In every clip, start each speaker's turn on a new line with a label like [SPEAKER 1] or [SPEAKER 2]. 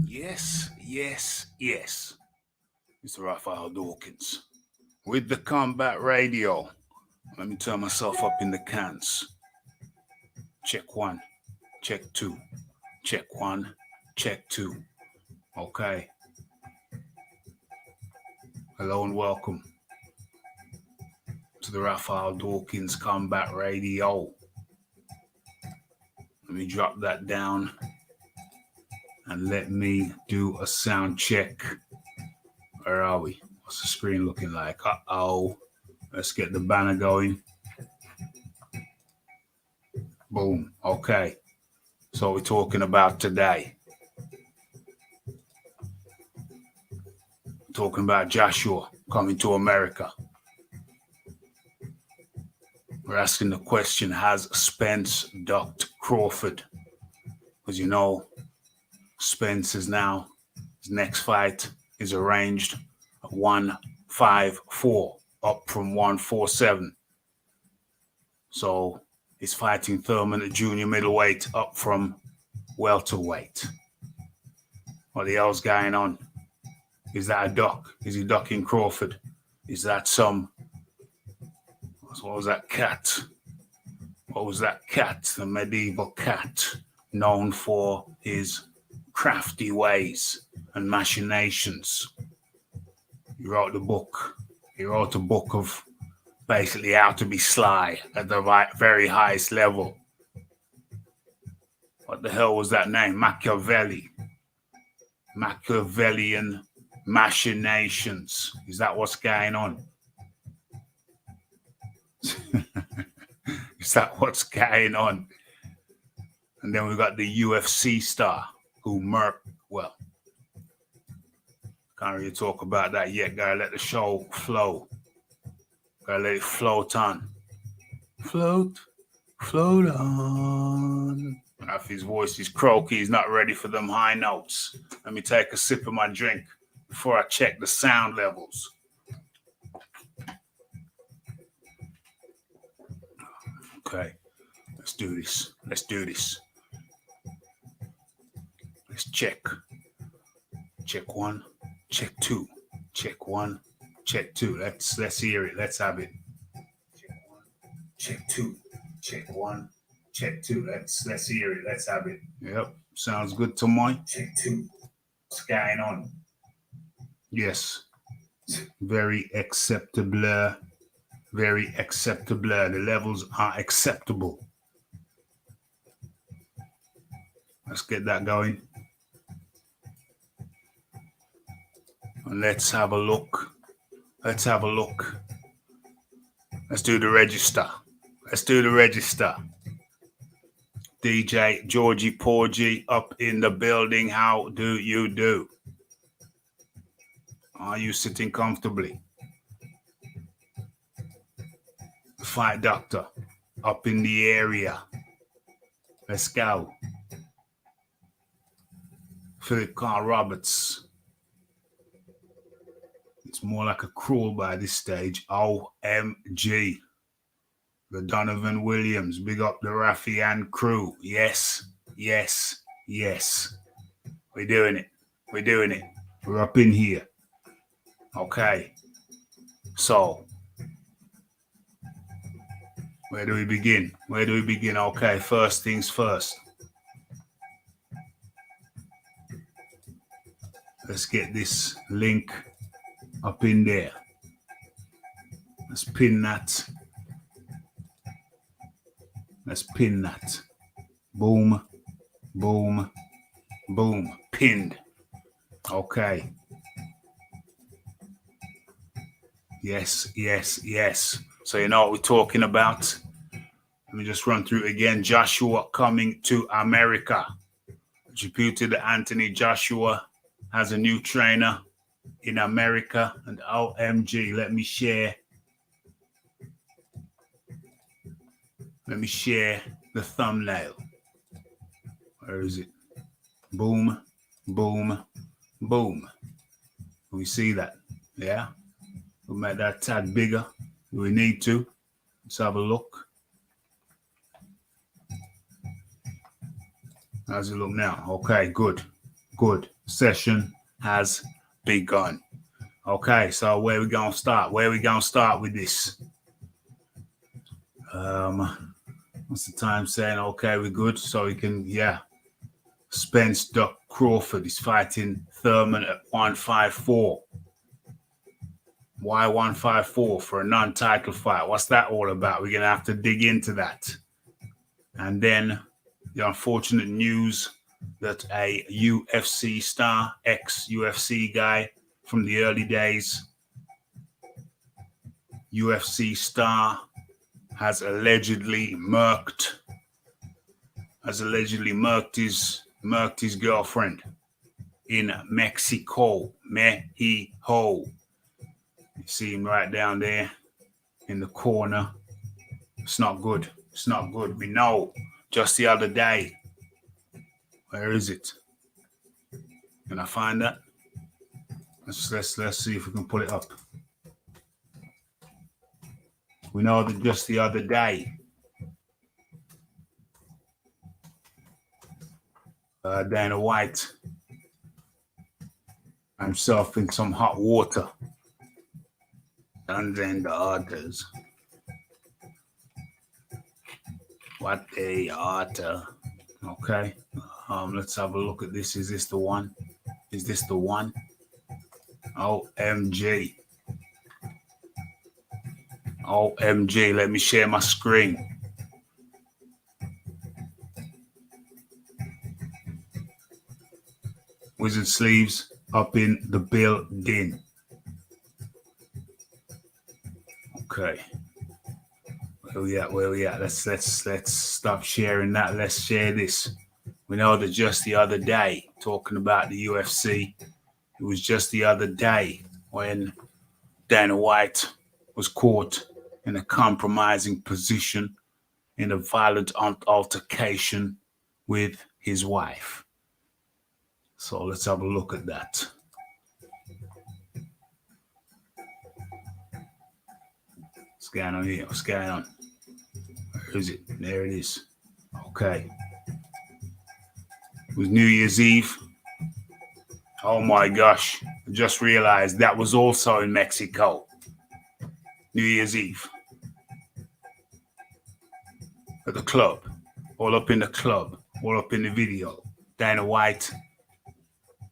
[SPEAKER 1] Yes, yes, yes. Mr. Raphael Dawkins. With the combat radio. Let me turn myself up in the cans. Check one, check two, check one, check two. Okay. Hello and welcome to the Raphael Dawkins Combat Radio. Let me drop that down and let me do a sound check. Where are we? What's the screen looking like? Uh-oh. Let's get the banner going. Boom. Okay. So we're talking about today. Talking about Joshua coming to America. We're asking the question, has Spence ducked Crawford? Because you know, Spence is now, his next fight is arranged at 154, up from 147. So he's fighting Thurman at junior middleweight, up from welterweight. What the hell's going on? Is that a duck? Is he ducking Crawford? Is that some... What was that cat? What was that cat? The medieval cat, known for his crafty ways and machinations. He wrote the book. He wrote a book of basically how to be sly at the very highest level. What the hell was that name? Machiavelli. Machiavellian machinations. Is that what's going on? Is that what's going on? And then we got the UFC star who well, can't really talk about that yet. Gotta let the show flow. Gotta let it float on. Float on. If his voice is croaky, he's not ready for them high notes. Let me take a sip of my drink before I check the sound levels. Okay, let's do this. Let's check. Check one, check two, check one, check two. Let's hear it. Let's have it. Check one, check two, check one, check two. Let's hear it. Let's have it. Yep, sounds good to me. Check two. What's going on? Yes, very acceptable. Very acceptable. The levels are acceptable. Let's get that going. And let's have a look. Let's do the register. DJ Georgie Porgy up in the building. How do you do? Are you sitting comfortably? Fight Doctor up in the area. Let's go. Philip Carl Roberts. It's more like a crawl by this stage. OMG. The Donovan Williams. Big up the Raffian crew. Yes. We're doing it. We're up in here. Okay. So, where do we begin? Okay, first things first. Let's get this link up in there. Let's pin that. Boom. Pinned. Okay. Yes. So you know what we're talking about. Let me just run through it again. Joshua coming to America. Attributed to Anthony Joshua has a new trainer in America. And OMG, let me share the thumbnail. Where is it? Boom. We see that. Yeah. We'll make that tad bigger. We need to. Let's have a look. How's it look now? Okay, good. Good. Session has begun. Okay, so where we gonna start? Where we gonna start with this? What's the time saying? Okay, we're good. So we can, Spence Duck Crawford is fighting Thurman at 154. Why 154 for a non-title fight? What's that all about? We're gonna have to dig into that. And then the unfortunate news that a UFC star, ex-UFC guy from the early days, UFC star, has allegedly murked his girlfriend in Mexico. You see him right down there in the corner. It's not good. It's not good. We know. Just the other day. Where is it? Can I find that? Let's see if we can pull it up. We know that just the other day, Dana White himself in some hot water. And then the others. What they utter. Okay. Let's have a look at this. Is this the one? Is this the one? OMG. OMG. Let me share my screen. Wizard Sleeves up in the building. Okay. Where we at? Let's stop sharing that. Let's share this. We know that just the other day, talking about the UFC, it was just the other day when Dana White was caught in a compromising position in a violent altercation with his wife. So let's have a look at that. What's going on here? What's going on? Where is it? There it is. Okay. It was New Year's Eve. Oh my gosh. I just realized that was also in Mexico. New Year's Eve. At the club. All up in the club. All up in the video. Dana White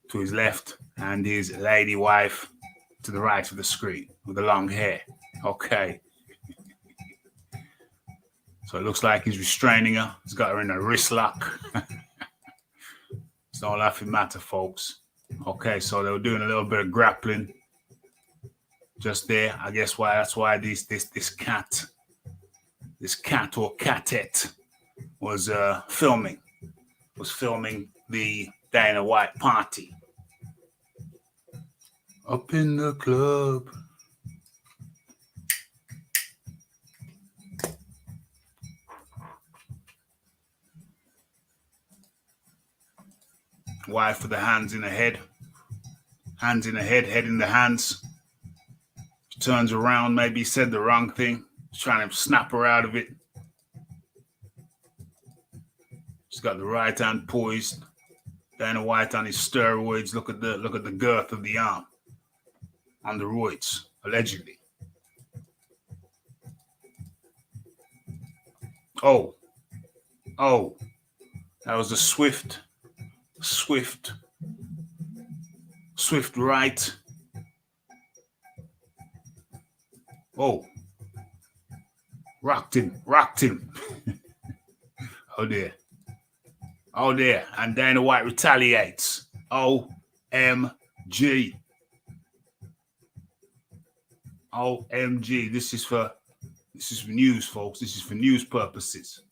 [SPEAKER 1] to his left and his lady wife to the right of the screen with the long hair. Okay. So it looks like he's restraining her. He's got her in a wrist lock. It's no laughing matter, folks. Okay, so they were doing a little bit of grappling just there. I guess that's why this cat or catette was filming the Dana White party. Up in the club. Wife with the hands in the head. Hands in the head, head in the hands. She turns around, maybe he said the wrong thing. He's trying to snap her out of it. She's got the right hand poised. Dana White on his steroids. Look at the girth of the arm. On the roids, allegedly. Oh. That was a swift right. Oh. Rocked him. Oh dear. And Dana White retaliates. OMG. OMG. This is for news, folks. This is for news purposes.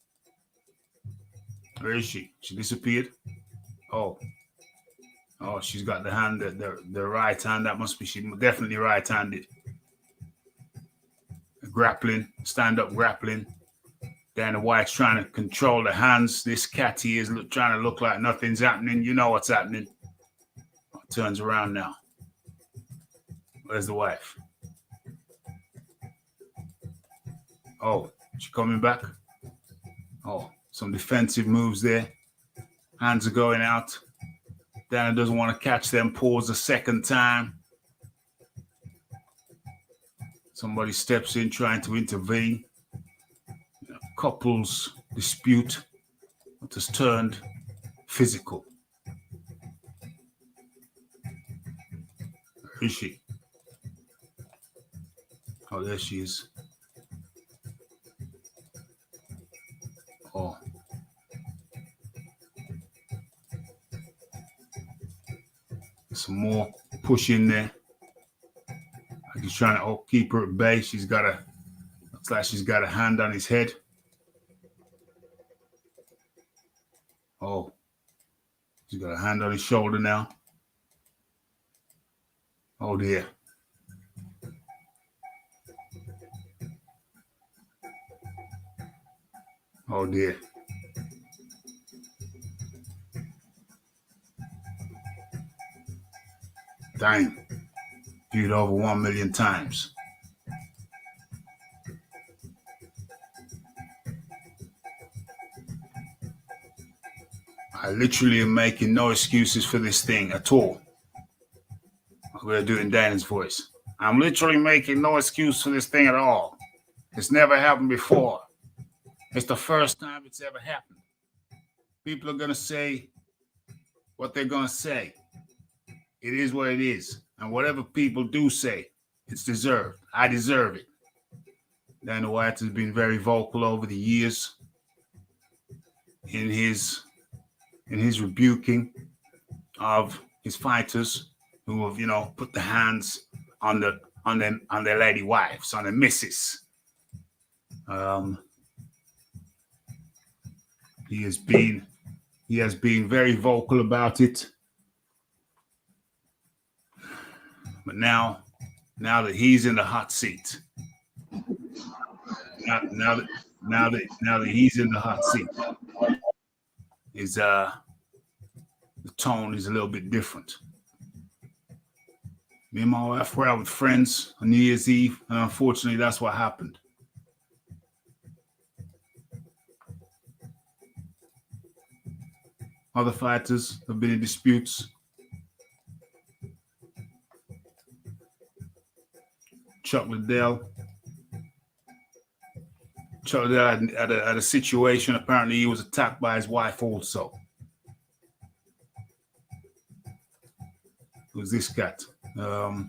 [SPEAKER 1] Where is she? She disappeared. Oh, she's got the hand, the right hand. That must be, she definitely right-handed. Grappling, stand-up grappling. Dana White's trying to control the hands. This cat here is trying to look like nothing's happening. You know what's happening. Turns around now. Where's the wife? Oh, she coming back? Oh, some defensive moves there. Hands are going out. Dana doesn't want to catch them paws a second time. Somebody steps in trying to intervene. Couples dispute that has turned physical. Where is she? Oh, there she is. Oh. Some more push in there. Like he's trying to keep her at bay. Looks like she's got a hand on his head. Oh. She's got a hand on his shoulder now. Oh dear. Oh dear. Dang. Viewed over 1 million times. I literally am making no excuses for this thing at all. We're doing Dana's voice. I'm literally making no excuse for this thing at all. It's never happened before. It's the first time it's ever happened. People are going to say what they're going to say. It is what it is. And whatever people do say, it's deserved. I deserve it. Dana White has been very vocal over the years in his rebuking of his fighters who have, put the hands on their lady wives, on their missus. He has been very vocal about it. But now that he's in the hot seat, now that he's in the hot seat, the tone is a little bit different. Me and my wife were out with friends on New Year's Eve, and unfortunately, that's what happened. Other fighters have been in disputes. Chuck Liddell had a situation. Apparently, he was attacked by his wife also. Who's this cat?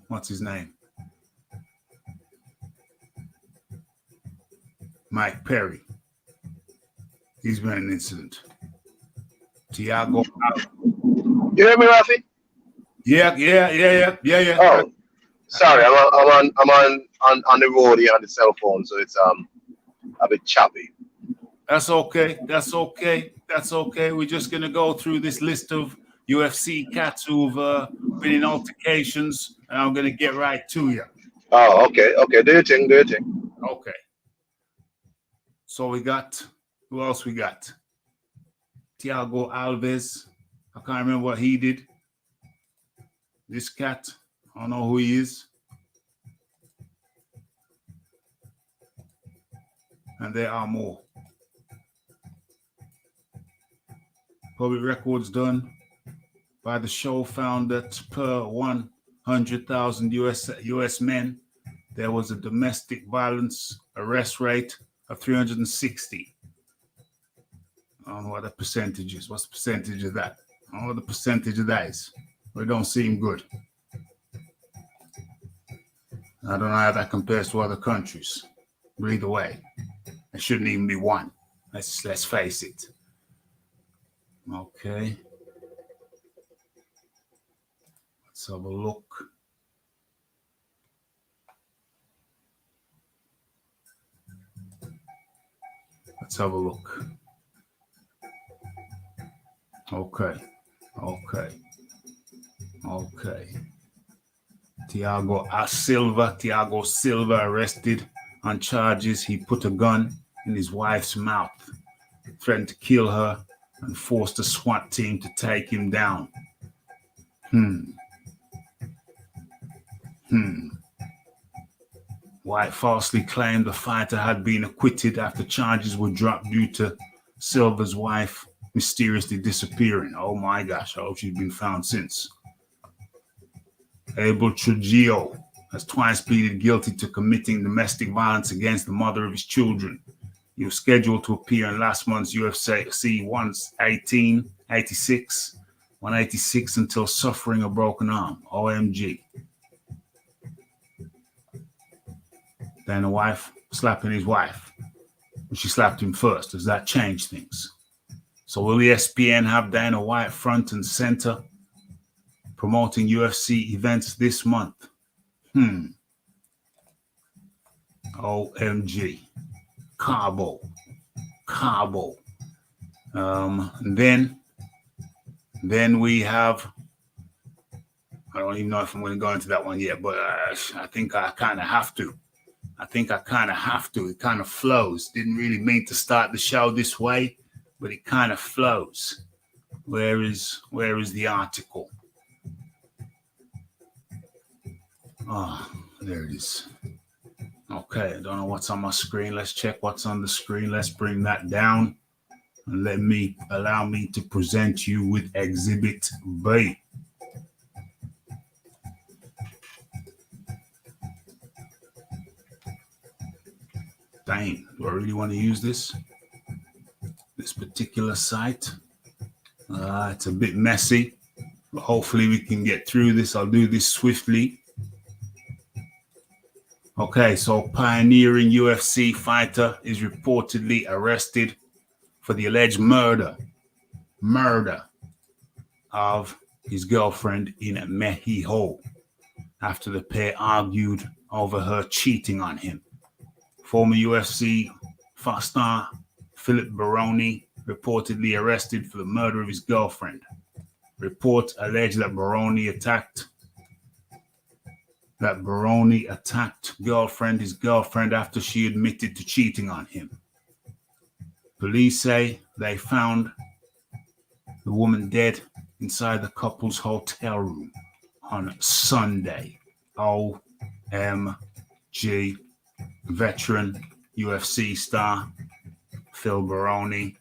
[SPEAKER 1] What's his name? Mike Perry. He's been an incident. Tiago.
[SPEAKER 2] You hear me, Rafi?
[SPEAKER 1] Yeah.
[SPEAKER 2] Oh, sorry, I'm on the road here on the cell phone, so it's a bit choppy.
[SPEAKER 1] That's okay. We're just gonna go through this list of UFC cats who've been in altercations, and I'm gonna get right to you.
[SPEAKER 2] Oh, okay. Do your thing.
[SPEAKER 1] Okay. So who else we got? Thiago Alves. I can't remember what he did. This cat, I don't know who he is. And there are more. Public records done by the show found that per 100,000 US men, there was a domestic violence arrest rate of 360. I don't know what the percentage is. What's the percentage of that? I don't know what the percentage of that is. But it don't seem good. I don't know how that compares to other countries. But either way, it shouldn't even be one. Let's face it. Okay. Let's have a look. Okay. Thiago Silva arrested on charges. He put a gun in his wife's mouth, threatened to kill her, and forced a SWAT team to take him down. White falsely claimed the fighter had been acquitted after charges were dropped due to Silva's wife mysteriously disappearing. Oh my gosh, I hope she's been found since. Abel Trujillo has twice pleaded guilty to committing domestic violence against the mother of his children. He was scheduled to appear in last month's UFC 186 until suffering a broken arm. OMG. Then a wife slapping his wife. She slapped him first. Does that change things? So will ESPN have Dana White front and center promoting UFC events this month? OMG. Cabo. And then we have, I don't even know if I'm going to go into that one yet, but I think I kind of have to. It kind of flows. Didn't really mean to start the show this way, but it kind of flows. Where is the article? Oh, there it is. Okay, I don't know what's on my screen. Let's check what's on the screen. Let's bring that down and allow me to present you with Exhibit B. Dang, do I really want to use this particular site? It's a bit messy, but hopefully we can get through this. I'll do this swiftly. Okay, so pioneering UFC fighter is reportedly arrested for the alleged murder of his girlfriend in Mexico after the pair argued over her cheating on him. Former UFC star Philip Baroni reportedly arrested for the murder of his girlfriend. Reports allege that Baroni attacked his girlfriend after she admitted to cheating on him. Police say they found the woman dead inside the couple's hotel room on Sunday. OMG. Veteran UFC star Phil Baroni,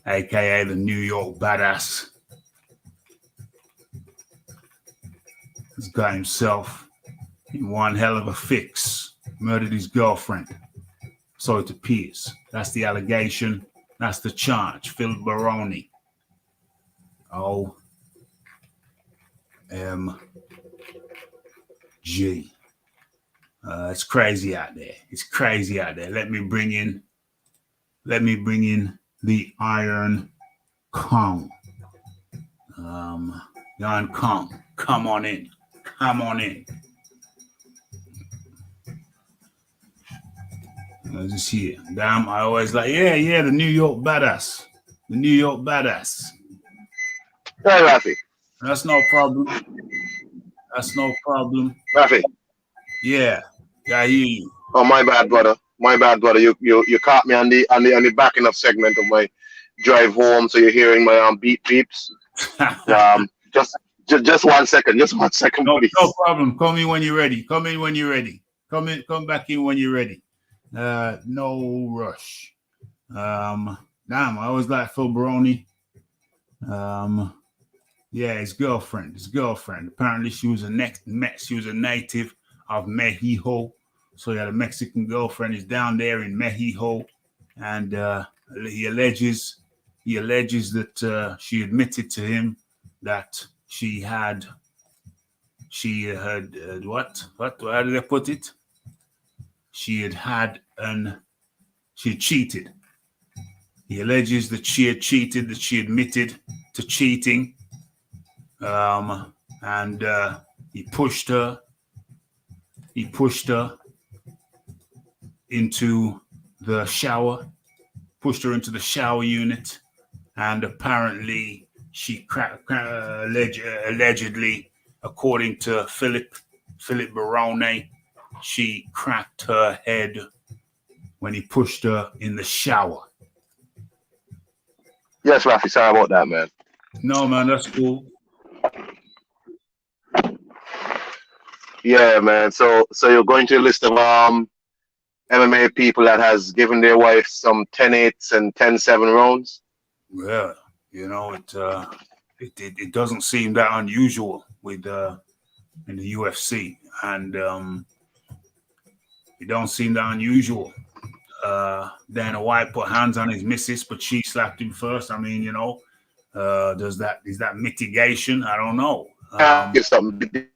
[SPEAKER 1] aka the New York Badass, has got himself in one hell of a fix. Murdered his girlfriend. So it appears. That's the allegation. That's the charge. Phil Baroni. OMG. It's crazy out there. Let me bring in the Iron Kong. The Iron Kong. Come on in. Just here. Damn, I always like, yeah, the New York Badass.
[SPEAKER 2] Hey, Rafi.
[SPEAKER 1] That's no problem.
[SPEAKER 2] Rafi.
[SPEAKER 1] Yeah, I hear you.
[SPEAKER 2] Oh, my bad, brother. You caught me on the backing up segment of my drive home, so you're hearing my beep beeps. Just 1 second. Please.
[SPEAKER 1] No problem. Come in when you're ready. Come back in when you're ready. No rush. Damn, I always like Phil Baroni. Yeah, his girlfriend. Apparently, she was a native of Mexico. So he had a Mexican girlfriend. He's down there in Mexico, and he alleges that she admitted to him that she had what? How did I put it? She had cheated. He alleges that she had cheated, that she admitted to cheating. And he pushed her into the shower, unit, and apparently she allegedly, according to Philip Baroni, she cracked her head when he pushed her in the shower.
[SPEAKER 2] Yes, Rafi, sorry about that, man.
[SPEAKER 1] No, man, that's cool.
[SPEAKER 2] Yeah, man. So you're going to a list of MMA people that has given their wife some 10-8s and 10-7 rounds?
[SPEAKER 1] Yeah, You know, it doesn't seem that unusual with in the UFC, and it don't seem that unusual. Dana White put hands on his missus, but she slapped him first. I mean, you know, is that mitigation? I don't know.
[SPEAKER 2] Something.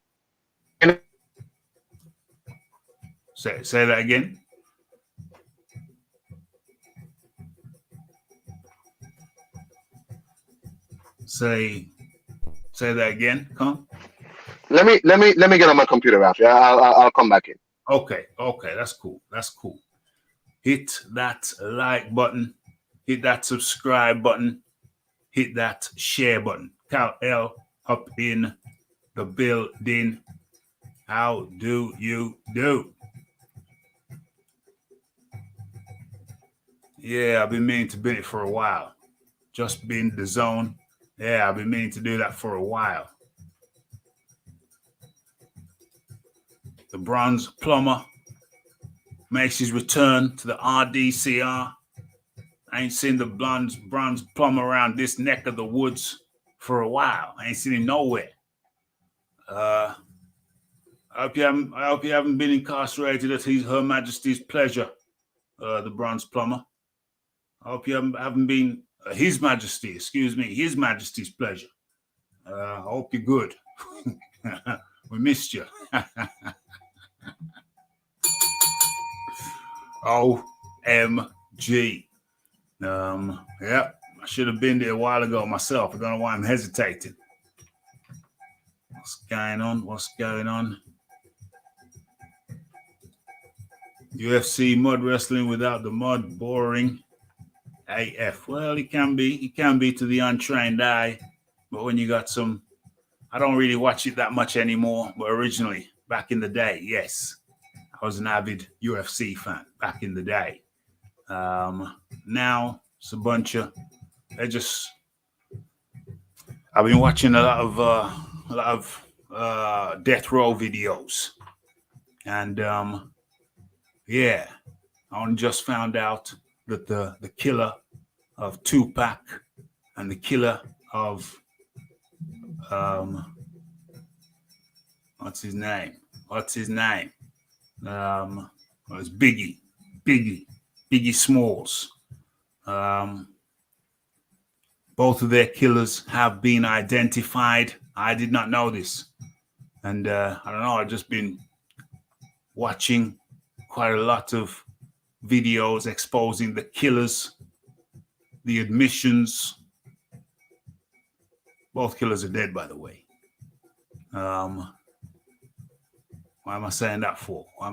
[SPEAKER 1] Say that again. Say that again. Come.
[SPEAKER 2] Let me get on my computer after. I'll come back in.
[SPEAKER 1] Okay, that's cool. Hit that like button, hit that subscribe button, hit that share button. Cal L up in the building. How do you do? Yeah, I've been meaning to be it for a while. Just been the zone. Yeah, I've been meaning to do that for a while. The bronze plumber makes his return to the RDCR. I ain't seen the bronze plumber around this neck of the woods for a while. I ain't seen him nowhere. I hope you haven't been incarcerated at Her Majesty's pleasure, the bronze plumber. I hope you haven't been His Majesty's pleasure. I hope you're good. We missed you. OMG. Yeah, I should have been there a while ago myself. I don't know why I'm hesitating. What's going on? UFC mud wrestling without the mud, boring AF. Well, it can be to the untrained eye, but when you got some, I don't really watch it that much anymore, but originally, back in the day, yes, I was an avid UFC fan back in the day. Now it's a bunch of, I've been watching a lot of death row videos, and yeah, I only just found out that the killer of Tupac and the killer of what's his name? It's Biggie Smalls. Both of their killers have been identified. I did not know this. And I don't know, I've just been watching quite a lot of videos exposing the killers, the admissions. Both killers are dead, by the way. Why am I saying that for? I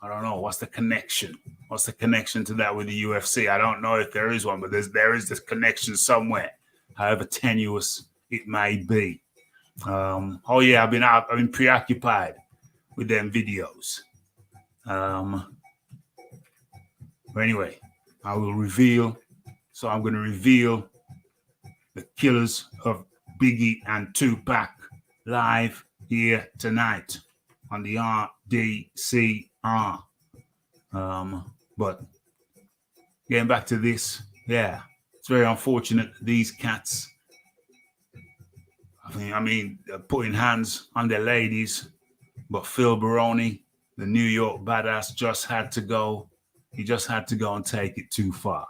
[SPEAKER 1] don't know. What's the connection? What's the connection to that with the UFC? I don't know if there is one, but there is this connection somewhere, however tenuous it may be. Oh yeah, I've been preoccupied with them videos. But anyway, I'm going to reveal the killers of Biggie and Tupac live here tonight on the RDCR. But getting back to this, yeah, it's very unfortunate these cats, I mean, putting hands on their ladies, but Phil Baroni, the New York badass, just had to go. He just had to go and take it too far.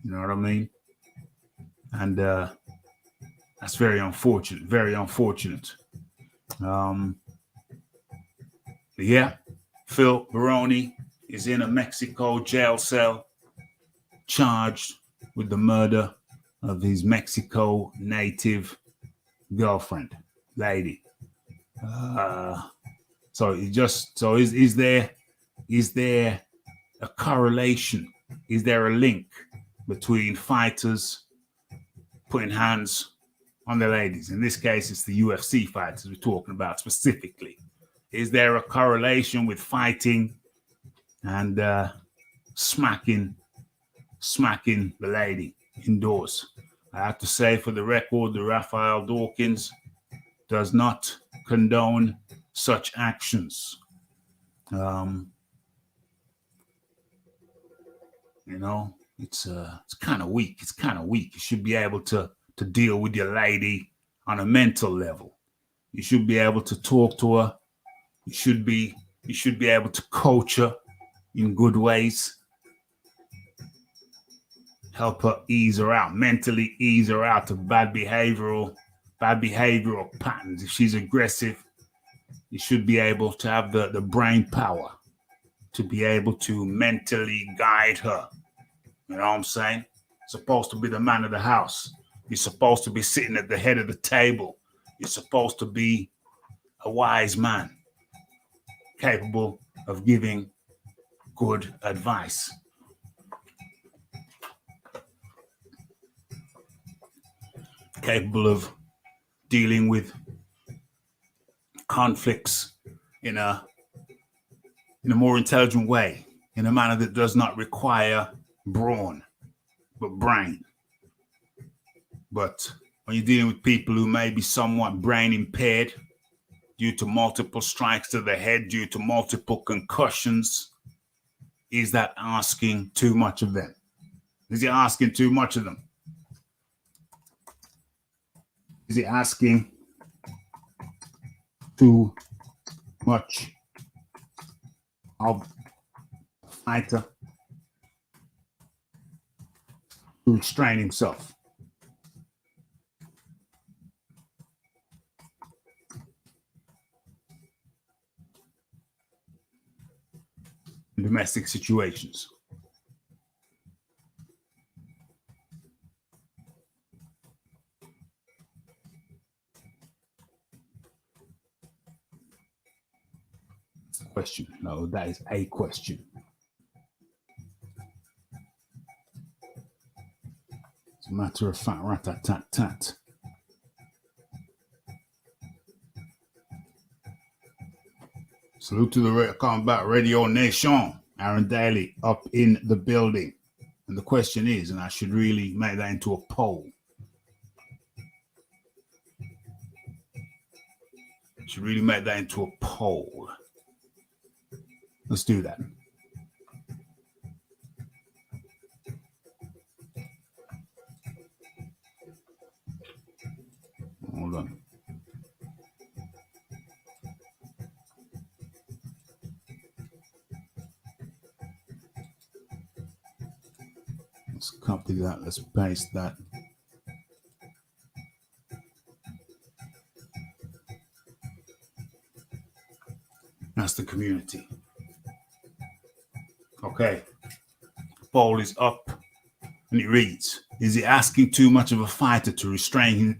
[SPEAKER 1] You know what I mean? And that's very unfortunate. Yeah, Phil Baroni is in a Mexico jail cell, charged with the murder of his Mexico native girlfriend, lady. So is there a correlation? Is there a link between fighters putting hands on their ladies? In this case, it's the UFC fighters we're talking about specifically. Is there a correlation with fighting and smacking the lady indoors? I have to say, for the record, the Raphael Dawkins does not condone such actions. You know, it's kind of weak. It's kind of weak. You should be able to deal with your lady on a mental level. You should be able to talk to her. You should be able to coach her in good ways. Help her ease her out, mentally ease her out of bad behavioral patterns. If she's aggressive, you should be able to have the brain power to be able to mentally guide her. You know what I'm saying? Supposed to be the man of the house. You're supposed to be sitting at the head of the table. You're supposed to be a wise man, capable of giving good advice. Capable of dealing with conflicts in a more intelligent way, in a manner that does not require brawn, but brain. But when you're dealing with people who may be somewhat brain impaired due to multiple strikes to the head, due to multiple concussions, is that asking too much of them? Is he asking too much of them? Is he asking too much of a fighter to restrain himself? In domestic situations. Question. No, that is a question. As a matter of fact, rat-tat-tat-tat. Salute to the Combat Radio Nation. Aaron Daly up in the building. And the question is, and I should really make that into a poll. Should really make that into a poll. Let's do that. Hold on. Let's copy that. Let's paste that. That's the community. Okay. Poll is up, and it reads: is he asking too much of a fighter to restrain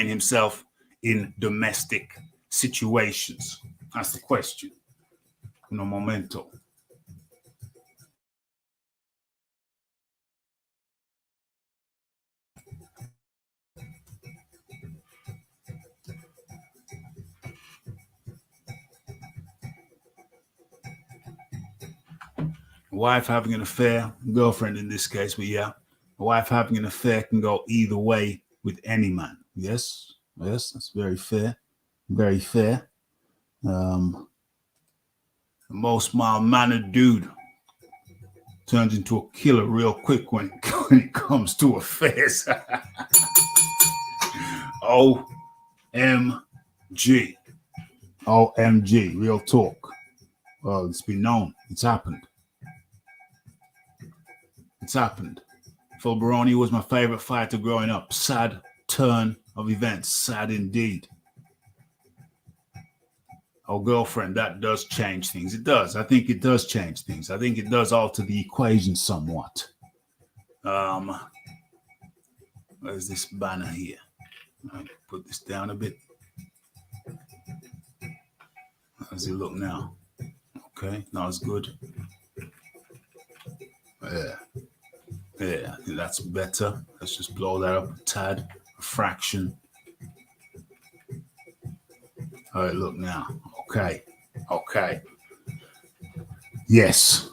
[SPEAKER 1] himself in domestic situations? That's the question. No momento. Wife having an affair, girlfriend in this case, but yeah, a wife having an affair can go either way with any man. Yes, that's very fair. Very fair. The most mild-mannered dude turns into a killer real quick when it comes to affairs. OMG. OMG, real talk. Well, it's been known. It's happened. It's happened. Phil Baroni was my favorite fighter growing up. Sad turn of events. Sad indeed. Oh, girlfriend, that does change things. It does. I think it does change things. I think it does alter the equation somewhat. Where's this banner here? I'll put this down a bit. How does it look now? Okay, not as good. Yeah, I think that's better. Let's just blow that up a tad, a fraction. All right, look now. Okay. Yes.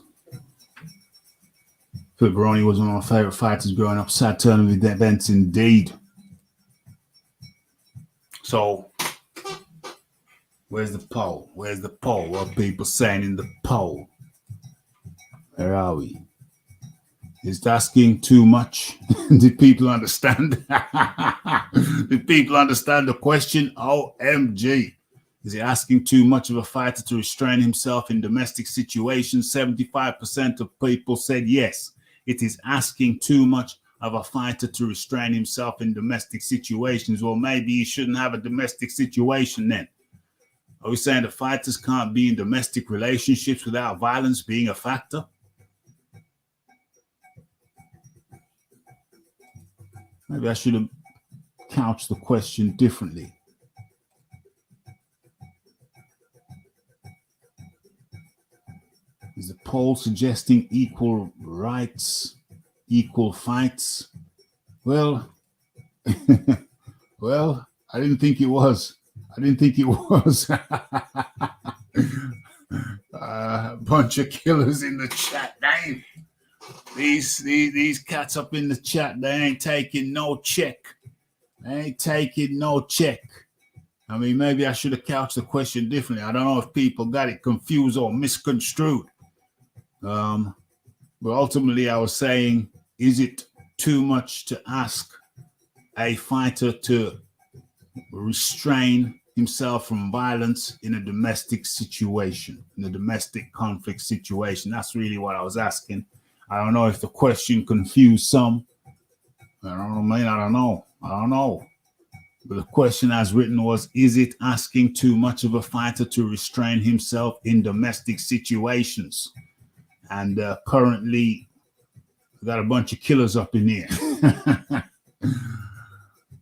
[SPEAKER 1] Phil Baroni was one of my favorite fighters growing up. Sad turn of events indeed. So, where's the poll? What are people saying in the poll? Where are we? Is asking too much? Did people understand? Did people understand the question? OMG. Is he asking too much of a fighter to restrain himself in domestic situations? 75% of people said yes. It is asking too much of a fighter to restrain himself in domestic situations. Well, maybe he shouldn't have a domestic situation then. Are we saying the fighters can't be in domestic relationships without violence being a factor? Maybe I should have couched the question differently. Is the poll suggesting equal rights, equal fights? Well, well, I didn't think it was. I didn't think it was. A bunch of killers in the chat. Dang. These cats up in the chat, they ain't taking no check. They ain't taking no check. I mean, maybe I should have couched the question differently. I don't know if people got it confused or misconstrued. But ultimately, I was saying, is it too much to ask a fighter to restrain himself from violence in a domestic situation, in a domestic conflict situation? That's really what I was asking. I don't know if the question confused some. I don't know, man. I don't know. But the question as written was, is it asking too much of a fighter to restrain himself in domestic situations? And currently, we got a bunch of killers up in here.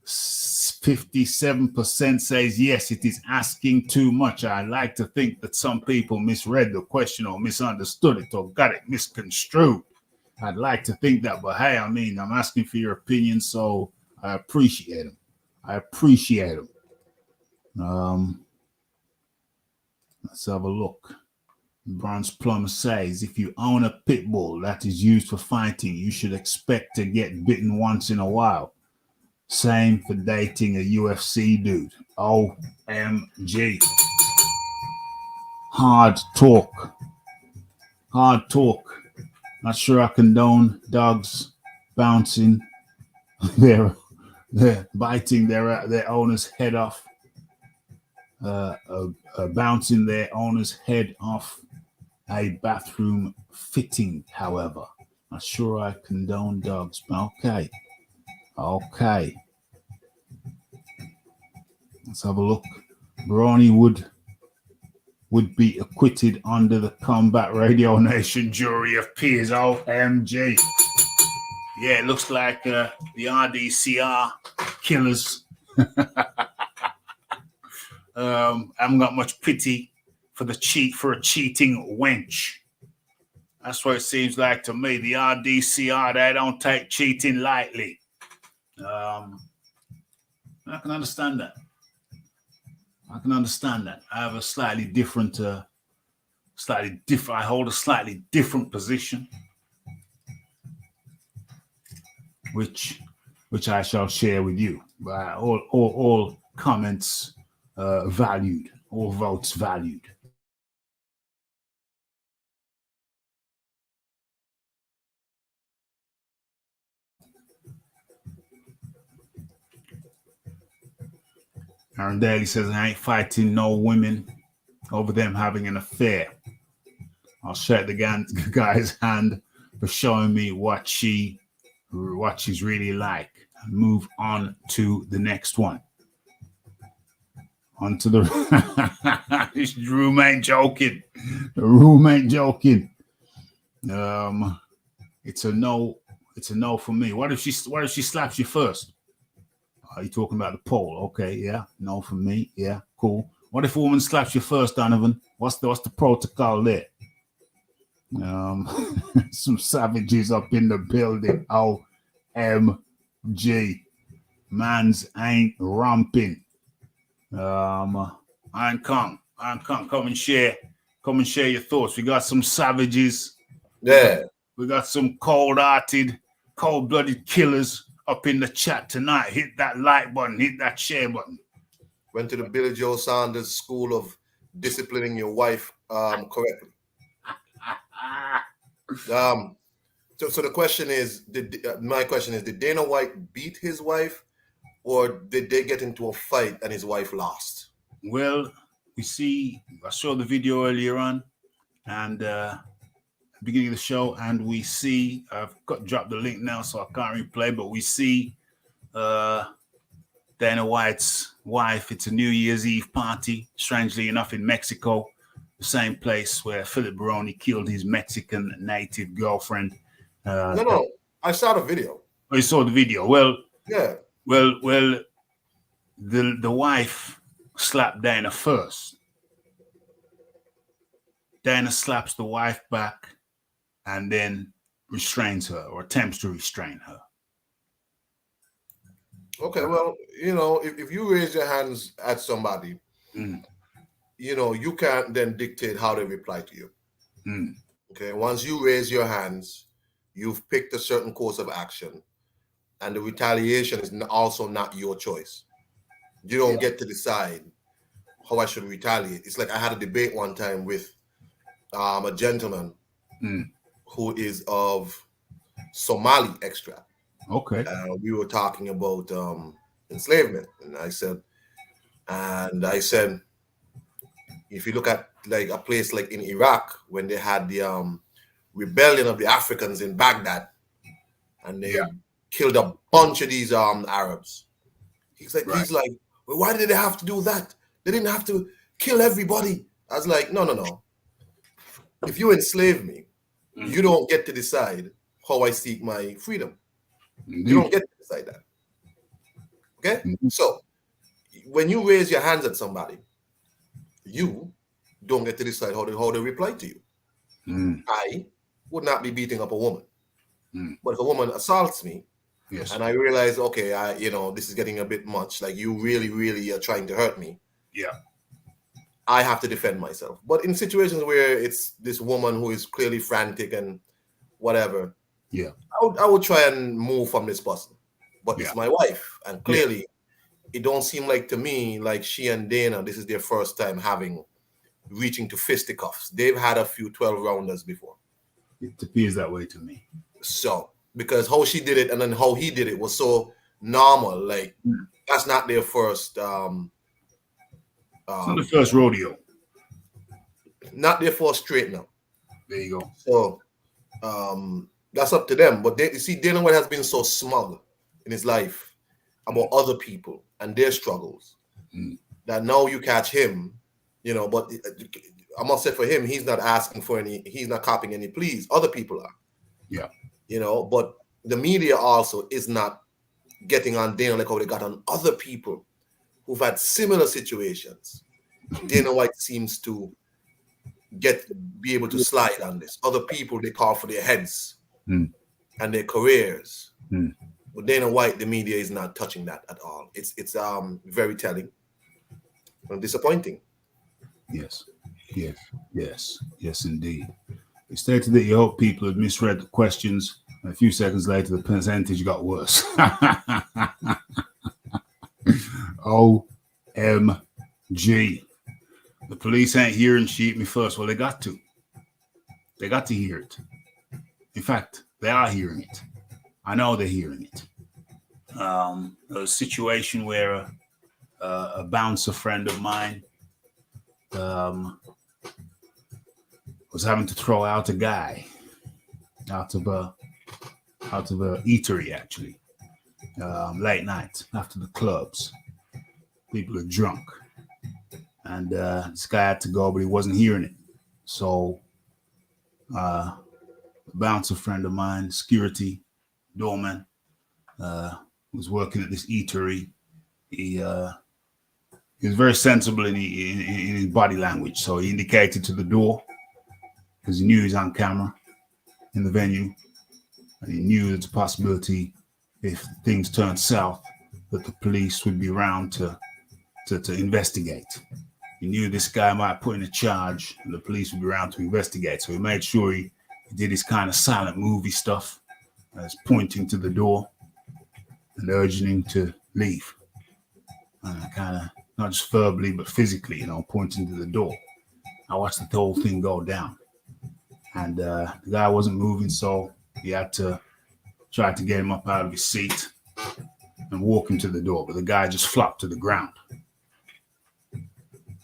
[SPEAKER 1] 57% says yes, it is asking too much. I like to think that some people misread the question or misunderstood it or got it misconstrued. I'd like to think that, but hey, I mean, I'm asking for your opinion, so I appreciate them. Let's have a look. Bronze Plumber says, if you own a pit bull that is used for fighting, you should expect to get bitten once in a while. Same for dating a UFC dude. OMG. Hard talk. Not sure I condone dogs bouncing they're biting their owner's head off, bouncing their owner's head off a bathroom fitting, however. Not sure I condone dogs, but okay. Let's have a look. Brawny would be acquitted under the Combat Radio Nation jury of peers. OMG. Yeah, it looks like the RDCR killers haven't got much pity for a cheating wench. That's what it seems like to me. The RDCR, they don't take cheating lightly. I can understand that. I have a slightly different, I hold a slightly different position, which I shall share with you. All comments valued, all votes valued. Aaron Daly says, I ain't fighting no women over them having an affair. I'll shake the guy's hand for showing me what she's really like. And move on to the next one. On to the this room ain't joking. The room ain't joking. It's a no for me. What if she slaps you first? Are you talking about the poll? Okay, yeah. No for me. Yeah, cool. What if a woman slaps you first, Donovan? What's the protocol there? Some savages up in the building. OMG. Mans ain't romping. Iron Kong, come and share your thoughts. We got some savages.
[SPEAKER 3] Yeah.
[SPEAKER 1] We got some cold-blooded killers up in the chat tonight. Hit that like button, hit that share button.
[SPEAKER 3] Went to the Billy Joe Saunders School of Disciplining Your Wife correctly. So the question is, my question is, did Dana White beat his wife, or did they get into a fight and his wife lost?
[SPEAKER 1] Well, I saw the video earlier on, and beginning of the show, and we see, I've got dropped the link now, so I can't replay, but we see Dana White's wife. It's a New Year's Eve party, strangely enough, in Mexico, the same place where Philip Baroni killed his Mexican native girlfriend.
[SPEAKER 3] No, I saw the video.
[SPEAKER 1] Oh, you saw the video. Well,
[SPEAKER 3] yeah.
[SPEAKER 1] Well, the wife slapped Dana first. Dana slaps the wife back and then restrains her, or attempts to restrain her.
[SPEAKER 3] Okay, well, if you raise your hands at somebody, you can't then dictate how they reply to you. Okay, once you raise your hands, you've picked a certain course of action, and the retaliation is also not your choice. You don't get to decide how I should retaliate. It's like I had a debate one time with a gentleman who is of Somali extract.
[SPEAKER 1] Okay.
[SPEAKER 3] We were talking about enslavement, and I said, if you look at like a place like in Iraq, when they had the rebellion of the Africans in Baghdad, and they killed a bunch of these Arabs. He's like, well, why did they have to do that? They didn't have to kill everybody. I was like, no. If you enslave me, you don't get to decide how I seek my freedom. You don't get to decide that. Okay? So when you raise your hands at somebody, you don't get to decide how they reply to you. I would not be beating up a woman. But if a woman assaults me, and I realize, okay, this is getting a bit much, like you really, really are trying to hurt me. I have to defend myself. But in situations where it's this woman who is clearly frantic and whatever, I would try and move from this person. But it's my wife, and clearly it don't seem like to me like she and Dana, this is their first time reaching to fisticuffs. They've had a few 12-rounders before.
[SPEAKER 1] It appears that way to me.
[SPEAKER 3] So, because how she did it and then how he did it was so normal, like that's not their first
[SPEAKER 1] it's not the first rodeo.
[SPEAKER 3] Not their first straightener.
[SPEAKER 1] There you go.
[SPEAKER 3] So that's up to them. But you see, Dana White has been so smug in his life about other people and their struggles that now you catch him, but I must say for him, he's not asking for he's not copying any pleas. Other people are. But the media also is not getting on Dana like how they got on other people who've had similar situations. Dana White seems to be able to slide on this. Other people, they call for their heads and their careers. But Dana White, the media is not touching that at all. It's very telling and disappointing.
[SPEAKER 1] Yes, indeed. You stated that you hope people had misread the questions. A few seconds later, the percentage got worse. OMG. The police ain't hearing shit me first. Well, they got to. They got to hear it. In fact, they are hearing it. I know they're hearing it. A situation where a bouncer friend of mine was having to throw out a guy out of a eatery, actually, late night after the clubs. People are drunk, and this guy had to go, but he wasn't hearing it. So a bouncer friend of mine, security doorman, was working at this eatery. He was very sensible in his body language, so he indicated to the door because he knew he was on camera in the venue, and he knew there's a possibility if things turned south that the police would be around to investigate. He knew this guy might put in a charge and the police would be around to investigate, so he made sure he did his kind of silent movie stuff, pointing to the door and urging him to leave, and kind of not just verbally but physically, pointing to the door. I watched the whole thing go down, and the guy wasn't moving, so He had to try to get him up out of his seat and walk him to the door, but the guy just flopped to the ground.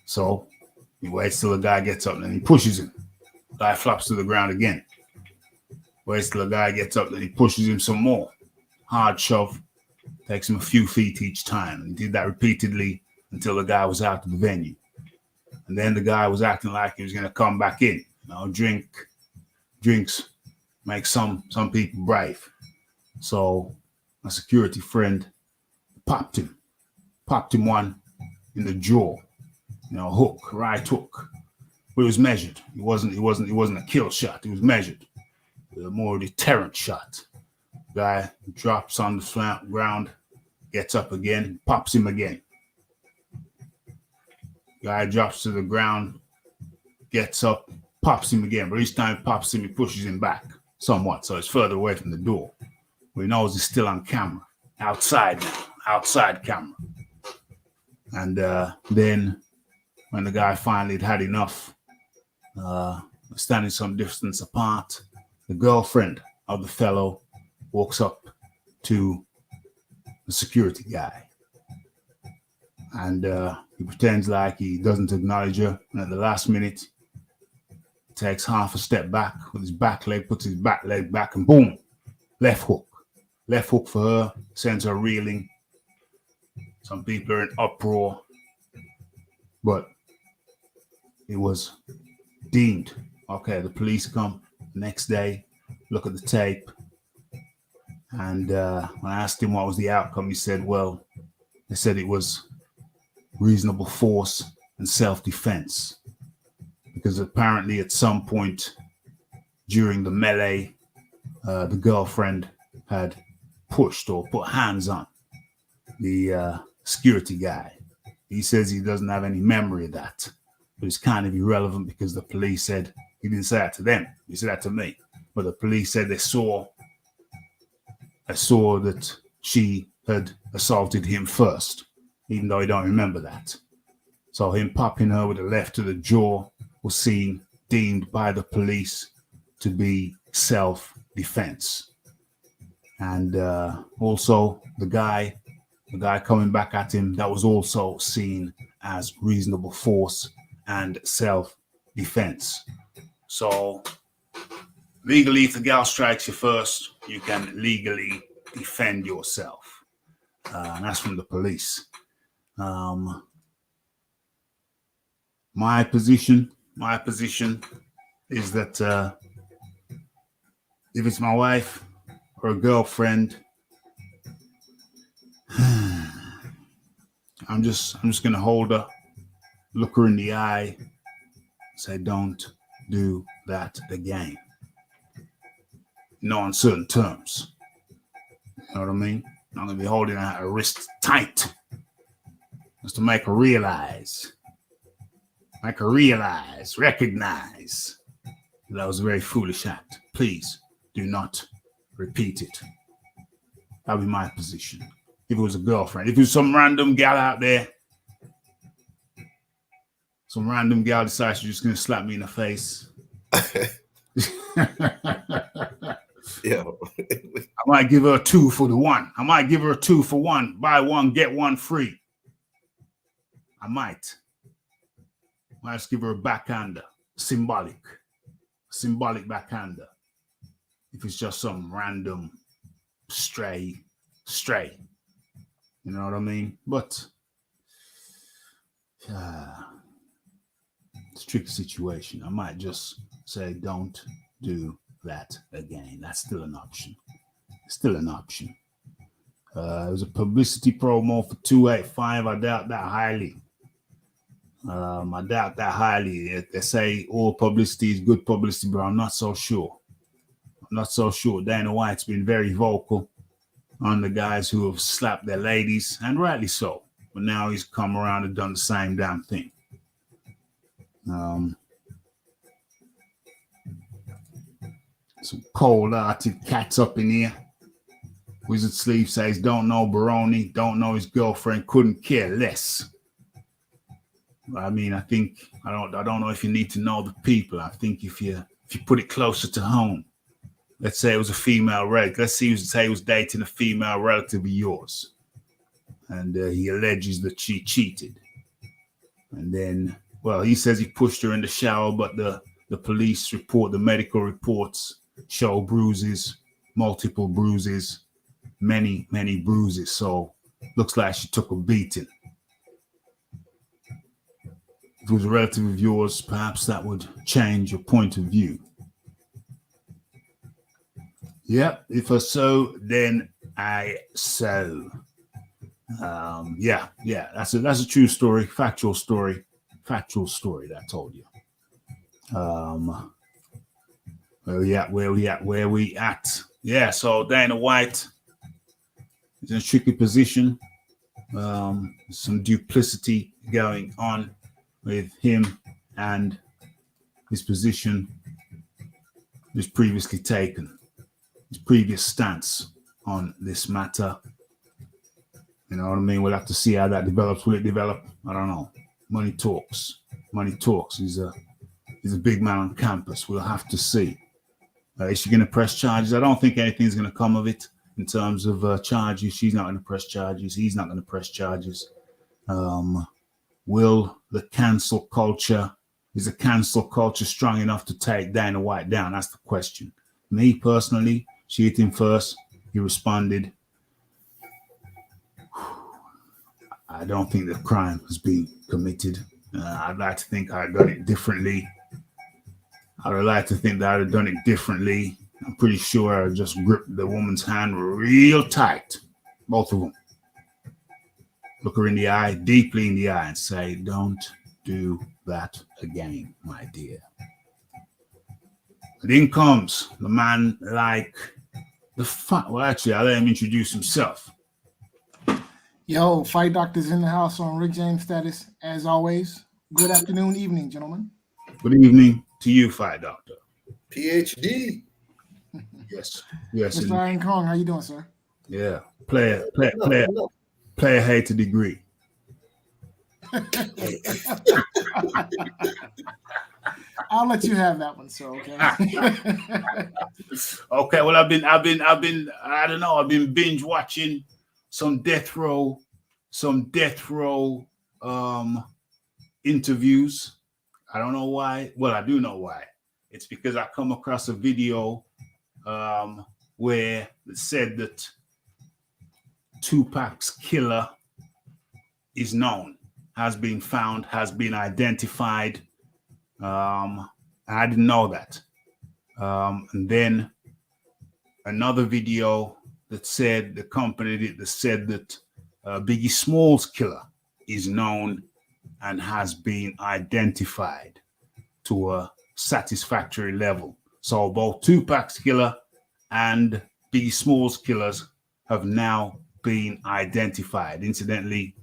[SPEAKER 1] So he waits till the guy gets up, and then he pushes him. The guy flops to the ground again. Waits till the guy gets up, then he pushes him some more. Hard shove. Takes him a few feet each time. And he did that repeatedly until the guy was out of the venue. And then the guy was acting like he was going to come back in. You know, drinks make some people brave. So a security friend popped him one in the jaw. You know, hook, right hook. But it was measured. It wasn't a kill shot. It was measured. It was a more deterrent shot. Guy drops on the ground, gets up again, pops him again. Guy drops to the ground, gets up, pops him again. But each time he pops him, he pushes him back somewhat. So it's further away from the door. But he knows he's still on camera. Outside camera. And then when the guy finally had enough, standing some distance apart, the girlfriend of the fellow walks up to the security guy. And he pretends like he doesn't acknowledge her. And at the last minute, he takes half a step back with his back leg, puts his back leg back, and boom, left hook. Left hook for her, sends her reeling. Some people are in uproar. But it was deemed. Okay, the police come the next day, look at the tape. And when I asked him what was the outcome, he said, well, they said it was reasonable force and self-defense. Because apparently at some point during the melee, the girlfriend had pushed or put hands on the security guy. He says he doesn't have any memory of that. But it's kind of irrelevant because the police said, he didn't say that to them. He said that to me. But the police said they saw that she had assaulted him first, even though he don't remember that. So him popping her with a left to the jaw was deemed by the police to be self-defense. And also the guy coming back at him, that was also seen as reasonable force and self-defense. So legally, if the gal strikes you first, you can legally defend yourself. And that's from the police. My position is that if it's my wife or a girlfriend, I'm just gonna hold her, look her in the eye, say, don't do that again. No uncertain terms. You know what I mean? I'm gonna be holding her wrist tight just to make her recognize that was a very foolish act. Please do not repeat it. That'll be my position. If it was a girlfriend, if it was some random gal out there, some random gal decides she's just gonna slap me in the face.
[SPEAKER 3] Yeah.
[SPEAKER 1] I might give her a 2 for the 1. I might give her a 2 for 1. Buy 1, get 1 free. I might just give her a backhander, symbolic backhander. If it's just some random stray. You know what I mean? But it's a tricky situation. I might just say, don't do that again. That's still an option. It was a publicity promo for 285. I doubt that highly. They say all publicity is good publicity, but I'm not so sure. Dana White's been very vocal on the guys who have slapped their ladies, and rightly so. But now he's come around and done the same damn thing. Some cold-hearted cats up in here. Wizard Sleeve says, don't know Baroni, don't know his girlfriend, couldn't care less. I mean, I don't know if you need to know the people. I think if you put it closer to home, let's say it was a female relative. Let's say he was dating a female relative of yours, and he alleges that she cheated. And then, well, he says he pushed her in the shower, but the police report, the medical reports show bruises, multiple bruises, many bruises. So looks like she took a beating. If it was a relative of yours, perhaps that would change your point of view. Yep, if I so, then I so. Yeah, that's a true story, factual story that I told you. Where we at? Yeah, so Dana White is in a tricky position. Some duplicity going on with him and his position was previously taken, his previous stance on this matter. You know what I mean? We'll have to see how that develops. Will it develop? I don't know. Money talks. He's a big man on campus. We'll have to see. Is she going to press charges? I don't think anything's going to come of it in terms of charges. She's not going to press charges. He's not going to press charges. Will the cancel culture, is the cancel culture strong enough to take Dana White down? That's the question. Me personally, she hit him first. He responded. I don't think the crime has been committed. I'd like to think I'd done it differently. I would like to think that I'd have done it differently. I'm pretty sure I just gripped the woman's hand real tight, both of them. Look her in the eye, deeply in the eye, and say, "Don't do that again, my dear." And in comes the man like the well, actually, I'll let him introduce himself.
[SPEAKER 4] Yo, Fight Doctor's in the house on Rick James status, as always. Good afternoon, evening, gentlemen.
[SPEAKER 1] Good evening to you, Fight Doctor.
[SPEAKER 3] PhD.
[SPEAKER 1] Yes.
[SPEAKER 4] Mr. Iron Kong, how you doing, sir?
[SPEAKER 1] Yeah. Player hate to degree.
[SPEAKER 4] I'll let you have that one, sir. Okay.
[SPEAKER 1] Okay. Well, I've been. I don't know. I've been binge watching some death row interviews. I don't know why. Well, I do know why. It's because I come across a video where it said that Tupac's killer is known, has been found, has been identified. I didn't know that. And then another video that said the company that said that Biggie Smalls' killer is known and has been identified to a satisfactory level. So both Tupac's killer and Biggie Smalls' killers have now been identified. Incidentally,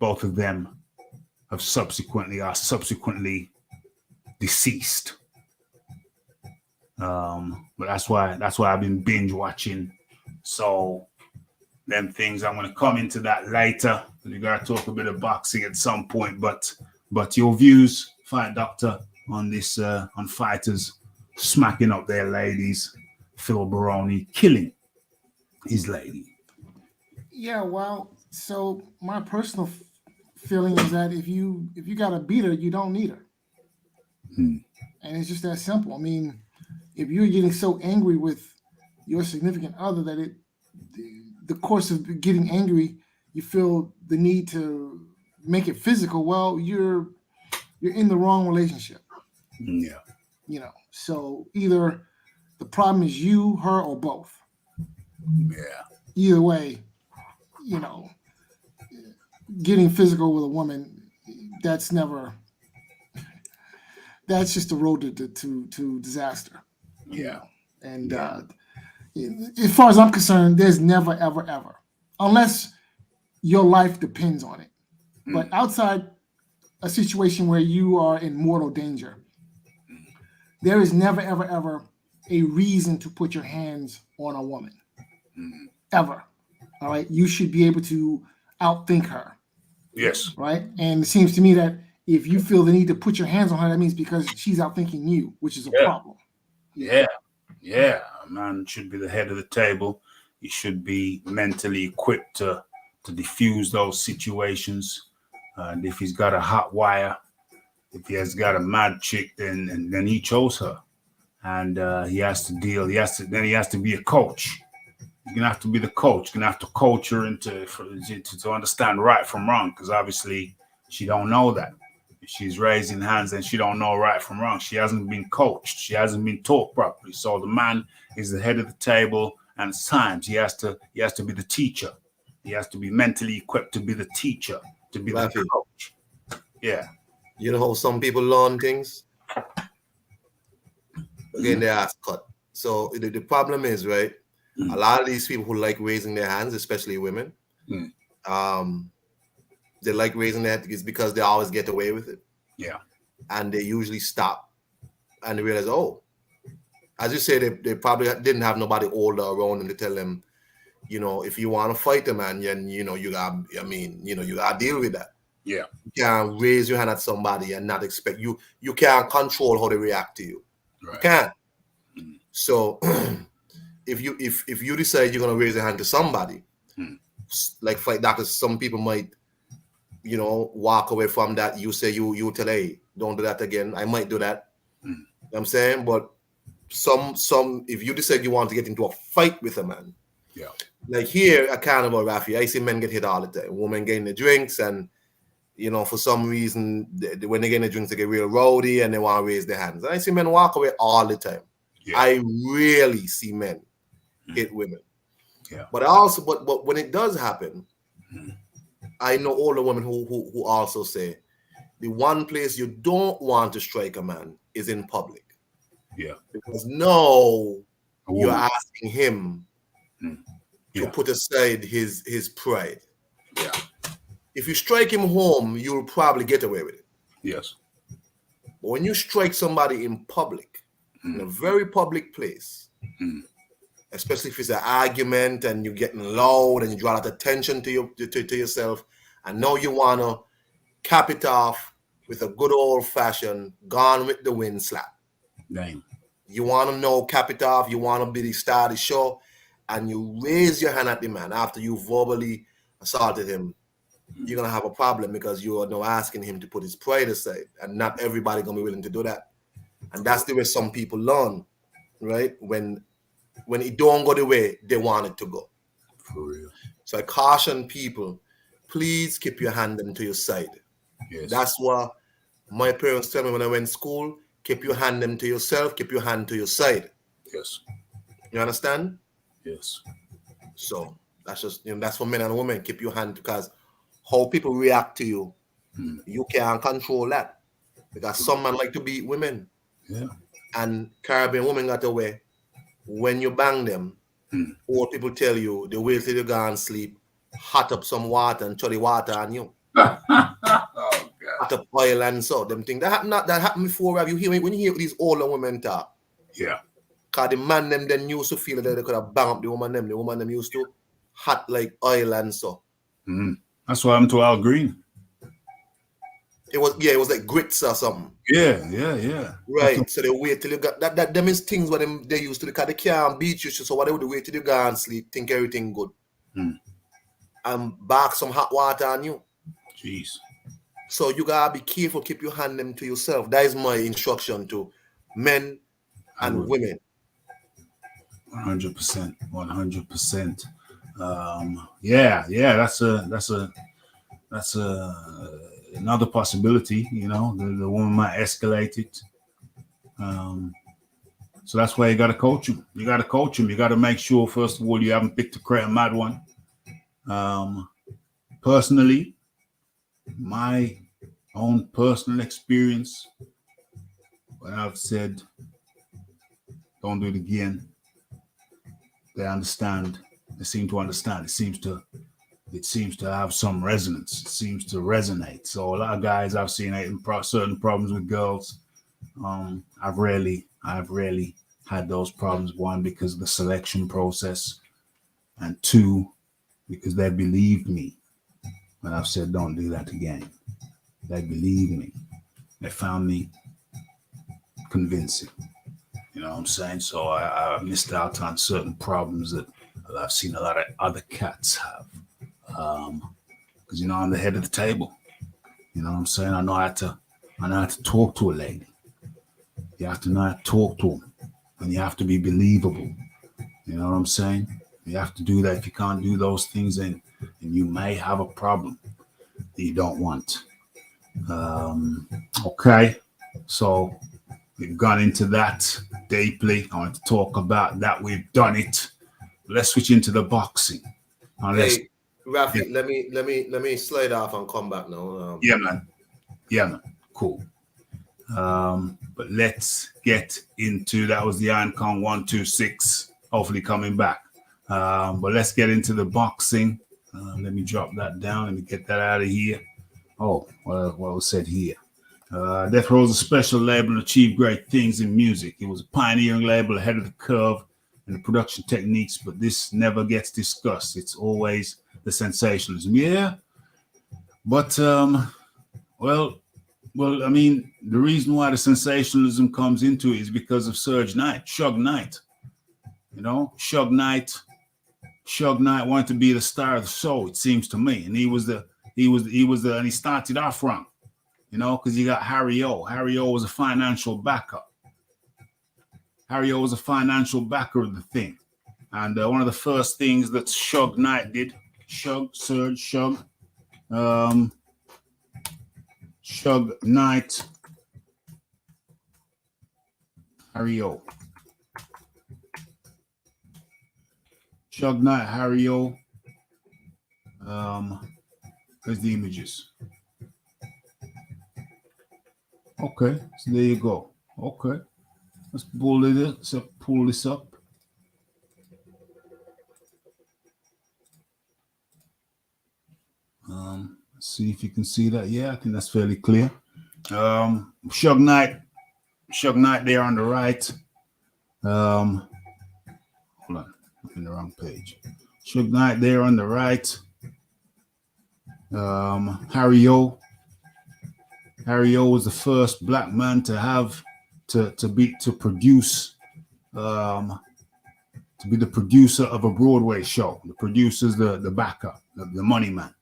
[SPEAKER 1] both of them are subsequently deceased. But that's why I've been binge watching. So them things, I'm going to come into that later. We got to talk a bit of boxing at some point. But your views, Fight Doctor, on this on fighters smacking up their ladies, Phil Baroni killing his lady.
[SPEAKER 4] Yeah, well, so my personal feeling is that if you got a beater, you don't need her. And it's just that simple. I mean, if you're getting so angry with your significant other that the course of getting angry, you feel the need to make it physical, well, you're in the wrong relationship.
[SPEAKER 1] Yeah.
[SPEAKER 4] You know, so either the problem is you, her, or both.
[SPEAKER 1] Yeah.
[SPEAKER 4] Either way, you know, getting physical with a woman, that's just the road to disaster.
[SPEAKER 1] Yeah.
[SPEAKER 4] You know? And as far as I'm concerned, there's never, ever, ever, unless your life depends on it. But outside a situation where you are in mortal danger, there is never, ever, ever a reason to put your hands on a woman. Ever. All right. You should be able to outthink her.
[SPEAKER 1] Yes.
[SPEAKER 4] Right. And it seems to me that if you feel the need to put your hands on her, that means because she's outthinking you, which is a problem.
[SPEAKER 1] Yeah. I man should be the head of the table. He should be mentally equipped to diffuse those situations. And if he's got a hot wire, if he has got a mad chick, then he chose her, and he has to deal. He has to be a coach. You're gonna have to be the coach. You're gonna have to coach her to understand right from wrong, because obviously she don't know that. If she's raising hands and she don't know right from wrong, she hasn't been coached. She hasn't been taught properly. So the man is the head of the table, and at times he has to be the teacher. He has to be mentally equipped to be the teacher, to be the coach. Yeah.
[SPEAKER 3] You know how some people learn things? Again, their ass cut. So the problem is, right? A lot of these people who like raising their hands, especially women, they like raising their hands because they always get away with it.
[SPEAKER 1] Yeah.
[SPEAKER 3] And they usually stop and they realize, oh, as you say, they probably didn't have nobody older around them to tell them, you know, if you want to fight a man, then, you know, you got to deal with that.
[SPEAKER 1] Yeah.
[SPEAKER 3] You can't raise your hand at somebody and not expect you can't control how they react to you. Right. You can't. So if you decide you're gonna raise your hand to somebody, like fight doctors, some people might, you know, walk away from that. You say you tell, hey, don't do that again. I might do that. You know what I'm saying? But some if you decide you want to get into a fight with a man,
[SPEAKER 1] yeah.
[SPEAKER 3] Like here at Carnival, Rafi, I see men get hit all the time. Women getting the drinks, and you know, for some reason, when they get the drinks, they get real rowdy and they want to raise their hands. And I see men walk away all the time. Yeah. I rarely see men hit women. Yeah. But but when it does happen, I know older women who also say the one place you don't want to strike a man is in public.
[SPEAKER 1] Yeah.
[SPEAKER 3] Because you're asking him to put aside his pride.
[SPEAKER 1] Yeah.
[SPEAKER 3] If you strike him home, you'll probably get away with it.
[SPEAKER 1] Yes.
[SPEAKER 3] But when you strike somebody in public, in a very public place, especially if it's an argument and you're getting loud and you draw out attention to yourself, and now you want to cap it off with a good old-fashioned gone with the wind slap.
[SPEAKER 1] Name.
[SPEAKER 3] You want to cap it off, you want to be the star of the show, and you raise your hand at the man after you verbally assaulted him. You're going to have a problem because you are now asking him to put his pride aside, and not everybody going to be willing to do that. And that's the way some people learn, right? When it don't go the way they want it to go.
[SPEAKER 1] For real.
[SPEAKER 3] So I caution people, please keep your hand to your side.
[SPEAKER 1] Yes.
[SPEAKER 3] That's what my parents tell me when I went to school. Keep your hand to yourself, keep your hand to your side.
[SPEAKER 1] Yes.
[SPEAKER 3] You understand?
[SPEAKER 1] Yes.
[SPEAKER 3] So that's just, that's for men and women. Keep your hand, because how people react to you, you can't control that. Because some men like to beat women.
[SPEAKER 1] Yeah.
[SPEAKER 3] And Caribbean women got away. When you bang them, or people tell you they wait till you go and sleep, hot up some water and throw the water on you.
[SPEAKER 1] Oh, God.
[SPEAKER 3] Hot up oil and so them things. That happened before. Have you hear when you hear these older women talk?
[SPEAKER 1] Yeah.
[SPEAKER 3] Cause the man them then used to feel that they could have bang up the woman them. The woman them used to hot like oil and so.
[SPEAKER 1] That's what happened to Al Green.
[SPEAKER 3] It was like grits or something.
[SPEAKER 1] Yeah.
[SPEAKER 3] Right. So they wait till you got that them is things what they used to, because they can't beat you. So what they would wait till you go and sleep, think everything good. And bark some hot water on you.
[SPEAKER 1] Jeez.
[SPEAKER 3] So you gotta be careful, keep your hand them to yourself. That is my instruction to men and women.
[SPEAKER 1] 100%. 100%. That's another possibility. You know, the woman might escalate it. So that's why you got to coach him. You got to make sure, first of all, you haven't picked a mad one. Personally, my own personal experience, when I've said, don't do it again, they understand. They seem to understand. It seems to have some resonance. It seems to resonate. So a lot of guys I've seen having certain problems with girls. I've rarely had those problems. One, because of the selection process, and two, because they believed me when I've said don't do that again. They believed me. They found me convincing. You know what I'm saying? So I missed out on certain problems that I've seen a lot of other cats have. Because you know I'm the head of the table. You know what I'm saying? I know how to talk to a lady. You have to know how to talk to them, and you have to be believable. You know what I'm saying? You have to do that. If you can't do those things, then you may have a problem that you don't want. Okay, so we've gone into that deeply. I want to talk about that. We've done it. Let's switch into the boxing.
[SPEAKER 3] Hey, Rafi, let me slide off and come back now.
[SPEAKER 1] Yeah, man. Cool. But let's get into that. Was the Iron Kong 126. Hopefully coming back. But let's get into the boxing. Let me drop that down. Let me get that out of here. Oh, what was said here? Death Row was a special label and achieved great things in music. It was a pioneering label ahead of the curve in the production techniques, but this never gets discussed. It's always the sensationalism. Yeah, but well, I mean, the reason why the sensationalism comes into it is because of Suge Knight. You know, Suge Knight wanted to be the star of the show. It seems to me, and he was the, and he started off wrong. You know, because you got Harry O. Harry O was a financial backer. Harry O was a financial backer of the thing, and one of the first things that Suge Knight did, Suge Knight, Harry O. Suge Knight, Harry O. There's the images. Okay, so there you go. Okay, let's pull this up. Let's see if you can see that. Yeah, I think that's fairly clear. Suge Knight there on the right. Hold on, I'm in the wrong page. Suge Knight there on the right. Harry O. Harry O was the first black man to have to be the producer of a Broadway show. The producer's the backer, the money man.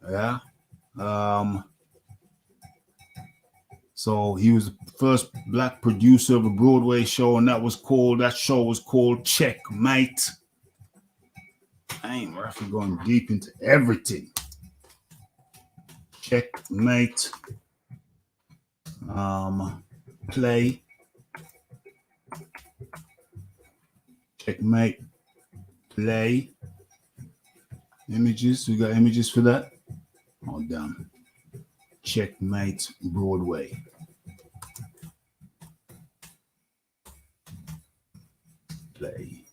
[SPEAKER 1] Yeah. So he was the first black producer of a Broadway show, and that show was called Checkmate. Dang, we're actually going deep into everything. Checkmate. Play. Checkmate. Play. Images. We got images for that. Oh, damn. Checkmate Broadway. Play.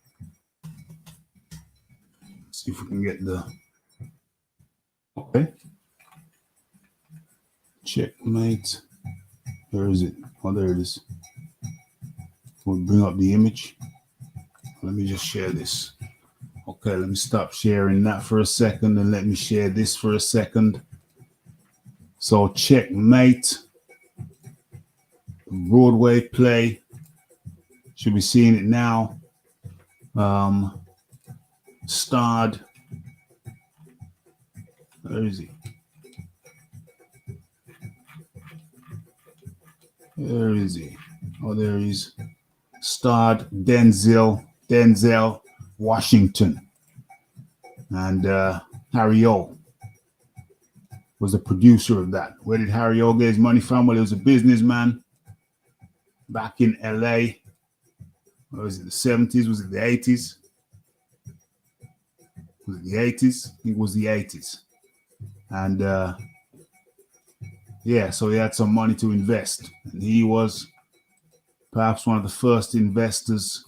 [SPEAKER 1] See if we can get the. Okay. Checkmate. Where is it? Oh, there it is. We'll bring up the image. Let me just share this. Okay, let me stop sharing that for a second and let me share this for a second. So, Checkmate, Broadway play. Should be seeing it now. Starred. Where is he? Where is he? Oh, there he is. Starred Denzel Washington. And Harry O was the producer of that. Where did Harry O get his money from? Well, he was a businessman back in LA. What was it, the 70s? Was it the 80s? Was it the 80s? I think it was the 80s. And yeah, so he had some money to invest. And he was perhaps one of the first investors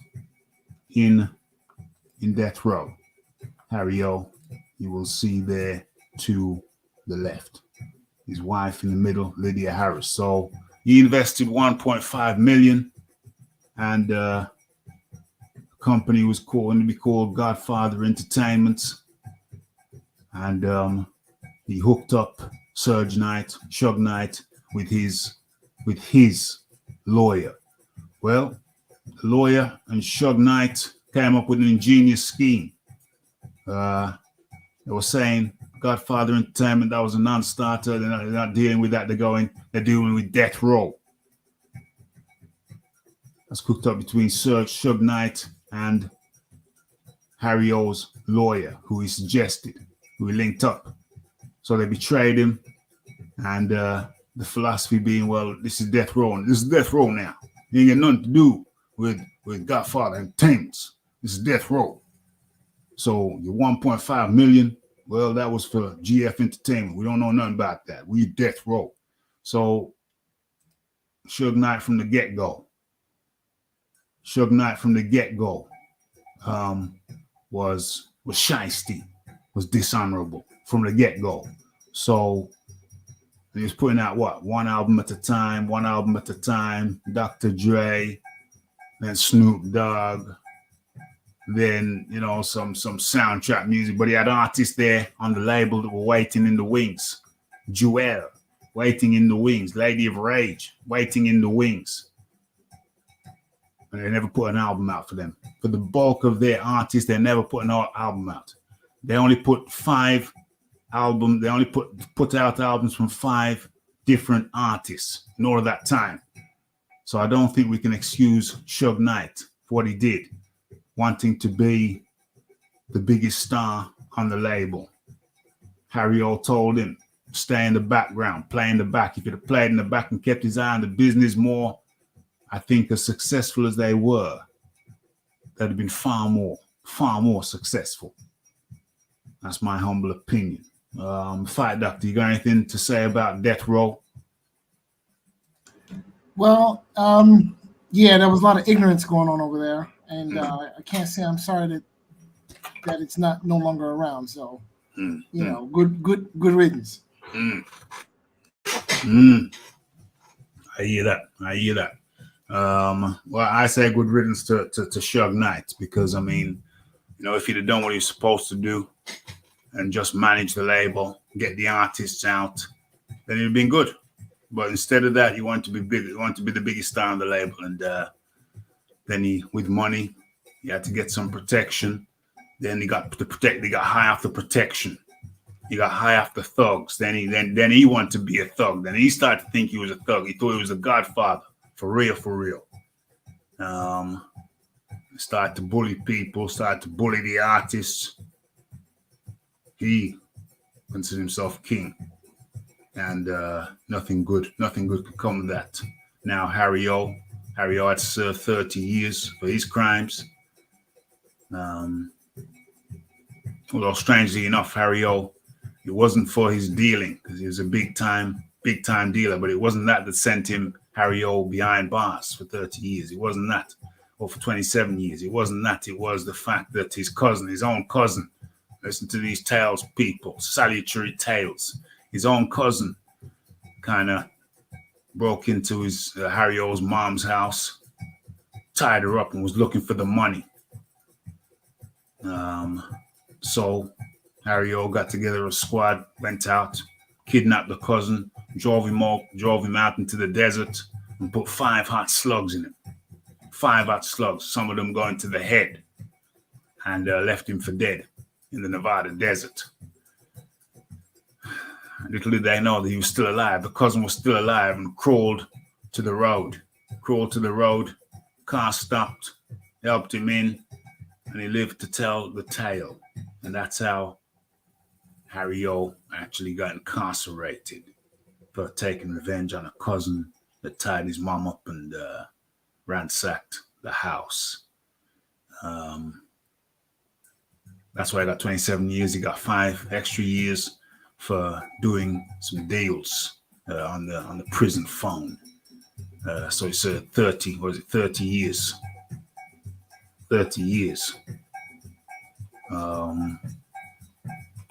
[SPEAKER 1] in Death Row. Harry O, you will see there to the left. His wife in the middle, Lydia Harris. So he invested 1.5 million, and the company was going to be called Godfather Entertainment. And he hooked up Suge Knight with his lawyer. Well, lawyer and Suge Knight came up with an ingenious scheme. They were saying Godfather Entertainment, that was a non-starter. They're not dealing with that. They're dealing with Death Row. That's cooked up between Suge Knight and Harry O's lawyer, who he suggested, who he linked up. So they betrayed him, and the philosophy being, well, this is Death Row. This is Death Row now. You ain't got nothing to do with Godfather Entertainment. This is Death Row. So your 1.5 million, well, that was for GF Entertainment. We don't know nothing about that. We Death Row. So Suge Knight from the get-go was shiesty, was dishonorable from the get-go. So he was putting out one album at a time, Dr. Dre, then Snoop Dogg, then, you know, some soundtrack music. But he had artists there on the label that were waiting in the wings. Jewel, waiting in the wings. Lady of Rage, waiting in the wings. And they never put an album out for them. For the bulk of their artists, they never put an album out. They only put 5 albums. They only put out albums from 5 different artists in all of that time. So I don't think we can excuse Suge Knight for what he did, wanting to be the biggest star on the label. Harry O told him, stay in the background, play in the back. If he'd have played in the back and kept his eye on the business more, I think as successful as they were, they'd have been far more successful. That's my humble opinion. Fight Doctor, you got anything to say about Death Row?
[SPEAKER 4] Well, yeah, there was a lot of ignorance going on over there, and I can't say I'm sorry that it's no longer around. So, you know, good riddance.
[SPEAKER 1] I hear that. Well, I say good riddance to Suge Knight, because I mean, you know, if he'd have done what he was supposed to do and just manage the label, get the artists out, then it'd have been good. But instead of that, he wanted to be big. He wanted to be the biggest star on the label, and then with money, he had to get some protection. Then he got to protect. He got high off the protection. He got high off the thugs. Then he wanted to be a thug. Then he started to think he was a thug. He thought he was a godfather. For real. Started to bully people, started to bully the artists. He considered himself king. And nothing good could come of that. Now Harry O had to serve 30 years for his crimes. Although strangely enough, Harry O, it wasn't for his dealing, because he was a big time dealer, but it wasn't that sent him, Harry O, behind bars for 30 years. It wasn't that. Or for 27 years. It wasn't that. It was the fact that his own cousin, listen to these tales, people, salutary tales. His own cousin kind of broke into his Harry O's mom's house, tied her up, and was looking for the money. So Harry O got together a squad, went out, kidnapped the cousin, drove him out into the desert, and put 5 hot slugs in him. 5 hot slugs, some of them going to the head, and left him for dead in the Nevada desert. Little did they know that he was still alive. The cousin was still alive and crawled to the road. Car stopped, helped him in, and he lived to tell the tale. And that's how Harry O actually got incarcerated for taking revenge on a cousin that tied his mom up and ransacked the house. That's why he got 27 years. He got 5 extra years for doing some deals on the prison phone. So it's 30 years. 30 years.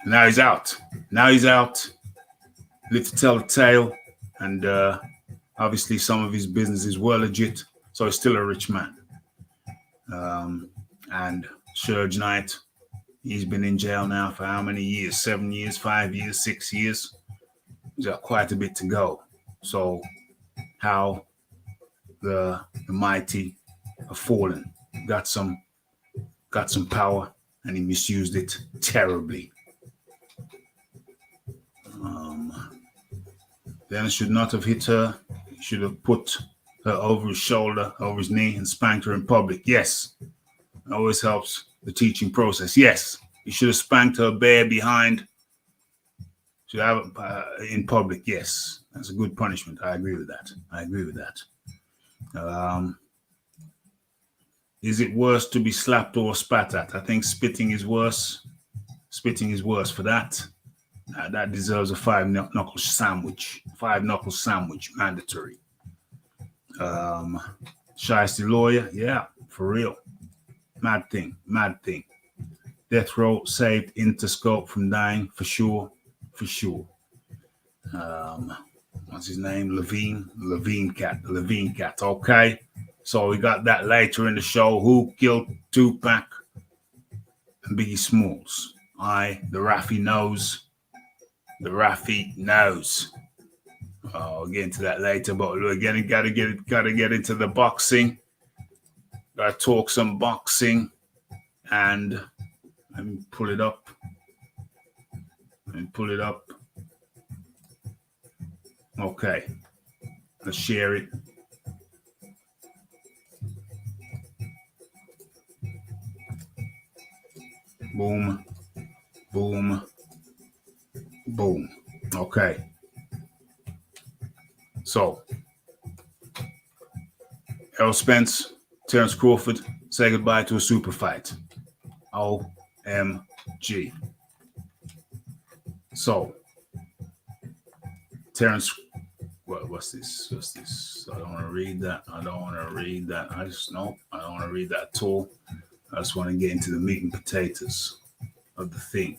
[SPEAKER 1] Now he's out. Lived to tell the tale, and obviously some of his businesses were legit, so he's still a rich man. And Suge Knight, he's been in jail now for how many years? 7 years, 5 years, 6 years? He's got quite a bit to go. So how the mighty have fallen. Got some power, and he misused it terribly. Then should not have hit her. He should have put her over his shoulder, over his knee, and spanked her in public. Yes, it always helps the teaching process. Yes, he should have spanked her bare behind. Should have in public. Yes, that's a good punishment. I agree with that. Is it worse to be slapped or spat at? I think spitting is worse. Spitting is worse for that. That deserves a 5-knuckle sandwich. 5-knuckle sandwich, mandatory. Shiesty lawyer, yeah, for real. Mad thing. Death row saved Interscope from dying, for sure. What's his name? Levine Cat. Okay. So we got that later in the show. Who killed Tupac and Biggie Smalls? The Raffy knows. I'll get into that later, but we're gotta get into the boxing. Gotta talk some boxing, and let me pull it up. Okay, let's share it. Boom. Okay. So, Errol Spence, Terence Crawford say goodbye to a super fight. OMG. So, Terence, what's this? I don't want to read that. I don't want to read that at all. I just want to get into the meat and potatoes of the thing.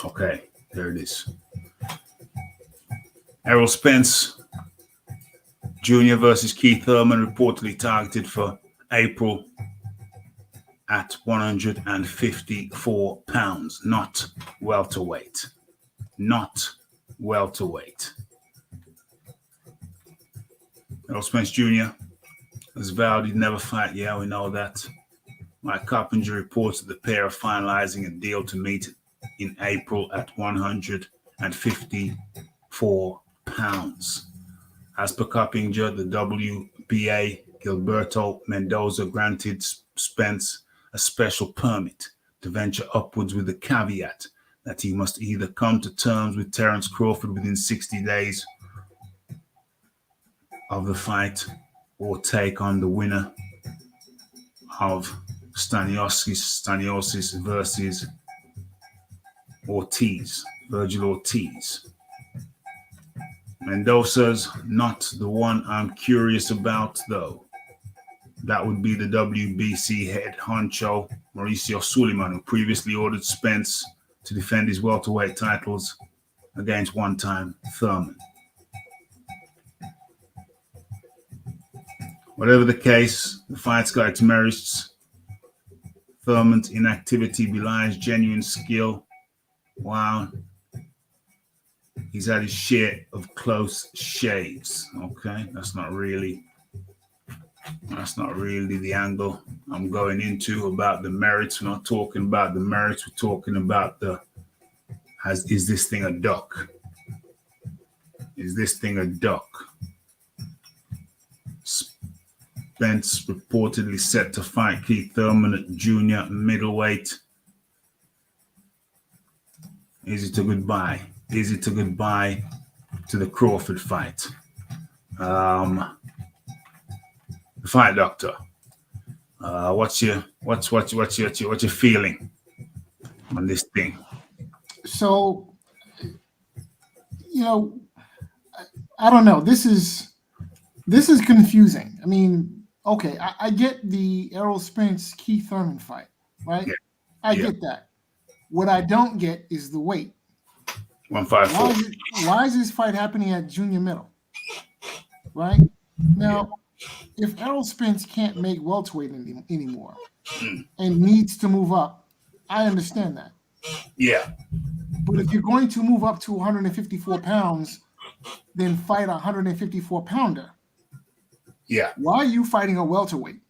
[SPEAKER 1] Okay, there it is. Errol Spence Jr. versus Keith Thurman, reportedly targeted for April at 154 pounds, not welterweight. Errol Spence Jr. has vowed he'd never fight. Yeah, we know that. Mike Coppinger reports that the pair are finalizing a deal to meet in April at 154 pounds. As per Coppinger, the WBA Gilberto Mendoza granted Spence a special permit to venture upwards with the caveat that he must either come to terms with Terence Crawford within 60 days of the fight or take on the winner of Staniosis versus Virgil Ortiz. Mendoza's not the one I'm curious about, though. That would be the WBC head honcho, Mauricio Suleiman, who previously ordered Spence to defend his welterweight titles against one-time Thurman. Whatever the case, the fight's got its merits. Thurman's inactivity belies genuine skill. Wow. He's had his share of close shaves. Okay, that's not really the angle I'm going into about the merits. We're not talking about the merits. We're talking about is this thing a duck? Is this thing a duck? Spence reportedly set to fight Keith Thurman at junior middleweight. Is it a goodbye? Is it a goodbye to the Crawford fight? The fight doctor. What's your feeling on this thing?
[SPEAKER 4] So, I don't know. This is confusing. I mean, okay, I get the Errol Spence Keith Thurman fight, right? Yeah. I get that. What I don't get is the weight.
[SPEAKER 1] 154.
[SPEAKER 4] Why is this fight happening at junior middle? Right? Now, if Errol Spence can't make welterweight anymore and needs to move up, I understand that.
[SPEAKER 1] Yeah.
[SPEAKER 4] But if you're going to move up to 154 pounds, then fight a 154 pounder.
[SPEAKER 1] Yeah.
[SPEAKER 4] Why are you fighting a welterweight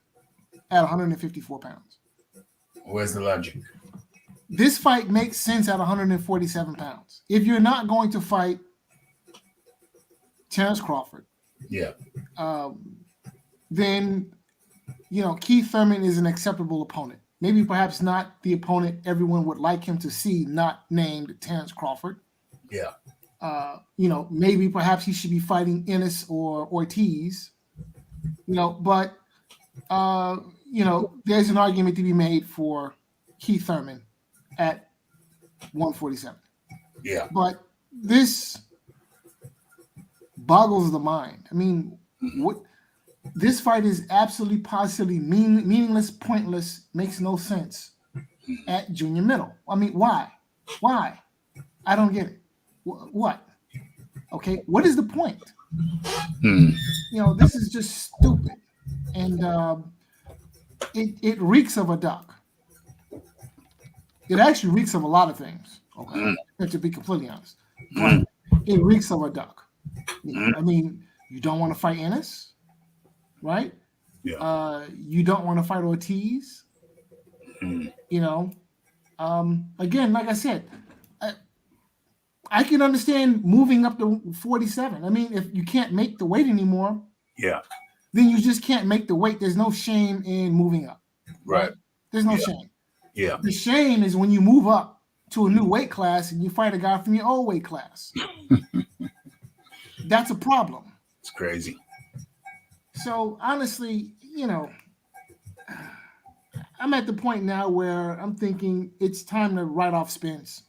[SPEAKER 4] at 154 pounds.
[SPEAKER 1] Where's the logic?
[SPEAKER 4] This fight makes sense at 147 pounds. If you're not going to fight Terrence Crawford,
[SPEAKER 1] Yeah.
[SPEAKER 4] then, Keith Thurman is an acceptable opponent. Maybe perhaps not the opponent everyone would like him to see, not named Terrence Crawford.
[SPEAKER 1] Yeah.
[SPEAKER 4] Maybe perhaps he should be fighting Ennis or Ortiz, but there's an argument to be made for Keith Thurman at 147.
[SPEAKER 1] Yeah.
[SPEAKER 4] But this boggles the mind. I mean, what this fight is absolutely positively meaningless, pointless, makes no sense at junior middle. I mean, why? I don't get it. What? Okay, what is the point? This is just stupid, and it reeks of a duck. It actually reeks of a lot of things. Okay, to be completely honest, but it reeks of a duck. I mean, you don't want to fight Ennis, right?
[SPEAKER 1] Yeah.
[SPEAKER 4] You don't want to fight Ortiz. Again, like I said, I can understand moving up to 47. I mean, if you can't make the weight anymore,
[SPEAKER 1] Yeah.
[SPEAKER 4] then you just can't make the weight. There's no shame in moving up.
[SPEAKER 1] Right.
[SPEAKER 4] There's no shame.
[SPEAKER 1] Yeah.
[SPEAKER 4] The shame is when you move up to a new weight class and you fight a guy from your old weight class. That's a problem.
[SPEAKER 1] It's crazy.
[SPEAKER 4] So honestly, I'm at the point now where I'm thinking it's time to write off Spence.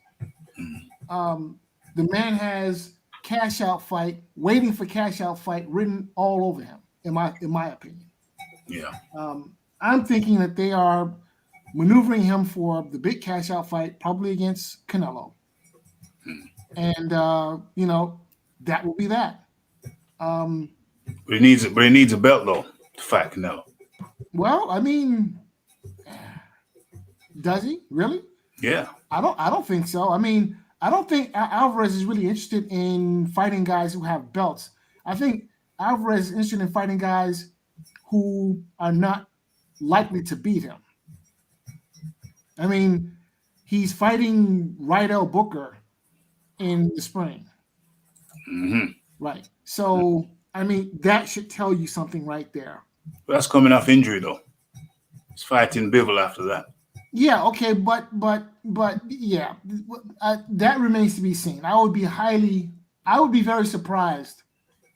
[SPEAKER 4] The man has cash out fight, waiting for cash out fight written all over him, in my opinion.
[SPEAKER 1] Yeah.
[SPEAKER 4] I'm thinking that they are maneuvering him for the big cash out fight, probably against Canelo. And that will be that.
[SPEAKER 1] But he needs a belt though to fight Canelo.
[SPEAKER 4] Well, I mean, does he really?
[SPEAKER 1] Yeah.
[SPEAKER 4] I don't think so. I mean, I don't think Alvarez is really interested in fighting guys who have belts. I think Alvarez is interested in fighting guys who are not likely to beat him. I mean, he's fighting Rydell Booker in the spring. Right. So, I mean, that should tell you something right there.
[SPEAKER 1] That's coming off injury though. He's fighting Bivol after that.
[SPEAKER 4] Yeah, okay, but yeah, that remains to be seen. I would be very surprised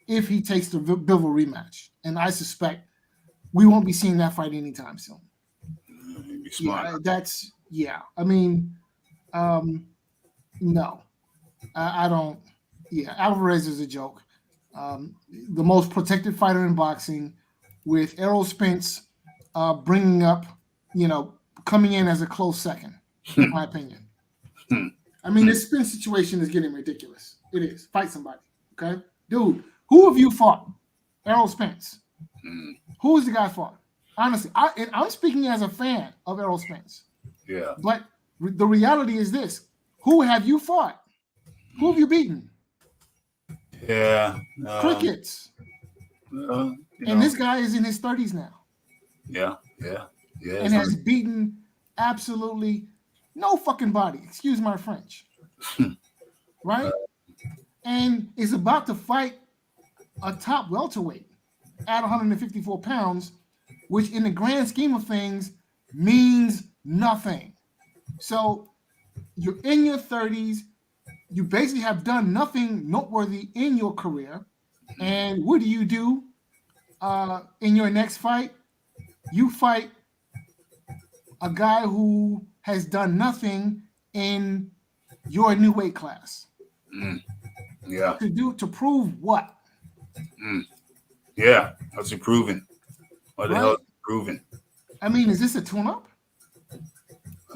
[SPEAKER 4] if he takes the Bivol rematch, and I suspect we won't be seeing that fight anytime soon.
[SPEAKER 1] He'd be smart.
[SPEAKER 4] I mean, no, I don't. Yeah, Alvarez is a joke. The most protected fighter in boxing, with Errol Spence bringing up, coming in as a close second, in my opinion. I mean, this Spence situation is getting ridiculous. It is. Fight somebody, okay? Dude, who have you fought? Errol Spence. Who is the guy fought? Honestly, I'm speaking as a fan of Errol Spence.
[SPEAKER 1] Yeah.
[SPEAKER 4] But the reality is this. Who have you fought? Who have you beaten?
[SPEAKER 1] Yeah.
[SPEAKER 4] Crickets. And this guy is in his 30s now.
[SPEAKER 1] Yeah.
[SPEAKER 4] And has beaten absolutely no fucking body. Excuse my French. Right? And is about to fight a top welterweight at 154 pounds, which in the grand scheme of things means nothing. So you're in your 30s. You basically have done nothing noteworthy in your career. And what do? In your next fight? You fight a guy who has done nothing in your new weight class.
[SPEAKER 1] Yeah.
[SPEAKER 4] To prove what?
[SPEAKER 1] Yeah. What's he proving? What the hell is he proving?
[SPEAKER 4] I mean, is this a tune-up?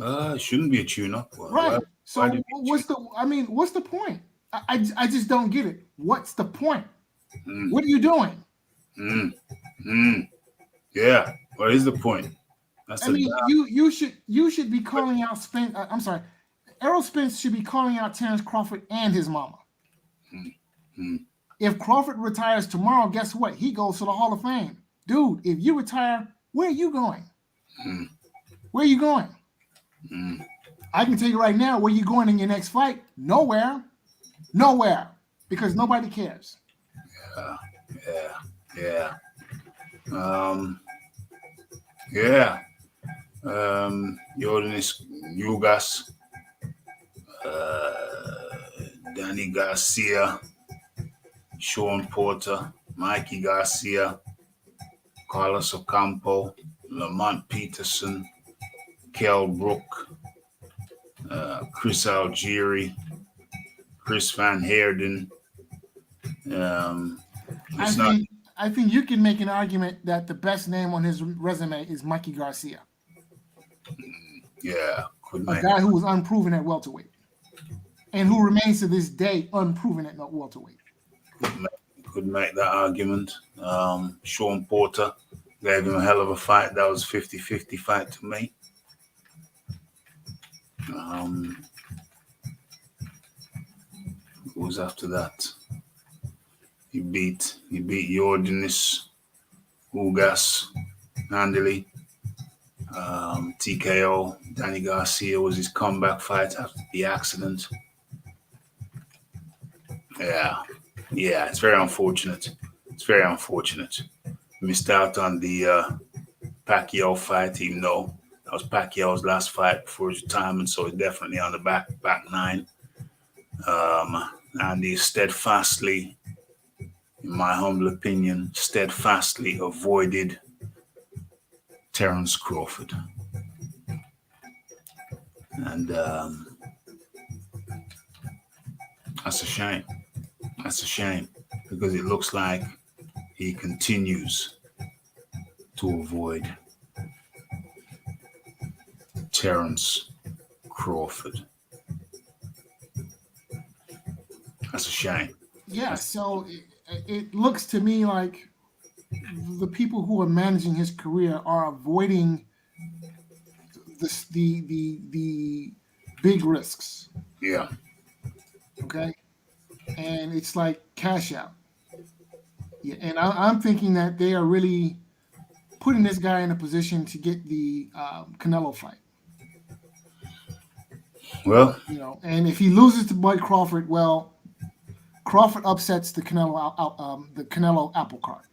[SPEAKER 1] It shouldn't be a tune-up.
[SPEAKER 4] Right. What's the point? I just don't get it. What's the point? What are you doing?
[SPEAKER 1] Yeah. What is the point?
[SPEAKER 4] You should be calling out Spence. I'm sorry. Errol Spence should be calling out Terrence Crawford and his mama. If Crawford retires tomorrow, guess what? He goes to the Hall of Fame. Dude, if you retire, where are you going?
[SPEAKER 1] Mm.
[SPEAKER 4] Where are you going?
[SPEAKER 1] Mm.
[SPEAKER 4] I can tell you right now, where you going in your next fight? Nowhere. Nowhere. Because nobody cares.
[SPEAKER 1] Yeah. Yeah. Jordanis Yugas, Danny Garcia, Sean Porter, Mikey Garcia, Carlos Ocampo, Lamont Peterson, Kel Brook, Chris Algieri, Chris Van Heerden.
[SPEAKER 4] I think you can make an argument that the best name on his resume is Mikey Garcia,
[SPEAKER 1] could
[SPEAKER 4] a
[SPEAKER 1] make
[SPEAKER 4] guy who was unproven at welterweight and who remains to this day unproven at welterweight.
[SPEAKER 1] could make that argument. Sean Porter gave him a hell of a fight. That was 50-50 fight to me. Who was after that? He beat Jordanis Ugas handily. TKO. Danny Garcia was his comeback fight after the accident. Yeah, it's very unfortunate. Missed out on the Pacquiao fight, even though that was Pacquiao's last fight before his retirement, so he's definitely on the back nine. And he steadfastly, in my humble opinion, avoided Terence Crawford. And that's a shame. Because it looks like he continues to avoid Terence Crawford. That's a shame.
[SPEAKER 4] Yeah, so it looks to me like the people who are managing his career are avoiding the big risks.
[SPEAKER 1] Yeah.
[SPEAKER 4] Okay. And it's like cash out. Yeah, and I'm thinking that they are really putting this guy in a position to get the Canelo fight.
[SPEAKER 1] Well,
[SPEAKER 4] and if he loses to Bud Crawford, well, Crawford upsets the Canelo apple cart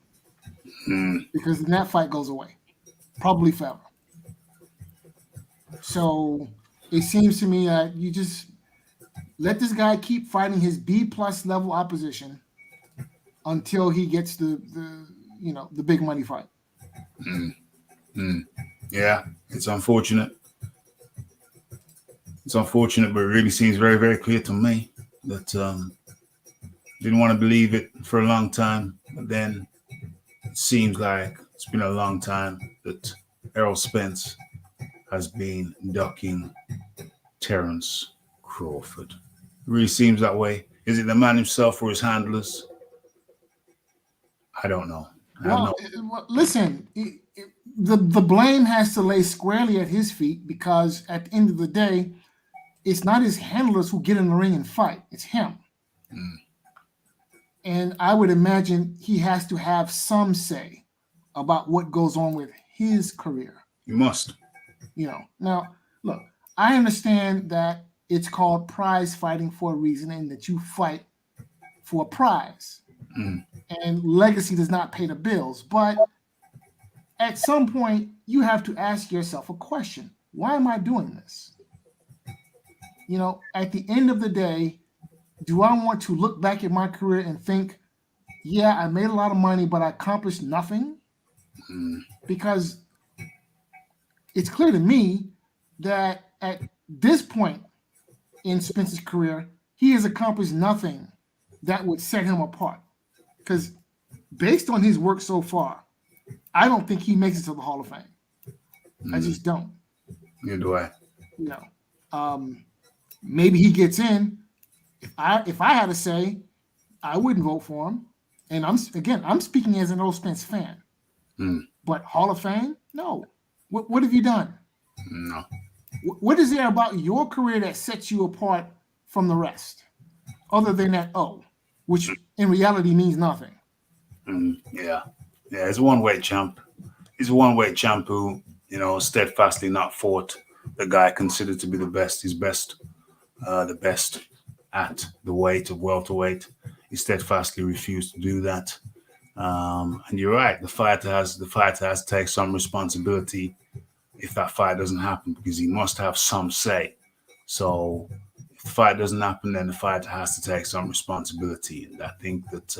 [SPEAKER 4] because then that fight goes away, probably forever. So it seems to me that you just let this guy keep fighting his B+ level opposition until he gets the big money fight.
[SPEAKER 1] Yeah, it's unfortunate. But it really seems very, very clear to me that didn't want to believe it for a long time, but then it seems like it's been a long time that Errol Spence has been ducking Terence Crawford. It really seems that way. Is it the man himself or his handlers? I don't know.
[SPEAKER 4] Well, listen, the blame has to lay squarely at his feet because at the end of the day, it's not his handlers who get in the ring and fight. It's him. And I would imagine he has to have some say about what goes on with his career.
[SPEAKER 1] You must.
[SPEAKER 4] Now, look, I understand that it's called prize fighting for a reason and that you fight for a prize. And legacy does not pay the bills. But at some point, you have to ask yourself a question. Why am I doing this? At the end of the day, do I want to look back at my career and think, yeah, I made a lot of money, but I accomplished nothing? Because it's clear to me that at this point in Spence's career, he has accomplished nothing that would set him apart. Because based on his work so far, I don't think he makes it to the Hall of Fame. I just don't.
[SPEAKER 1] Neither do I.
[SPEAKER 4] Maybe he gets in. If I had to say, I wouldn't vote for him. And I'm speaking as an old Spence fan. But Hall of Fame? No. What have you done?
[SPEAKER 1] No.
[SPEAKER 4] What is there about your career that sets you apart from the rest? Other than that which in reality means nothing.
[SPEAKER 1] Yeah, he's a one-weight champ. He's a one-weight champ who steadfastly not fought the guy considered to be the best, the best at the weight of welterweight. He steadfastly refused to do that. And you're right, the fighter has to take some responsibility if that fight doesn't happen, because he must have some say. So if the fight doesn't happen, then the fighter has to take some responsibility. And I think that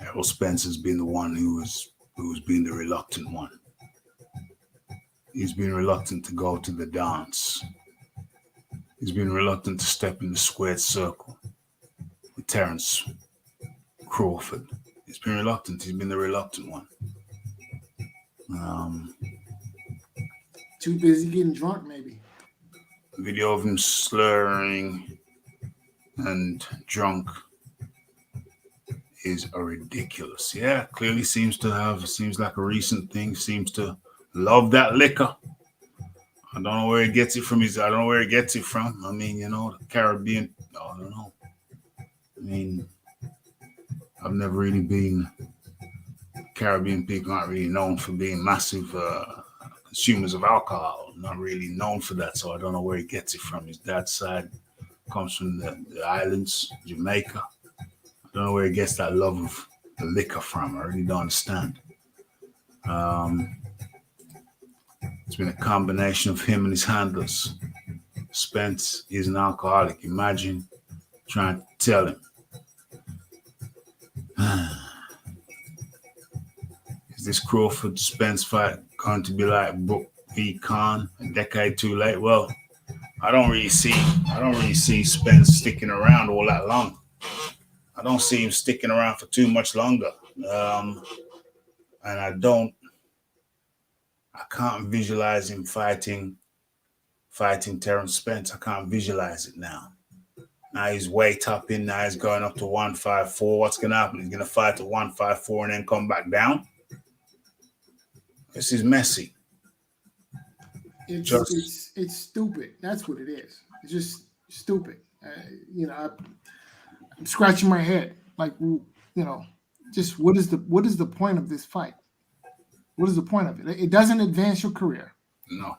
[SPEAKER 1] Errol Spence has been the one who's been the reluctant one. He's been reluctant to go to the dance. He's been reluctant to step in the squared circle with Terence Crawford. He's been reluctant. He's been the reluctant one.
[SPEAKER 4] Too busy getting drunk, maybe.
[SPEAKER 1] Video of him slurring and drunk is ridiculous. Yeah, clearly seems like a recent thing. Seems to love that liquor. I don't know where he gets it from. I mean, the Caribbean. I don't know. I mean, I've never really been. Caribbean people aren't really known for being massive consumers of alcohol. Not really known for that, so I don't know where he gets it from. His dad's side comes from the islands, Jamaica. I don't know where he gets that love of the liquor from. I really don't understand. It's been a combination of him and his handlers. Spence is an alcoholic. Imagine trying to tell him. Is this Crawford Spence fight going to be like Book v. Khan a decade too late? Well, I don't really see Spence sticking around all that long. I don't see him sticking around for too much longer. And I can't visualize him fighting Terence Spence. I can't visualize it now. Now he's way topping. Now he's going up to 154. What's going to happen? He's going to fight at 154 and then come back down? This is messy.
[SPEAKER 4] It's stupid. That's what it is. It's just stupid. I'm scratching my head. Like, just what is the point of this fight? What is the point of it? It doesn't advance your career.
[SPEAKER 1] No.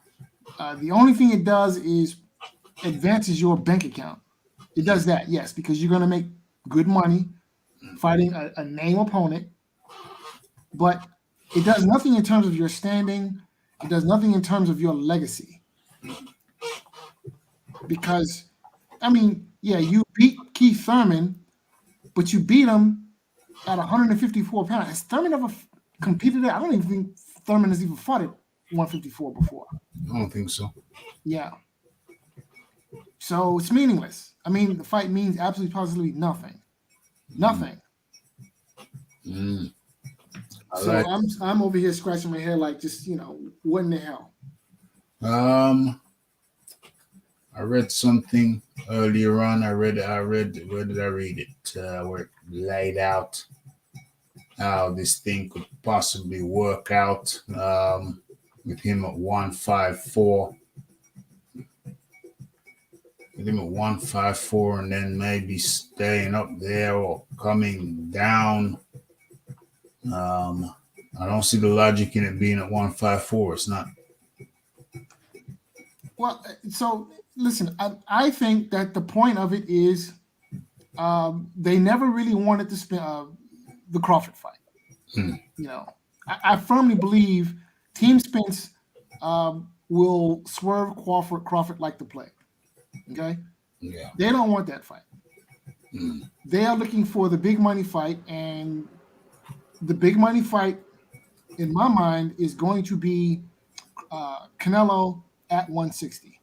[SPEAKER 4] The only thing it does is advances your bank account. It does that, yes, because you're going to make good money fighting a name opponent. But it does nothing in terms of your standing. It does nothing in terms of your legacy. Because, you beat Keith Thurman, but you beat him at 154 pounds. Has Thurman ever competed at? I don't even think Thurman has even fought at 154 before.
[SPEAKER 1] I don't think so.
[SPEAKER 4] Yeah. So it's meaningless. The fight means absolutely positively nothing. Nothing. I'm over here scratching my head like, just, what in the hell?
[SPEAKER 1] I read something earlier on. Where did I read it? Where it laid out how this thing could possibly work out with him at 154. With him at 154 and then maybe staying up there or coming down. I don't see the logic in it being at 154. It's not.
[SPEAKER 4] Well, so listen, I think that the point of it is they never really wanted to spend the Crawford fight. I firmly believe Team Spence will swerve Crawford like the plague. Okay?
[SPEAKER 1] Yeah.
[SPEAKER 4] They don't want that fight. They are looking for the big money fight, and the big money fight, in my mind, is going to be Canelo at 160.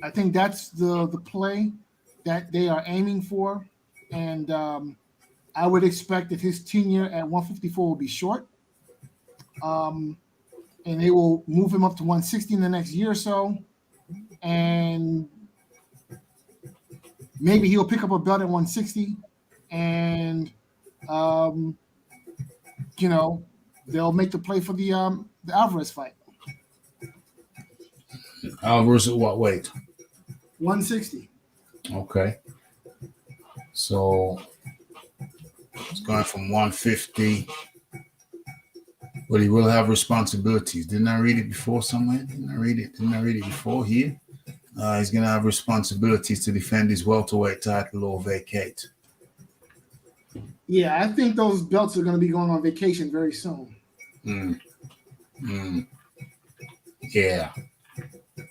[SPEAKER 4] I think that's the play that they are aiming for, and I would expect that his tenure at 154 will be short, and they will move him up to 160 in the next year or so, and maybe he'll pick up a belt at 160, and they'll make the play for the Alvarez fight.
[SPEAKER 1] Alvarez at what weight?
[SPEAKER 4] 160.
[SPEAKER 1] Okay. So it's going from 150 But he will have responsibilities. Didn't I read it before somewhere? Didn't I read it before here? He's going to have responsibilities to defend his welterweight title or vacate.
[SPEAKER 4] Yeah, I think those belts are going to be going on vacation very soon.
[SPEAKER 1] Yeah,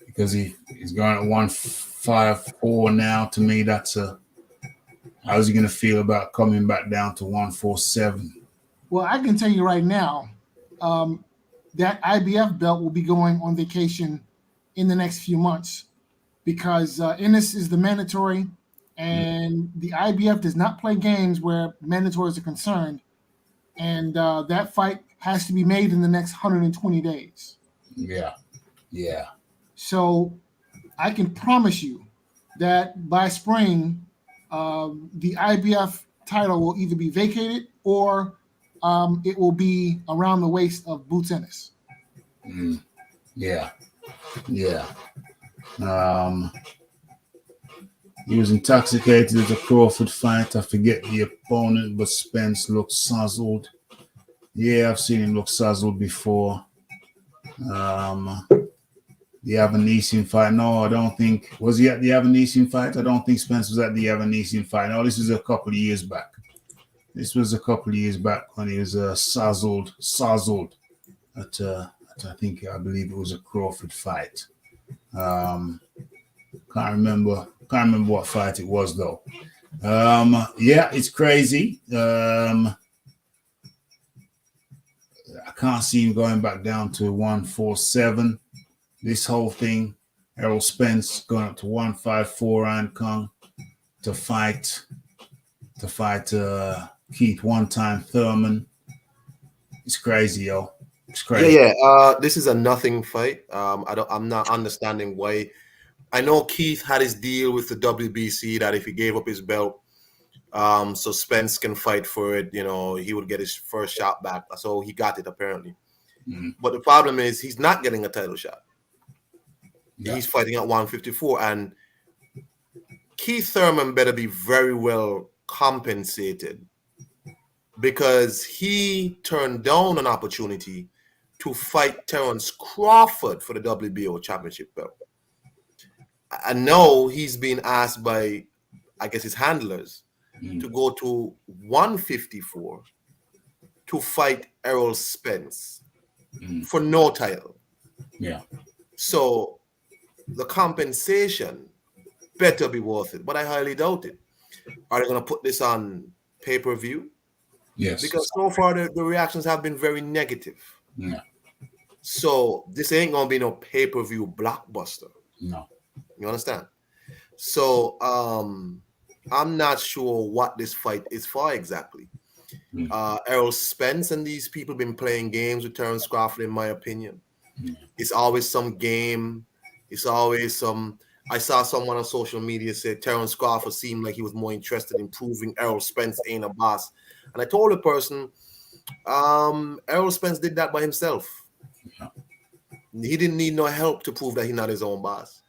[SPEAKER 1] because he's going at 154 now. To me, that's how's he going to feel about coming back down to 147?
[SPEAKER 4] Well, I can tell you right now, that IBF belt will be going on vacation in the next few months because Ennis is the mandatory, and the IBF does not play games where mandatories are concerned, and that fight has to be made in the next 120 days.
[SPEAKER 1] Yeah.
[SPEAKER 4] So I can promise you that by spring, the IBF title will either be vacated or it will be around the waist of Boots Ennis.
[SPEAKER 1] Yeah. He was intoxicated at the Crawford fight. I forget the opponent, but Spence looked sozzled. Yeah, I've seen him look sozzled before. The Avanesian fight. No, I don't think. Was he at the Avanesian fight? I don't think Spence was at the Avanesian fight. No, this was a couple of years back. This was a couple of years back when he was sozzled at I believe it was a Crawford fight. Can't remember what fight it was though. Yeah, it's crazy. I can't see him going back down to 147. This whole thing, Errol Spence going up to 154 and Kong to fight Keith one-time Thurman. It's crazy, yo. It's crazy.
[SPEAKER 3] Yeah. This is a nothing fight. I'm not understanding why. I know Keith had his deal with the WBC that if he gave up his belt, so Spence can fight for it, he would get his first shot back. So he got it apparently. But the problem is he's not getting a title shot. Yeah. He's fighting at 154, and Keith Thurman better be very well compensated because he turned down an opportunity to fight Terence Crawford for the WBO championship belt. I know he's been asked by, I guess, his handlers to go to 154 to fight Errol Spence for no title.
[SPEAKER 1] Yeah.
[SPEAKER 3] So the compensation better be worth it, but I highly doubt it. Are they going to put this on pay-per-view?
[SPEAKER 1] Yes.
[SPEAKER 3] Because so far the reactions have been very negative.
[SPEAKER 1] Yeah.
[SPEAKER 3] So this ain't going to be no pay-per-view blockbuster.
[SPEAKER 1] No.
[SPEAKER 3] You understand? So I'm not sure what this fight is for exactly. Errol Spence and these people been playing games with Terence Crawford, in my opinion. It's always some game. It's always some. I saw someone on social media say Terence Crawford seemed like he was more interested in proving Errol Spence ain't a boss. And I told the person, Errol Spence did that by himself.
[SPEAKER 1] Yeah.
[SPEAKER 3] He didn't need no help to prove that he's not his own boss.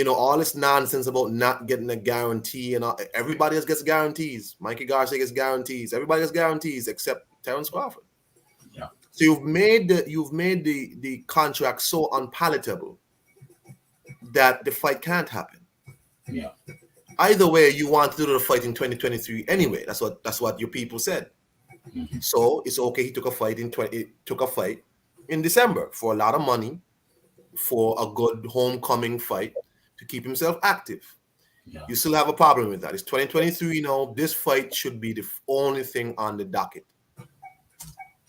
[SPEAKER 3] All this nonsense about not getting a guarantee and all, everybody else gets guarantees. Mikey Garcia gets guarantees. Everybody gets guarantees except Terence Crawford.
[SPEAKER 1] Yeah.
[SPEAKER 3] So you've made the contract so unpalatable that the fight can't happen.
[SPEAKER 1] Yeah.
[SPEAKER 3] Either way, you want to do the fight in 2023 anyway. That's what your people said. So it's okay. He took a fight in December for a lot of money, for a good homecoming fight to keep himself active.
[SPEAKER 1] Yeah.
[SPEAKER 3] You still have a problem with that. It's 2023 now. This fight should be the only thing on the docket.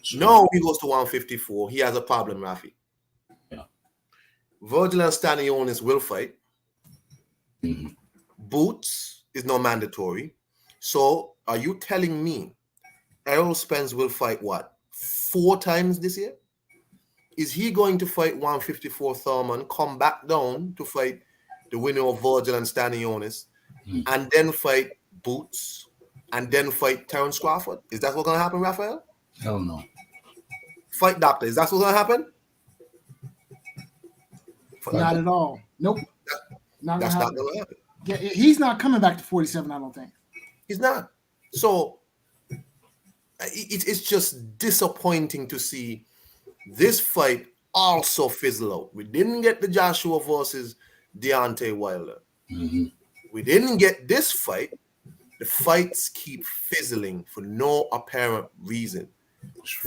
[SPEAKER 3] Sure. No, he goes to 154. He has a problem, Rafi.
[SPEAKER 1] Yeah.
[SPEAKER 3] Virgil and Stanionis will fight. Boots is not mandatory. So are you telling me Errol Spence will fight what? 4 times this year? Is he going to fight 154 Thurman, come back down to fight the winner of Virgil and Stanionis, and then fight Boots, and then fight Terence Crawford? Is that what's going to happen, Raphael?
[SPEAKER 1] Hell no.
[SPEAKER 3] Fight Doctor. Is that what's going to happen?
[SPEAKER 4] Not at all. Nope.
[SPEAKER 3] That's not going to happen.
[SPEAKER 4] Yeah, he's not coming back to 47, I don't think.
[SPEAKER 3] He's not. So it's just disappointing to see this fight also fizzle out. We didn't get the Joshua versus Deontay Wilder.
[SPEAKER 1] Mm-hmm.
[SPEAKER 3] We didn't get this fight. The fights keep fizzling for no apparent reason.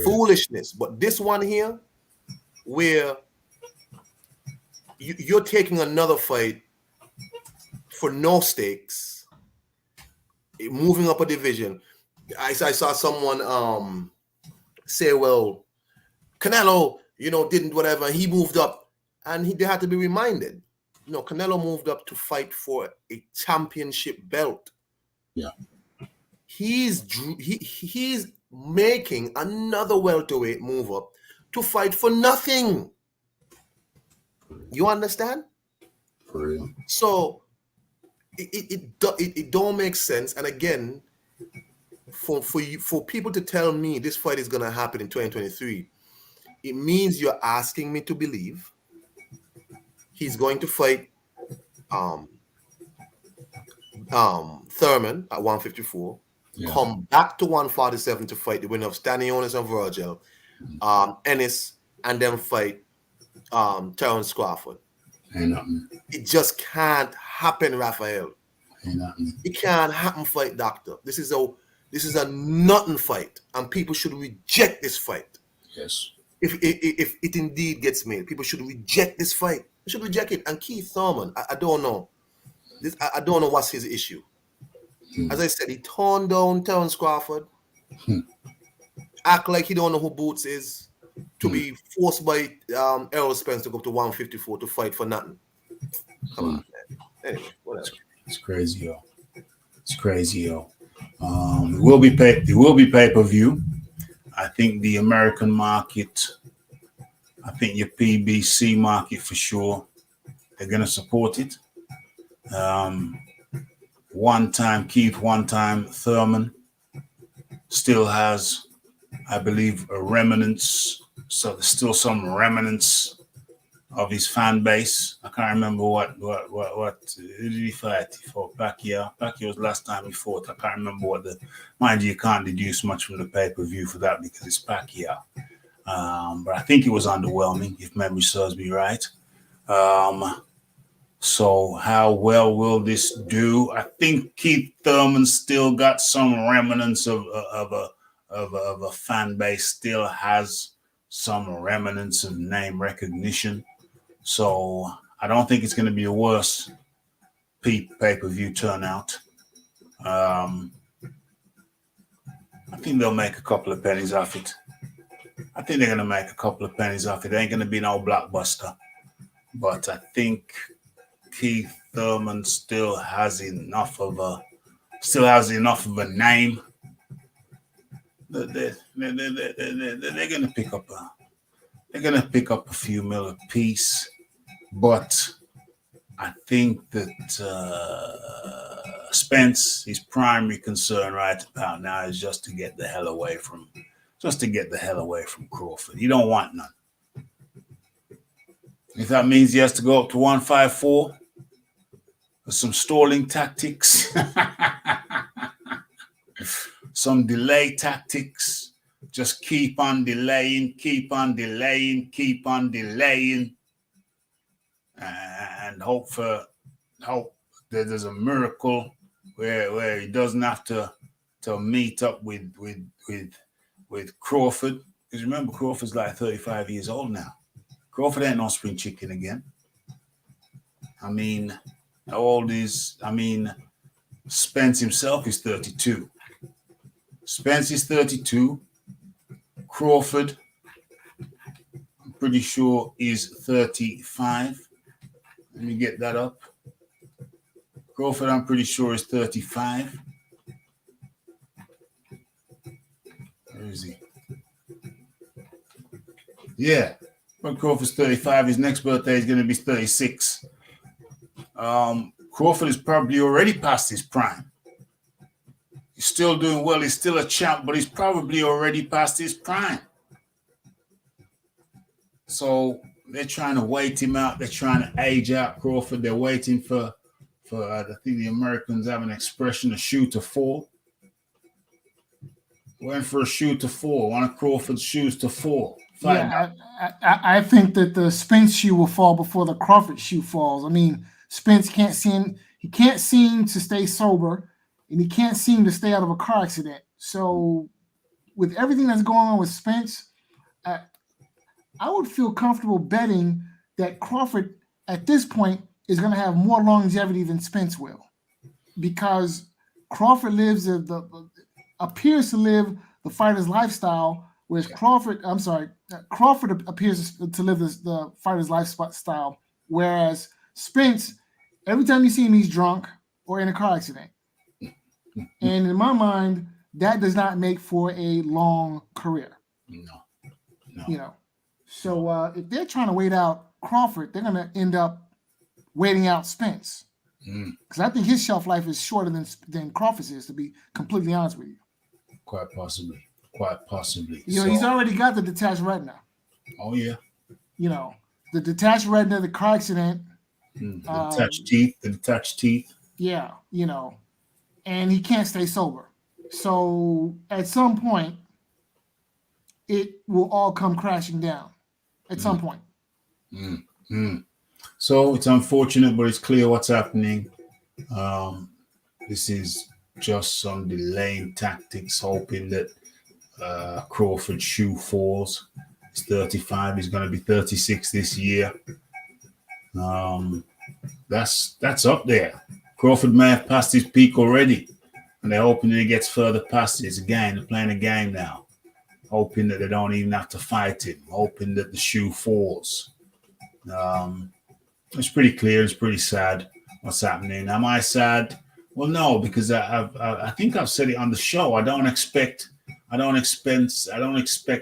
[SPEAKER 3] Foolishness. But this one here, where you're taking another fight for no stakes, moving up a division. I saw someone say, well, Canelo, didn't whatever. He moved up, and they had to be reminded. No, Canelo moved up to fight for a championship belt.
[SPEAKER 1] Yeah,
[SPEAKER 3] he's making another welterweight move up to fight for nothing. You understand?
[SPEAKER 1] For real.
[SPEAKER 3] So it don't make sense. And again, for people to tell me this fight is gonna happen in 2023, it means you're asking me to believe he's going to fight Thurman at 154, come back to 147 to fight the winner of Stanionis and Virgil, Ennis, and then fight Terence Crawford.
[SPEAKER 1] Ain't nothing.
[SPEAKER 3] It just can't happen, Raphael.
[SPEAKER 1] Ain't nothing.
[SPEAKER 3] It can't happen, fight doctor. This is a nothing fight, and people should reject this fight.
[SPEAKER 1] Yes.
[SPEAKER 3] If it indeed gets made, people should reject this fight. They should reject it. And Keith Thurman, I don't know. I don't know what's his issue. As I said, he turned down Terence Crawford. Act like he don't know who Boots is. To be forced by Errol Spence to go up to 154 to fight for nothing. Come on, man. Anyway, whatever.
[SPEAKER 1] It's crazy, yo. It's crazy, yo. It will be pay-per-view. I think the American market, I think your PBC market for sure, they're going to support it. One time Thurman still has, I believe, a remnants. So there's still some remnants of his fan base. I can't remember what who did he fight? He fought Pacquiao. Pacquiao was last time he fought. I can't remember mind you can't deduce much from the pay-per-view for that because it's Pacquiao. But I think it was underwhelming, if memory serves me right. So how well will this do? I think Keith Thurman still got some remnants of a fan base, still has some remnants of name recognition. So I don't think it's going to be a worse pay-per-view turnout. I think they'll make a couple of pennies off it. I think they're going to make a couple of pennies off it. It ain't going to be no blockbuster. But I think Keith Thurman still has enough of a name. They're going to pick up a few mil a piece, but I think that Spence, his primary concern right about now is just to get the hell away from Crawford. He don't want none. If that means he has to go up to 154 with some stalling tactics, some delay tactics, just keep on delaying, and hope that there's a miracle where he doesn't have to meet up with Crawford. Because remember, Crawford's like 35 years old now. Crawford ain't no spring chicken again. I mean, how old is? Spence himself is 32. Spence is 32. Crawford, I'm pretty sure, is 35. Let me get that up. Crawford, I'm pretty sure, is 35. Where is he? Yeah. When Crawford's 35, his next birthday is going to be 36. Crawford is probably already past his prime. He's still doing well. He's still a champ, but he's probably already past his prime. So they're trying to wait him out. They're trying to age out Crawford. They're waiting for I think the Americans have an expression, a shoe to fall. Went for a shoe to fall. One of Crawford's shoes to fall. Fighting
[SPEAKER 4] I think that the Spence shoe will fall before the Crawford shoe falls. I mean, Spence can't seem to stay sober, and he can't seem to stay out of a car accident. So, with everything that's going on with Spence, I would feel comfortable betting that Crawford at this point is going to have more longevity than Spence will, because Crawford appears to live the fighter's lifestyle, whereas Crawford appears to live the fighter's lifestyle, whereas Spence, every time you see him, he's drunk or in a car accident. And in my mind, that does not make for a long career.
[SPEAKER 1] No.
[SPEAKER 4] So if they're trying to wait out Crawford, they're going to end up waiting out Spence. Because I think his shelf life is shorter than Crawford's is, to be completely honest with you.
[SPEAKER 1] Quite possibly.
[SPEAKER 4] He's already got the detached retina.
[SPEAKER 1] Oh yeah.
[SPEAKER 4] The detached retina, the car accident.
[SPEAKER 1] The detached teeth.
[SPEAKER 4] Yeah, and he can't stay sober. So at some point, it will all come crashing down. At some point.
[SPEAKER 1] So it's unfortunate, but it's clear what's happening. This is just some delaying tactics, hoping that Crawford's shoe falls. He's 35. He's going to be 36 this year. That's up there. Crawford may have passed his peak already, and they're hoping that he gets further past it. Again, they're playing a game now, hoping that they don't even have to fight him, hoping that the shoe falls. It's pretty clear. It's pretty sad what's happening. Am I sad? Well, no, because I think I've said it on the show. I don't expect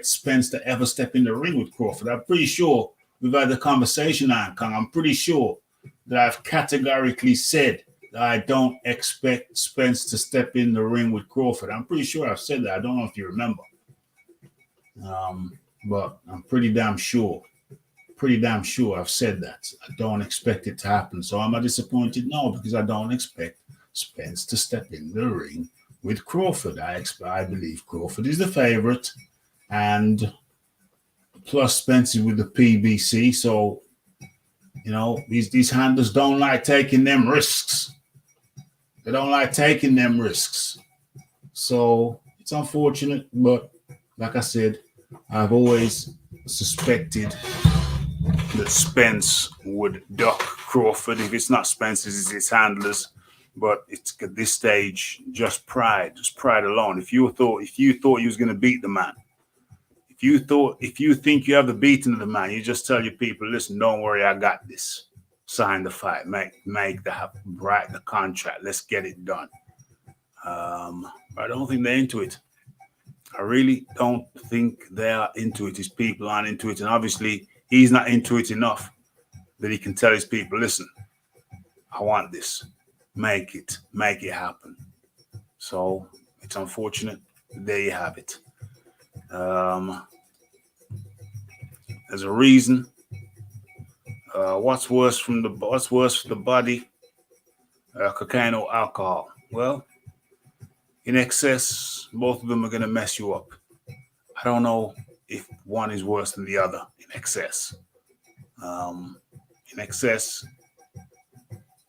[SPEAKER 1] Spence to ever step in the ring with Crawford. I'm pretty sure we've had the conversation, Kong. I'm pretty sure that I've categorically said that I don't expect Spence to step in the ring with Crawford. I'm pretty sure I've said that. I don't know if you remember. But I'm pretty damn sure I've said that. I don't expect it to happen. So am I disappointed? No, because I don't expect Spence to step in the ring with Crawford. I believe Crawford is the favorite, and plus Spence is with the PBC. So, these handlers don't like taking them risks. They don't like taking them risks. So it's unfortunate, but like I said, I've always suspected that Spence would duck Crawford. If it's not Spence, it's his handlers. But it's at this stage just pride alone. If you thought you was going to beat the man, if you think you have the beating of the man, you just tell your people, listen, don't worry, I got this. Sign the fight, write the contract. Let's get it done. I don't think they're into it. I really don't think they are into it. His people aren't into it, and obviously he's not into it enough that he can tell his people, listen, I want this. Make it happen. So it's unfortunate. There you have it. There's a reason. What's worse for the body? Cocaine or alcohol? Well, in excess, both of them are going to mess you up. I don't know if one is worse than the other in excess. In excess,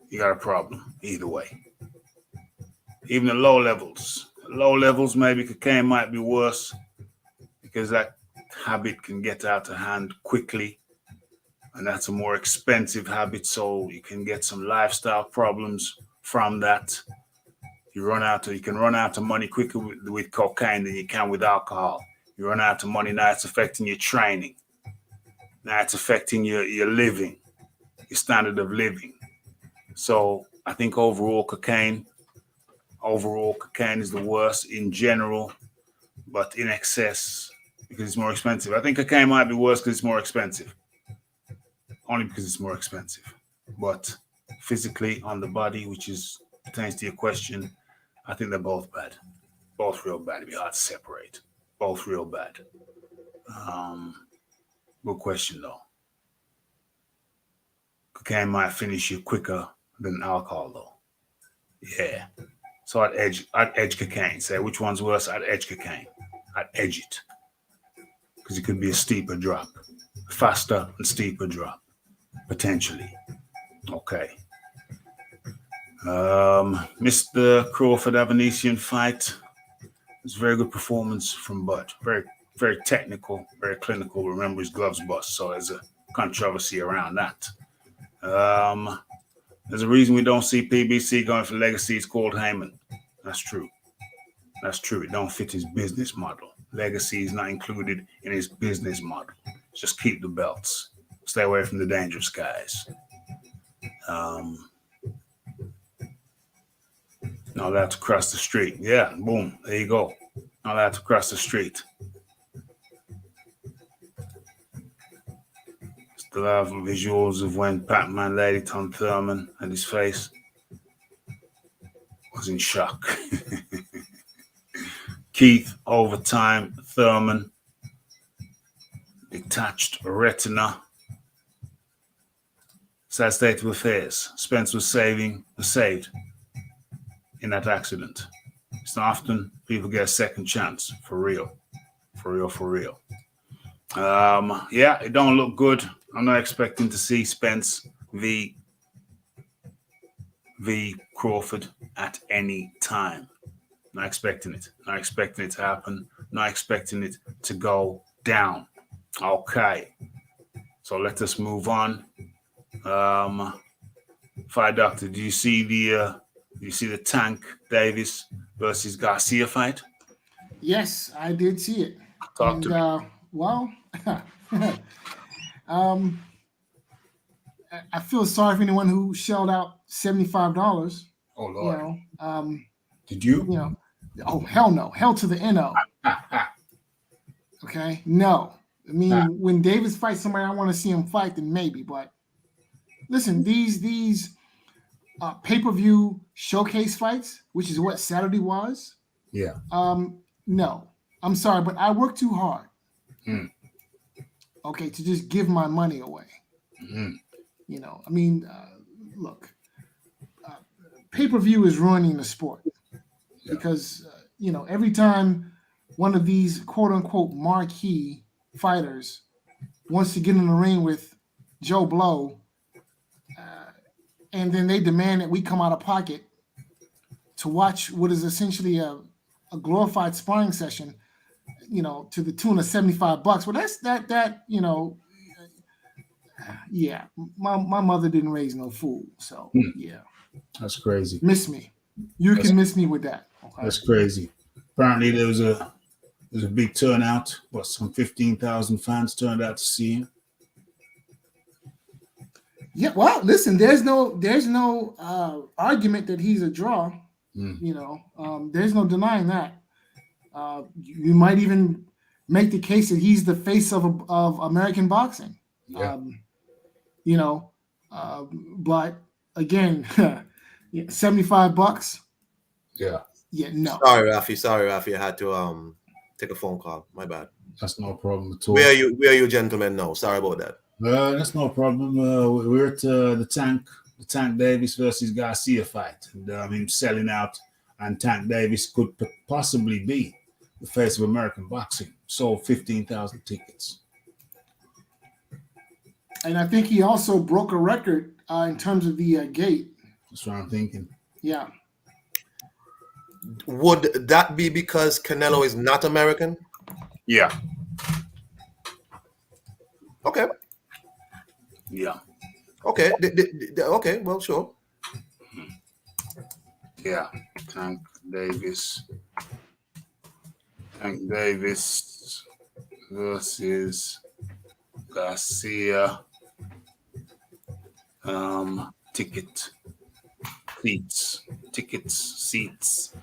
[SPEAKER 1] you got a problem either way. Even the low levels, maybe cocaine might be worse because that habit can get out of hand quickly, and that's a more expensive habit, so you can get some lifestyle problems from that. You can run out of money quicker with cocaine than you can with alcohol. You run out of money, now it's affecting your training. Now it's affecting your living, your standard of living. So I think overall cocaine is the worst in general, but in excess because it's more expensive. I think cocaine might be worse because it's more expensive. Only because it's more expensive. But physically on the body, which pertains to your question, I think they're both bad. Both real bad. It'd be hard to separate. Both real bad. Good question though. Cocaine might finish you quicker than alcohol though. Yeah. So I'd edge cocaine. Say which one's worse? I'd edge cocaine. I'd edge it because it could be a steeper drop, faster and steeper drop potentially. Okay. Mr. Crawford Avanesian fight. It's a very good performance from Bud. Very, very technical, very clinical. Remember his gloves bust, so there's a controversy around that. There's a reason we don't see PBC going for Legacy. It's called Heyman. That's true. That's true. It don't fit his business model. Legacy is not included in his business model. Just keep the belts. Stay away from the dangerous guys. Not allowed to cross the street. Yeah, boom. There you go. Not allowed to cross the street. Still have visuals of when Pac-Man laid it on Thurman and his face was in shock. Keith, overtime, Thurman, detached retina. Sad state of affairs. Spence was saved in that accident. It's not often people get a second chance, for real. For real. Yeah, it don't look good. I'm not expecting to see Spence v Crawford at any time. Not expecting it. Not expecting it to happen. Not expecting it to go down. Okay. So let us move on. Fight Doctor, do you see the Tank Davis versus Garcia fight?
[SPEAKER 4] Yes, I did see it.
[SPEAKER 1] Talk to me.
[SPEAKER 4] Well, I feel sorry for anyone who shelled out $75.
[SPEAKER 1] Oh Lord. Did
[SPEAKER 4] You know, oh hell no, hell to the NO. Okay, no. I mean, when Davis fights somebody, I want to see him fight, then maybe. But listen, these pay-per-view showcase fights, which is what Saturday was.
[SPEAKER 1] Yeah.
[SPEAKER 4] No, I'm sorry, but I work too hard. Okay, to just give my money away. You know, I mean, look, pay-per-view is ruining the sport because you know, every time one of these quote-unquote marquee fighters wants to get in the ring with Joe Blow, and then they demand that we come out of pocket to watch what is essentially a glorified sparring session, you know, to the tune of $75. Well, that's that you know, yeah. My mother didn't raise no fool, so yeah.
[SPEAKER 1] That's crazy.
[SPEAKER 4] Miss me. You can miss me with that. Okay?
[SPEAKER 1] That's crazy. Apparently there was a big turnout. What, some 15,000 fans turned out to see him?
[SPEAKER 4] Yeah, well, listen, there's no argument that he's a draw. You know, there's no denying that. You might even make the case that he's the face of American boxing.
[SPEAKER 1] Yeah.
[SPEAKER 4] You know, but again, $75.
[SPEAKER 1] Yeah.
[SPEAKER 4] Yeah, no.
[SPEAKER 3] Sorry, Rafi. I had to take a phone call. My bad.
[SPEAKER 1] That's no problem at all.
[SPEAKER 3] Where are you gentlemen now? Sorry about that.
[SPEAKER 1] That's no problem. We're at the Tank Davis versus Garcia fight. And him selling out, and Tank Davis could possibly be the face of American boxing. Sold 15,000 tickets.
[SPEAKER 4] And I think he also broke a record in terms of the gate.
[SPEAKER 1] That's what I'm thinking.
[SPEAKER 4] Yeah.
[SPEAKER 3] Would that be because Canelo is not American?
[SPEAKER 1] Yeah.
[SPEAKER 3] Okay.
[SPEAKER 1] Yeah.
[SPEAKER 3] Okay. Okay. Well, sure.
[SPEAKER 1] Yeah. Tank Davis versus Garcia. Tickets, seats.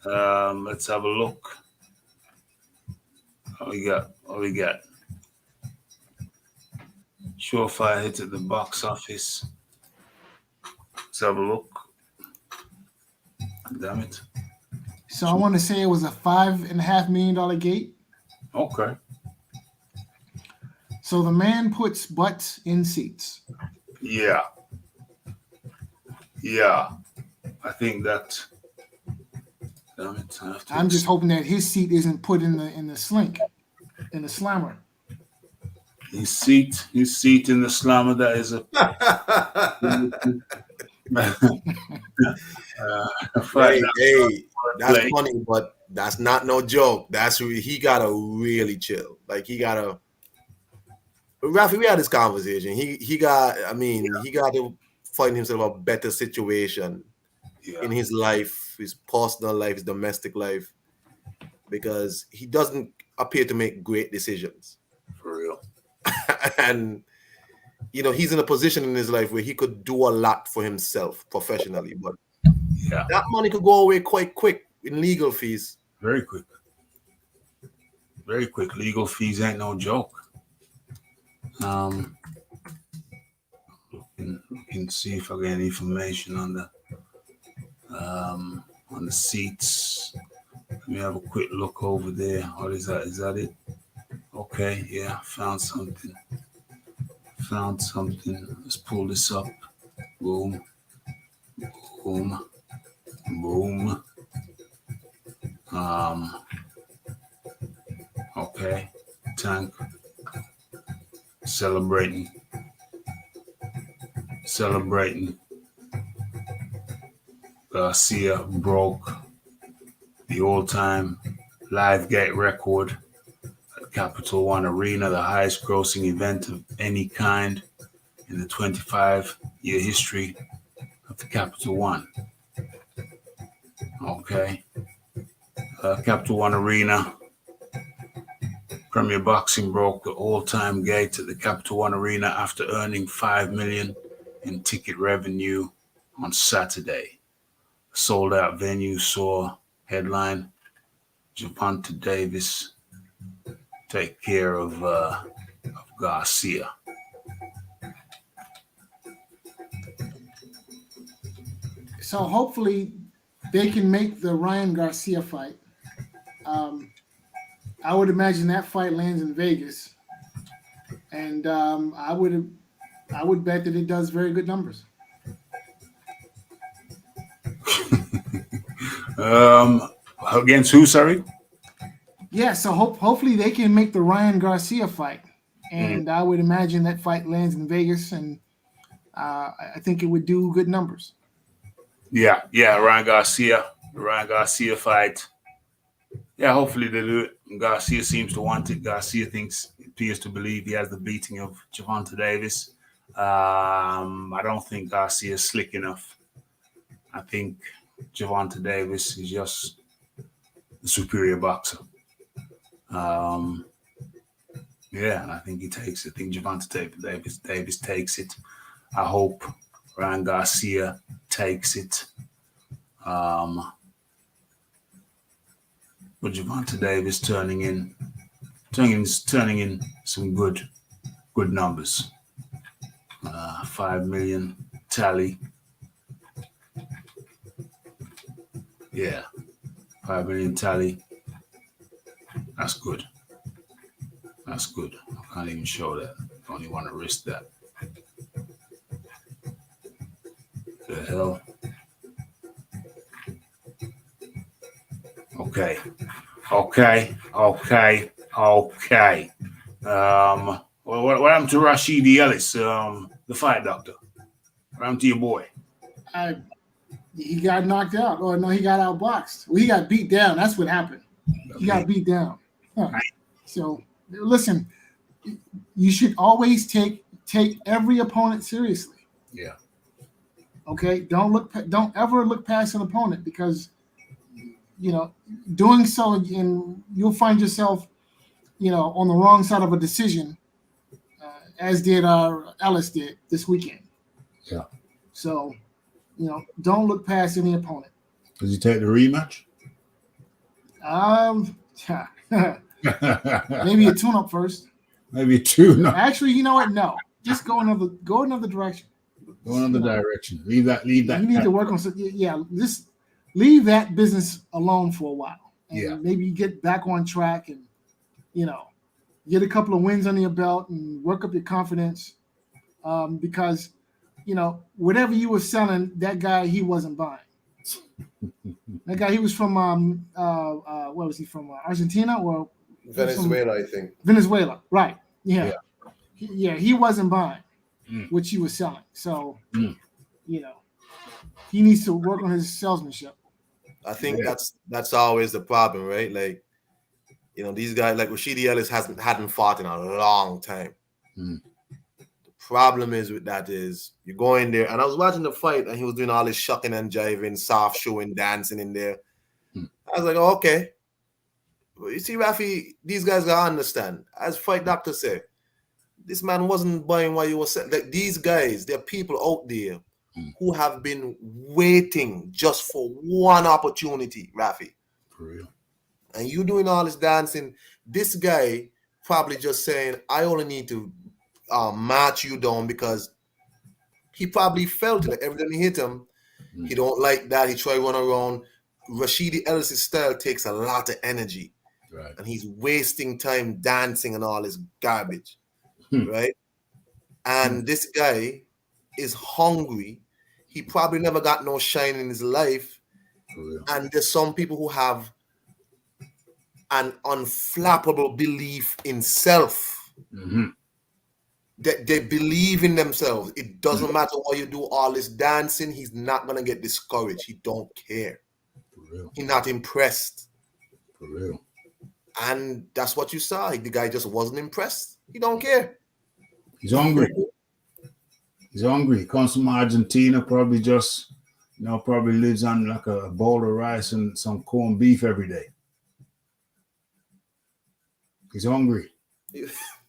[SPEAKER 1] Let's have a look. What we got? Surefire hit at the box office. Let's have a look. Damn it.
[SPEAKER 4] So I want to say it was a $5.5 million gate.
[SPEAKER 1] Okay.
[SPEAKER 4] So the man puts butts in seats.
[SPEAKER 1] Yeah. I think that. Damn it, I have to
[SPEAKER 4] I'm just hoping that his seat isn't put in the slink, in the slammer.
[SPEAKER 1] his seat in the slammer. That is a fight.
[SPEAKER 3] hey, that's
[SPEAKER 1] Play.
[SPEAKER 3] funny, but that's not no joke. That's really, he gotta really chill. Like he gotta. Rafi, we had this conversation. He got. I mean, he got to find himself a better situation in his life, his personal life, his domestic life, because he doesn't appear to make great decisions.
[SPEAKER 1] For real.
[SPEAKER 3] And you know, he's in a position in his life where he could do a lot for himself professionally, but that money could go away quite quick in legal fees.
[SPEAKER 1] Very quick. Very quick. Legal fees ain't no joke. Looking see if I get any information on the seats. Let me have a quick look over there. What is that? Is that it? Okay, yeah, found something. Let's pull this up. Boom. Boom. Boom. Okay. Tank. Celebrating. Garcia broke the all-time live gate record at Capital One Arena, the highest grossing event of any kind in the 25-year history of the Capital One. Okay. Capital One Arena. Premier Boxing broke the all-time gate at the Capital One Arena after earning $5 million in ticket revenue on Saturday. The sold-out venue saw headline Gervonta Davis take care of Garcia.
[SPEAKER 4] So hopefully they can make the Ryan Garcia fight. I would imagine that fight lands in Vegas, and I would bet that it does very good numbers.
[SPEAKER 1] Against who? Sorry.
[SPEAKER 4] Yeah, so hopefully they can make the Ryan Garcia fight, and I would imagine that fight lands in Vegas, and I think it would do good numbers.
[SPEAKER 1] Yeah, Ryan Garcia, the Ryan Garcia fight. Yeah, hopefully they do it. Garcia seems to want it. Garcia appears to believe he has the beating of Gervonta Davis. I don't think Garcia is slick enough. I think Gervonta Davis is just the superior boxer. And I think he takes it. I think Gervonta Davis takes it. I hope Ryan Garcia takes it. But Gervonta Davis turning in some good numbers. 5 million tally. Yeah, 5 million tally. That's good. I can't even show that. I don't even want to risk that. The hell? Okay. What happened to Rashidi Ellis, the fight doctor? What happened to your boy?
[SPEAKER 4] He got knocked out. Or no, he got outboxed. Well, he got beat down. That's what happened. He got beat down. Huh. So listen, you should always take every opponent seriously.
[SPEAKER 1] Yeah.
[SPEAKER 4] Okay. Don't ever look past an opponent, because doing so, and you'll find yourself, on the wrong side of a decision, as did Ellis did this weekend.
[SPEAKER 1] Yeah.
[SPEAKER 4] So, don't look past any opponent.
[SPEAKER 1] Does he take the rematch?
[SPEAKER 4] Maybe a tune-up first.
[SPEAKER 1] Maybe a tune-up.
[SPEAKER 4] Actually, you know what? No, just go another direction.
[SPEAKER 1] Go another direction. Leave that.
[SPEAKER 4] You need to work on. Just leave that business alone for a while, and maybe you get back on track, and get a couple of wins under your belt and work up your confidence, because whatever you were selling, that guy, he wasn't buying. That guy, he was from where was he from? Argentina or
[SPEAKER 3] Venezuela, I think.
[SPEAKER 4] Venezuela, right? Yeah,
[SPEAKER 3] Yeah.
[SPEAKER 4] He wasn't buying what she was selling, so you know, he needs to work on his salesmanship.
[SPEAKER 3] I think that's always the problem, right? Like, you know, these guys like Rashidi Ellis hadn't fought in a long time. The problem is with that is you go in there, and I was watching the fight, and he was doing all this shucking and jiving, soft showing, dancing in there. I was like, oh, okay. Well, you see, Rafi, these guys gotta understand. As fight doctor said, this man wasn't buying what you were saying. Like, these guys, there are people out there who have been waiting just for one opportunity, Rafi.
[SPEAKER 1] For real.
[SPEAKER 3] And you doing all this dancing, this guy probably just saying, I only need to match you down, because he probably felt it. Like, every time he hit him, he don't like that. He try to run around. Rashidi Ellis' style takes a lot of energy.
[SPEAKER 1] Right.
[SPEAKER 3] And he's wasting time dancing and all this garbage. Right? And this guy is hungry. He probably never got no shine in his life. And there's some people who have an unflappable belief in self. That they believe in themselves. It doesn't matter what you do, all this dancing, he's not gonna get discouraged. He don't care.
[SPEAKER 1] For real.
[SPEAKER 3] He's not impressed.
[SPEAKER 1] For real.
[SPEAKER 3] And that's what you saw. The guy just wasn't impressed. He don't care.
[SPEAKER 1] He's hungry. He's hungry. He comes from Argentina, probably just, probably lives on like a bowl of rice and some corned beef every day. He's hungry.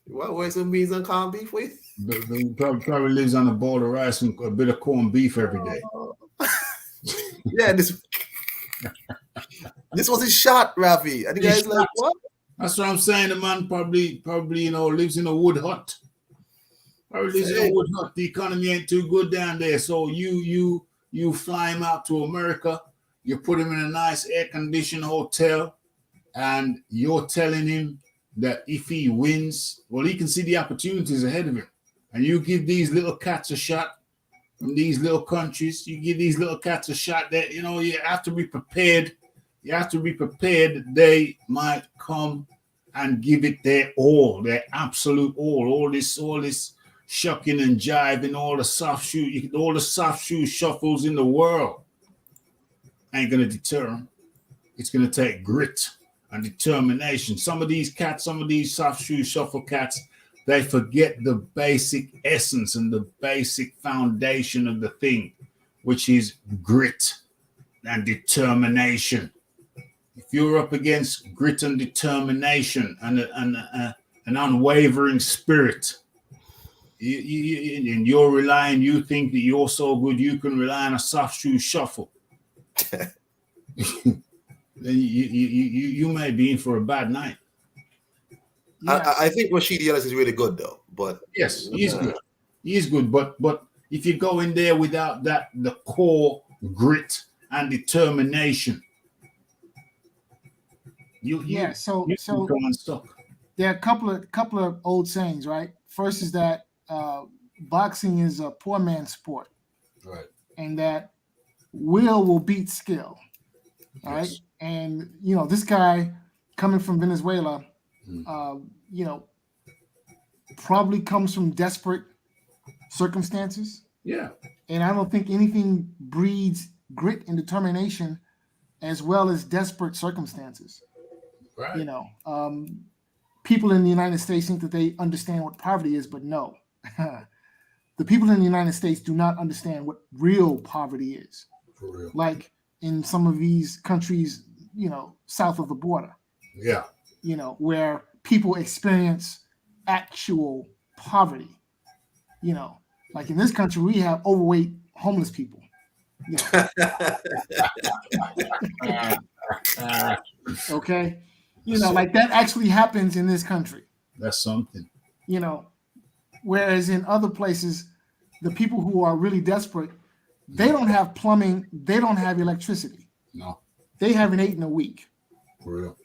[SPEAKER 3] What way some beans and corned beef with?
[SPEAKER 1] He probably lives on a bowl of rice and a bit of corned beef every day.
[SPEAKER 3] Yeah, this was his shot, Rafi. And the guy's like, what?
[SPEAKER 1] That's what I'm saying. The man probably lives in a wood hut. Probably lives in a wood hut. The economy ain't too good down there. So you fly him out to America, you put him in a nice air-conditioned hotel, and you're telling him that if he wins, well, he can see the opportunities ahead of him. And you give these little cats a shot from these little countries. You give these little cats a shot that, you have to be prepared. You have to be prepared that they might come and give it their all, their absolute all this shucking and jiving, all the soft shoe shuffles in the world ain't going to deter them. It's going to take grit and determination. Some of these soft shoe shuffle cats, they forget the basic essence and the basic foundation of the thing, which is grit and determination. If you're up against grit and determination and an unwavering spirit, and you think that you're so good you can rely on a soft shoe shuffle, then you may be in for a bad night.
[SPEAKER 3] Yeah. I think Rashidi Ellis is really good, though. But
[SPEAKER 1] yes, he's good. He is good. But if you go in there without the core grit and determination, you go unstuck.
[SPEAKER 4] There are a couple of old sayings, right? First is that boxing is a poor man's sport,
[SPEAKER 1] right?
[SPEAKER 4] And that will beat skill, all right? And this guy coming from Venezuela, probably comes from desperate circumstances.
[SPEAKER 1] Yeah.
[SPEAKER 4] And I don't think anything breeds grit and determination as well as desperate circumstances.
[SPEAKER 1] Right.
[SPEAKER 4] People in the United States think that they understand what poverty is, but no. The people in the United States do not understand what real poverty is.
[SPEAKER 1] For real.
[SPEAKER 4] Like in some of these countries, south of the border.
[SPEAKER 1] Yeah.
[SPEAKER 4] Where people experience actual poverty. Like in this country, we have overweight homeless people. Okay. Like that actually happens in this country.
[SPEAKER 1] That's something.
[SPEAKER 4] Whereas in other places, the people who are really desperate, they don't have plumbing, they don't have electricity.
[SPEAKER 1] No.
[SPEAKER 4] They haven't eaten a week.
[SPEAKER 1] For real.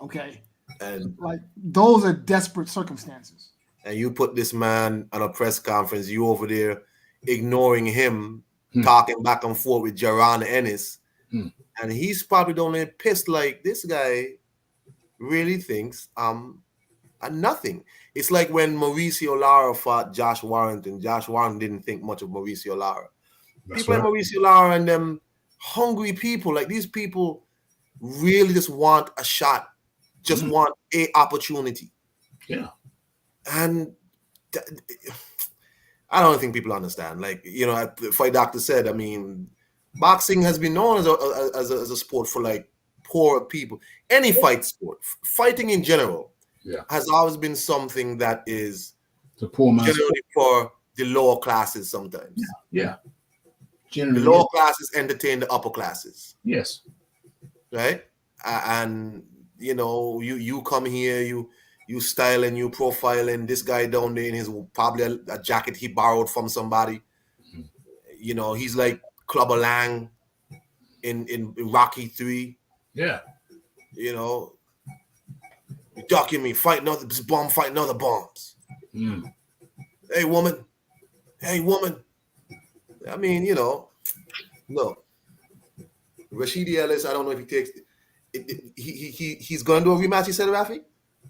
[SPEAKER 4] Okay.
[SPEAKER 3] And
[SPEAKER 4] like those are desperate circumstances.
[SPEAKER 3] And you put this man on a press conference, you over there ignoring him, talking back and forth with Jaron Ennis, And he's probably the only pissed like this guy really thinks nothing. It's like when Mauricio Lara fought Josh Warrington. Josh Warrington didn't think much of Mauricio Lara. People like Mauricio Lara and them hungry people, like these people really just want a shot, just want a opportunity.
[SPEAKER 1] Yeah.
[SPEAKER 3] And I don't think people understand. Like, you know, Fight Doctor said, I mean, boxing has been known as a sport for like poor people. Any fight sport, fighting in general, has always been something that is
[SPEAKER 1] the poor man's
[SPEAKER 3] generally for the lower classes sometimes.
[SPEAKER 1] Yeah.
[SPEAKER 3] Generally, the lower classes entertain the upper classes.
[SPEAKER 1] Yes.
[SPEAKER 3] Right? And, you know, you come here, you styling, you profiling this guy down there in his probably a jacket he borrowed from somebody. You know, he's like Clubber Lang in Rocky 3.
[SPEAKER 1] Yeah.
[SPEAKER 3] You know, you ducking me, fighting other bomb, fighting other bombs. Hey woman. I mean, you know, look, Rashidi Ellis, I don't know if he takes he's going to do a rematch, he said, Rafi?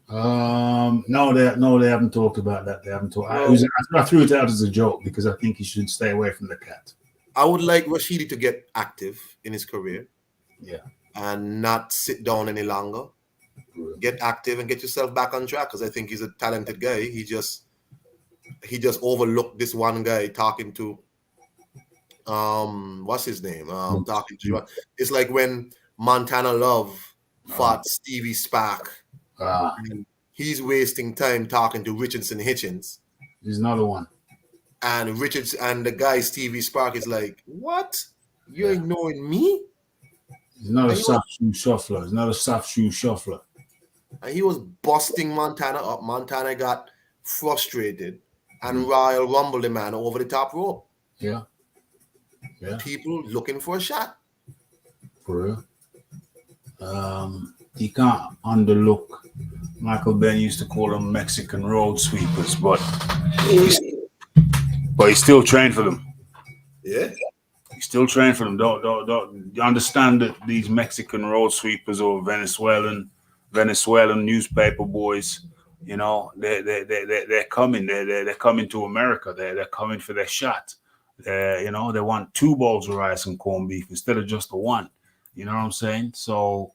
[SPEAKER 1] No, they haven't talked about that. They haven't talked. I threw it out as a joke because I think he should stay away from the cat.
[SPEAKER 3] I would like Rashidi to get active in his career.
[SPEAKER 1] Yeah.
[SPEAKER 3] And not sit down any longer. Get active and get yourself back on track, because I think he's a talented guy. He just overlooked this one guy talking to what's his name? Talking to you. It's like when Montana Love fought Stevie Spark. He's wasting time talking to Richardson Hitchens.
[SPEAKER 1] There's another one.
[SPEAKER 3] And Richards and the guy Stevie Spark is like, what? You're ignoring me?
[SPEAKER 1] He's not a soft shoe shuffler. He's not a soft shoe shuffler.
[SPEAKER 3] And he was busting Montana up. Montana got frustrated and Royal rumbled the man over the top rope.
[SPEAKER 1] Yeah.
[SPEAKER 3] People looking for a shot.
[SPEAKER 1] For real. You can't underlook. Michael Ben used to call them Mexican road sweepers, but he still trained for them.
[SPEAKER 3] Yeah.
[SPEAKER 1] He still trained for them. Don't understand that these Mexican road sweepers or Venezuelan newspaper boys, you know, they're coming. They're coming to America. They're coming for their shot. You know, they want 2 bowls of rice and corned beef instead of just the one. You know what I'm saying? So,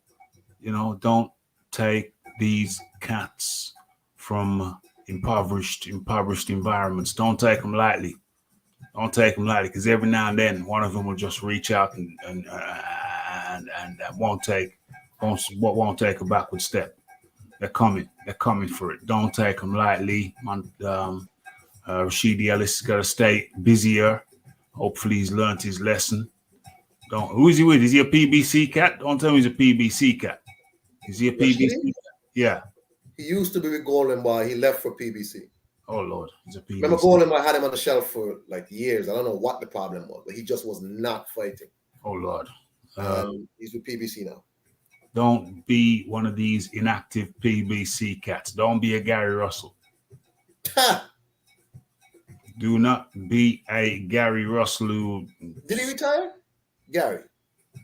[SPEAKER 1] you know, don't take these cats from impoverished environments. Don't take them lightly. Don't take them lightly, because every now and then one of them will just reach out and won't take a backward step. They're coming for it. Don't take them lightly. Rashidi Ellis got to stay busier. Hopefully he's learned his lesson. Who is he with? Is he a PBC cat? Don't tell me he's a PBC cat. Is he a PBC? Yeah.
[SPEAKER 3] He used to be with Golden Boy. He left for PBC.
[SPEAKER 1] Oh Lord, he's a PBC.
[SPEAKER 3] Remember Golden Boy had him on the shelf for like years. I don't know what the problem was, but he just was not fighting.
[SPEAKER 1] Oh Lord.
[SPEAKER 3] He's with PBC now.
[SPEAKER 1] Don't be one of these inactive PBC cats. Don't be a Gary Russell. Do not be a Gary Russell who...
[SPEAKER 3] Did he retire?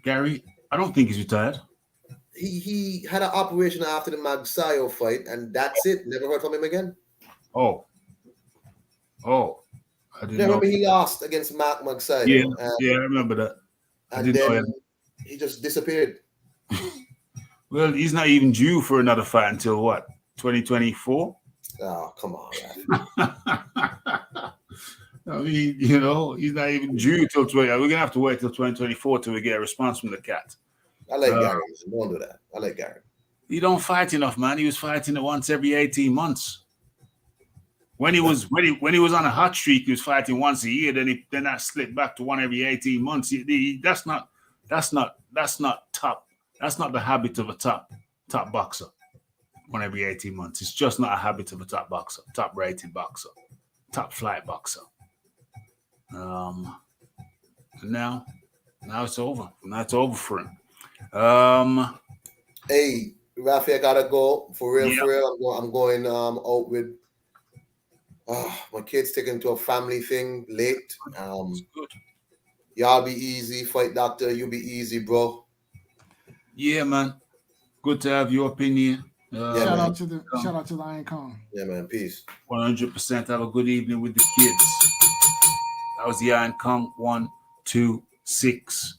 [SPEAKER 1] Gary, I don't think he's retired.
[SPEAKER 3] He had an operation after the Magsayo fight, and that's it. Never heard from him again.
[SPEAKER 1] Oh, I didn't know.
[SPEAKER 3] Remember he lost against Mark Magsayo.
[SPEAKER 1] Yeah, I remember that.
[SPEAKER 3] And then he just disappeared.
[SPEAKER 1] Well, he's not even due for another fight until what? 2024?
[SPEAKER 3] Oh, come on, man.
[SPEAKER 1] I mean, you know, he's not even due till 20. We're gonna have to wait till 2024 till we get a response from the cat.
[SPEAKER 3] I like Gary. Don't do that. I like Gary.
[SPEAKER 1] He don't fight enough, man. He was fighting it once every 18 months. When he was on a hot streak, he was fighting once a year. Then that slipped back to one every 18 months. That's not top. That's not the habit of a top boxer. One every 18 months. It's just not a habit of a top boxer, top rated boxer, top flight boxer. And now it's over. Now it's over for him.
[SPEAKER 3] Hey, Rafi, I gotta go for real. For real, I'm going out with my kids taken to a family thing late.
[SPEAKER 1] Good.
[SPEAKER 3] Y'all be easy, Fight Doctor. You be easy, bro.
[SPEAKER 1] Yeah, man. Good to have your opinion.
[SPEAKER 3] Yeah,
[SPEAKER 4] Shout
[SPEAKER 3] man.
[SPEAKER 4] out to the Iron Kong.
[SPEAKER 3] Yeah, man. Peace.
[SPEAKER 1] 100%. Have a good evening with the kids. That was the Iron Kong 126.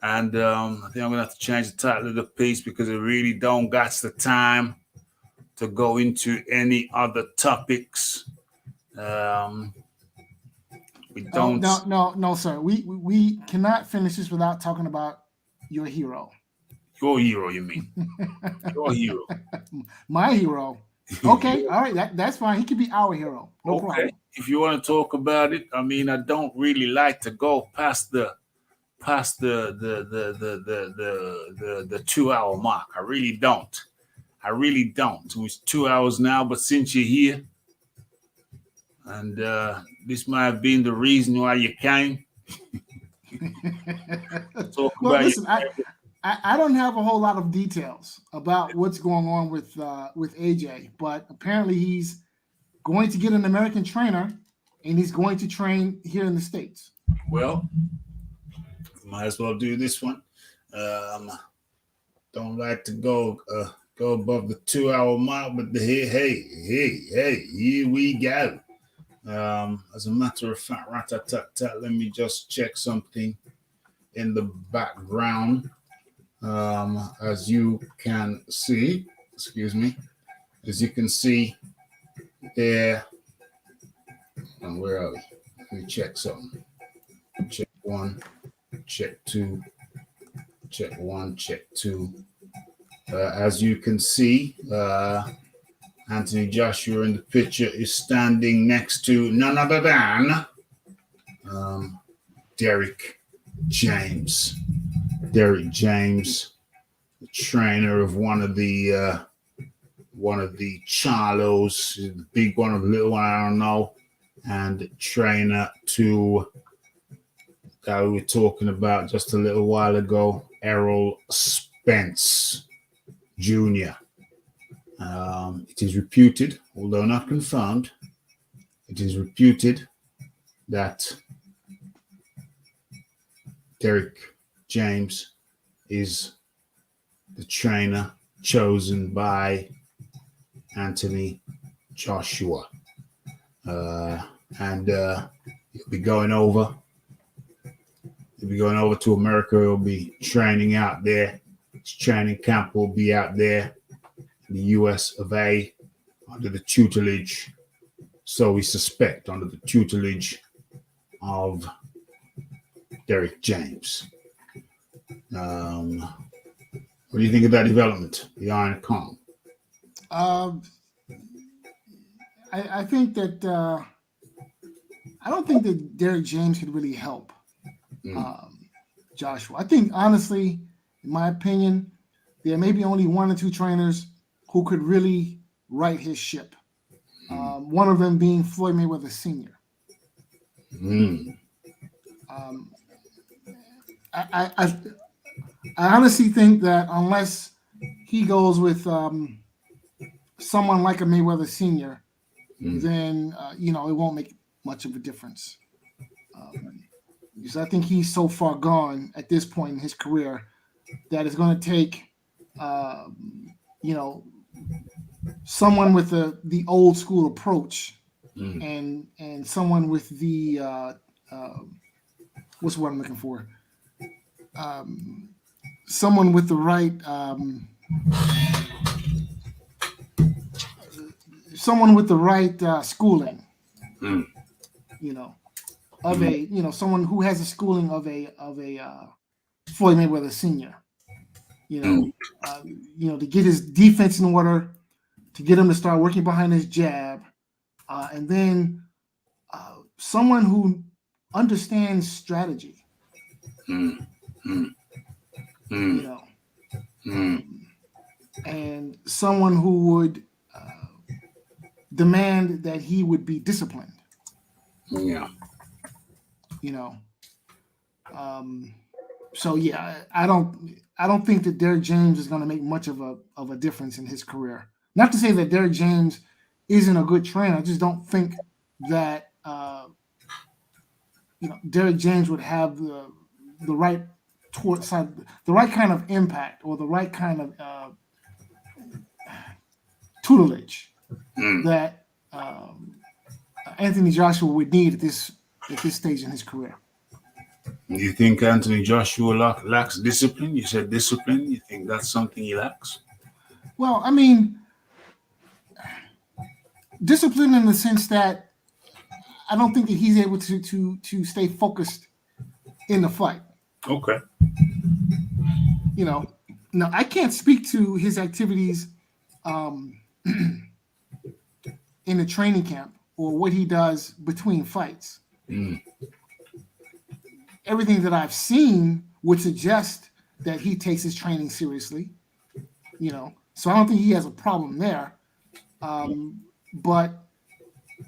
[SPEAKER 1] And I think I'm gonna have to change the title of the piece because it really don't got the time to go into any other topics. We
[SPEAKER 4] Oh,
[SPEAKER 1] don't.
[SPEAKER 4] no, sir. We cannot finish this without talking about your hero.
[SPEAKER 1] Your hero, you mean? Your hero.
[SPEAKER 4] My hero. Okay, all right. That's fine. He could be our hero. No problem.
[SPEAKER 1] If you want to talk about it, I mean, I don't really like to go past the 2 hour mark. I really don't. It's 2 hours now, but since you're here, and this might have been the reason why you came.
[SPEAKER 4] Well, listen, I don't have a whole lot of details about what's going on with AJ, but apparently he's going to get an American trainer, and he's going to train here in the States.
[SPEAKER 1] Well, might as well do this one. Don't like to go above the 2 hour mark, but hey, here we go. As a matter of fact, let me just check something in the background. As you can see, there. And where are we? Let me check something. Check one, check two, check one, check two. As you can see, Anthony Joshua in the picture is standing next to none other than Derek James. Derek James, the trainer of one of the Charlos, the big one or the little one, I don't know, and trainer to the guy we were talking about just a little while ago, Errol Spence Jr. It is reputed, although not confirmed, it is reputed that Derek James is the trainer chosen by Anthony Joshua. And he'll be going over. He'll be going over to America. He'll be training out there. His training camp will be out there in the US of A under the tutelage, so we suspect, under the tutelage of Derek James. What do you think of that development, the Iron Kong?
[SPEAKER 4] I think that I don't think that Derek James could really help Joshua. I think, honestly, in my opinion, there may be only one or two trainers who could really right his ship. One of them being Floyd Mayweather Sr. I honestly think that unless he goes with someone like a Mayweather Sr., then it won't make much of a difference. Because I think he's so far gone at this point in his career that it's going to take someone with the old school approach and someone with the what's the word I'm looking for? Someone with the right schooling, of a someone who has a schooling of a Floyd Mayweather Sr. To get his defense in order, to get him to start working behind his jab, and then someone who understands strategy. And someone who would demand that he would be disciplined. So yeah, I don't think that Derek James is going to make much of a difference in his career. Not to say that Derek James isn't a good trainer. I just don't think that Derek James would have the right towards the right kind of impact or the right kind of tutelage that Anthony Joshua would need at this stage in his career.
[SPEAKER 1] You think Anthony Joshua lacks discipline? You said discipline. You think that's something he lacks?
[SPEAKER 4] Well, I mean, discipline in the sense that I don't think that he's able to stay focused in the fight.
[SPEAKER 1] Okay.
[SPEAKER 4] You know, now I can't speak to his activities in the training camp or what he does between fights. Everything that I've seen would suggest that he takes his training seriously, you know, so I don't think he has a problem there. But,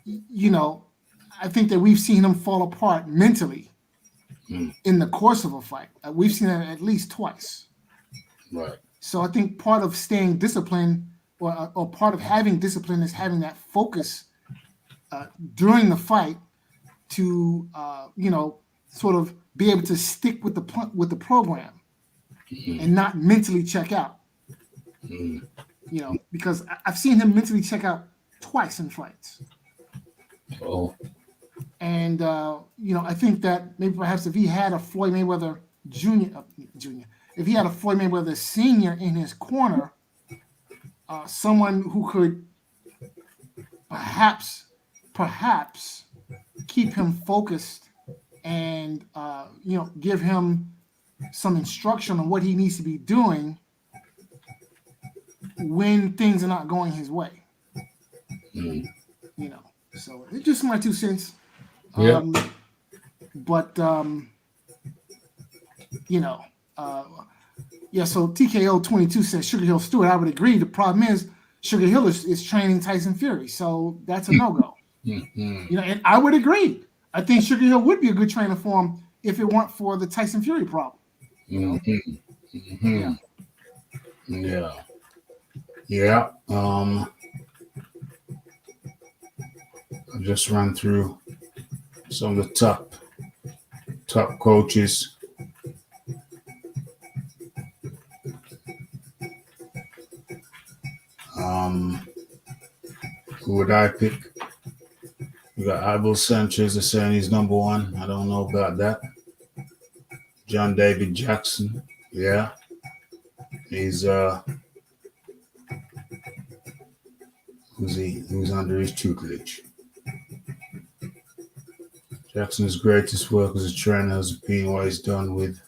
[SPEAKER 4] you know, I think that we've seen him fall apart mentally in the course of a fight. We've seen that at least twice.
[SPEAKER 1] Right.
[SPEAKER 4] So I think part of staying disciplined or part of having discipline is having that focus during the fight to, you know, sort of be able to stick with the program and not mentally check out. You know, because I've seen him mentally check out twice in fights.
[SPEAKER 1] Oh.
[SPEAKER 4] And, you know, I think that maybe perhaps if he had a Floyd Mayweather Jr., if he had a Floyd Mayweather Sr. in his corner, someone who could perhaps keep him focused and, you know, give him some instruction on what he needs to be doing when things are not going his way. You know, so it's just my 2 cents.
[SPEAKER 1] Yeah.
[SPEAKER 4] But, you know, yeah, so TKO 22 says Sugar Hill Stewart. I would agree. The problem is Sugar Hill is training Tyson Fury, so that's a no-go. You know, and I would agree. I think Sugar Hill would be a good trainer for him if it weren't for the Tyson Fury problem. You know?
[SPEAKER 1] Yeah. I just ran through some of the top coaches. Who would I pick? We got Abel Sanchez. They're saying he's number 1. I don't know about that. John David Jackson. Yeah. He's who's under his tutelage. Jackson's greatest work as a trainer has been what he's done with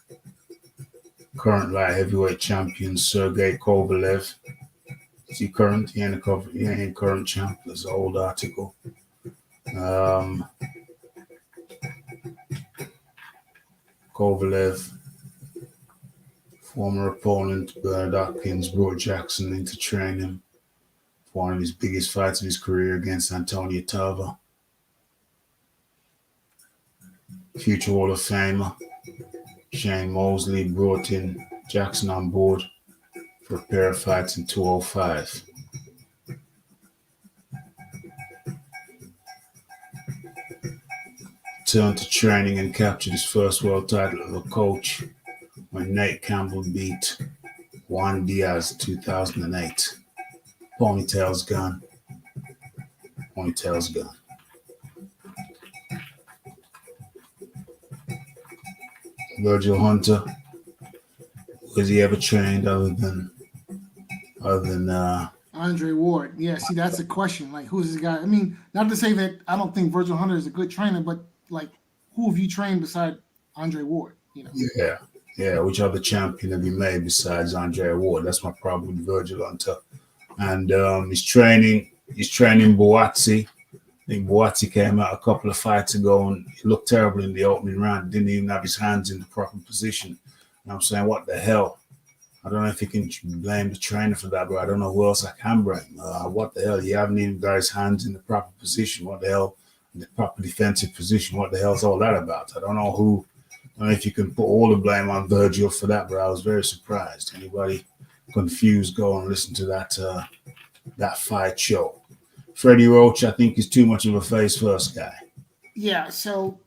[SPEAKER 1] current light heavyweight champion Sergey Kovalev. Is he current? He ain't current champ. There's an old article. Kovalev, former opponent Bernard Hopkins, brought Jackson in to train him for one of his biggest fights of his career against Antonio Tarver. Future Hall of Famer Shane Mosley brought in Jackson on board for a pair of fights in 2005. Turned to training and captured his first world title as a coach when Nate Campbell beat Juan Diaz in 2008. Ponytail's gone. Virgil Hunter, was he ever trained other than
[SPEAKER 4] Andre Ward? Yeah, see, that's a question. Like, who's this guy? I mean, not to say that I don't think Virgil Hunter is a good trainer, but like, who have you trained beside Andre Ward? You know?
[SPEAKER 1] Yeah. Which other champion have you made besides Andre Ward? That's my problem with Virgil Hunter. And he's training Boazzi. I think Boazzi came out a couple of fights ago and he looked terrible in the opening round. Didn't even have his hands in the proper position. And I'm saying, what the hell? I don't know if you can blame the trainer for that, but I don't know who else I can blame. What the hell? You haven't even got his hands in the proper position. What the hell? In the proper defensive position. What the hell's all that about? I don't know if you can put all the blame on Virgil for that, but I was very surprised. Anybody confused, go and listen to that fight show. Freddie Roach, I think, is too much of a face first guy.
[SPEAKER 4] Yeah, so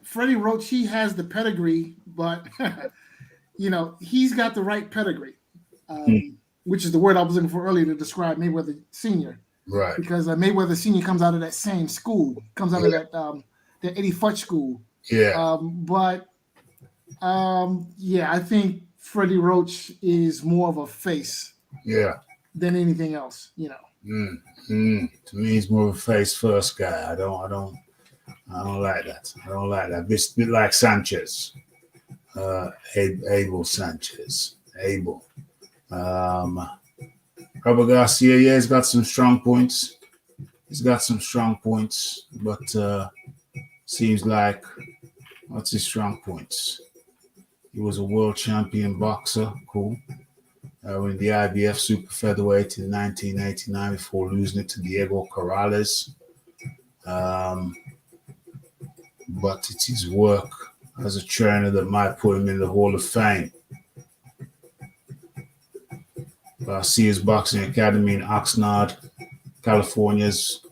[SPEAKER 4] Freddie Roach, he has the pedigree, but he's got the right pedigree, which is the word I was looking for earlier to describe Mayweather Sr.
[SPEAKER 1] Right.
[SPEAKER 4] Because Mayweather Sr. comes out of that same school, comes out of that Eddie Futch school.
[SPEAKER 1] Yeah.
[SPEAKER 4] I think Freddie Roach is more of a face.
[SPEAKER 1] Yeah.
[SPEAKER 4] Than anything else,
[SPEAKER 1] To me, he's more of a face first guy. I don't like that. I don't like that. It's a bit like Sanchez, Abel Sanchez, Abel. Robert Garcia, yeah, he's got some strong points. But seems like, what's his strong points? He was a world champion boxer, cool. In the IBF super featherweight in 1989 before losing it to Diego Corrales. But it's his work as a trainer that might put him in the Hall of Fame. Garcia's Boxing Academy in Oxnard, California's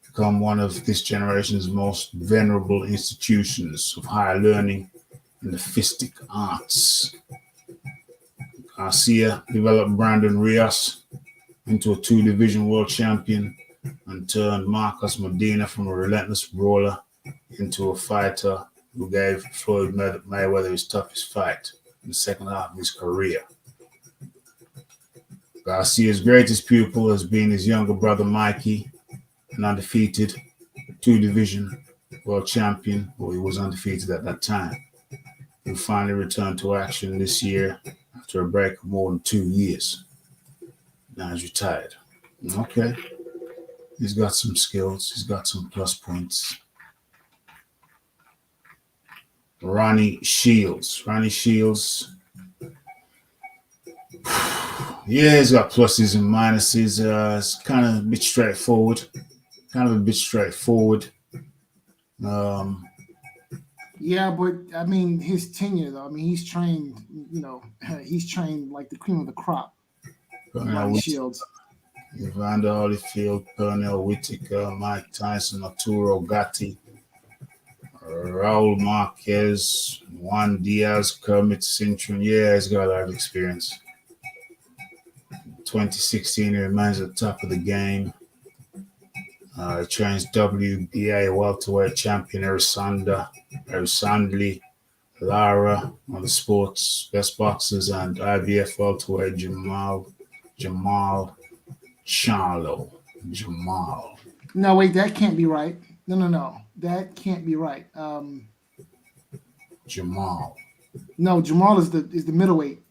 [SPEAKER 1] become one of this generation's most venerable institutions of higher learning in the fistic arts. Garcia developed Brandon Rios into a 2-division world champion and turned Marcos Medina from a relentless brawler into a fighter who gave Floyd Mayweather his toughest fight in the second half of his career. Garcia's greatest pupil has been his younger brother Mikey, an undefeated 2-division world champion, he was undefeated at that time. He finally returned to action this year after a break of more than 2 years. Now he's retired. Okay. He's got some skills. He's got some plus points. Ronnie Shields. Yeah, he's got pluses and minuses. It's kind of a bit straightforward.
[SPEAKER 4] Yeah, but I mean, his tenure, though. I mean, he's trained, he's trained like the cream of the crop. Ronnie Shields.
[SPEAKER 1] Evander Holyfield, Pernell Whitaker, Mike Tyson, Arturo Gatti, Raul Marquez, Juan Diaz, Kermit Cintron. Yeah, he's got a lot of experience. 2016, he remains at the top of the game. He trains WBA welterweight champion Ersanli Lara, on the sport's best boxers, and IBF welterweight Jamal Charlo.
[SPEAKER 4] No, wait, that can't be right. No. That can't be right.
[SPEAKER 1] Jamal.
[SPEAKER 4] No, Jamal is the middleweight.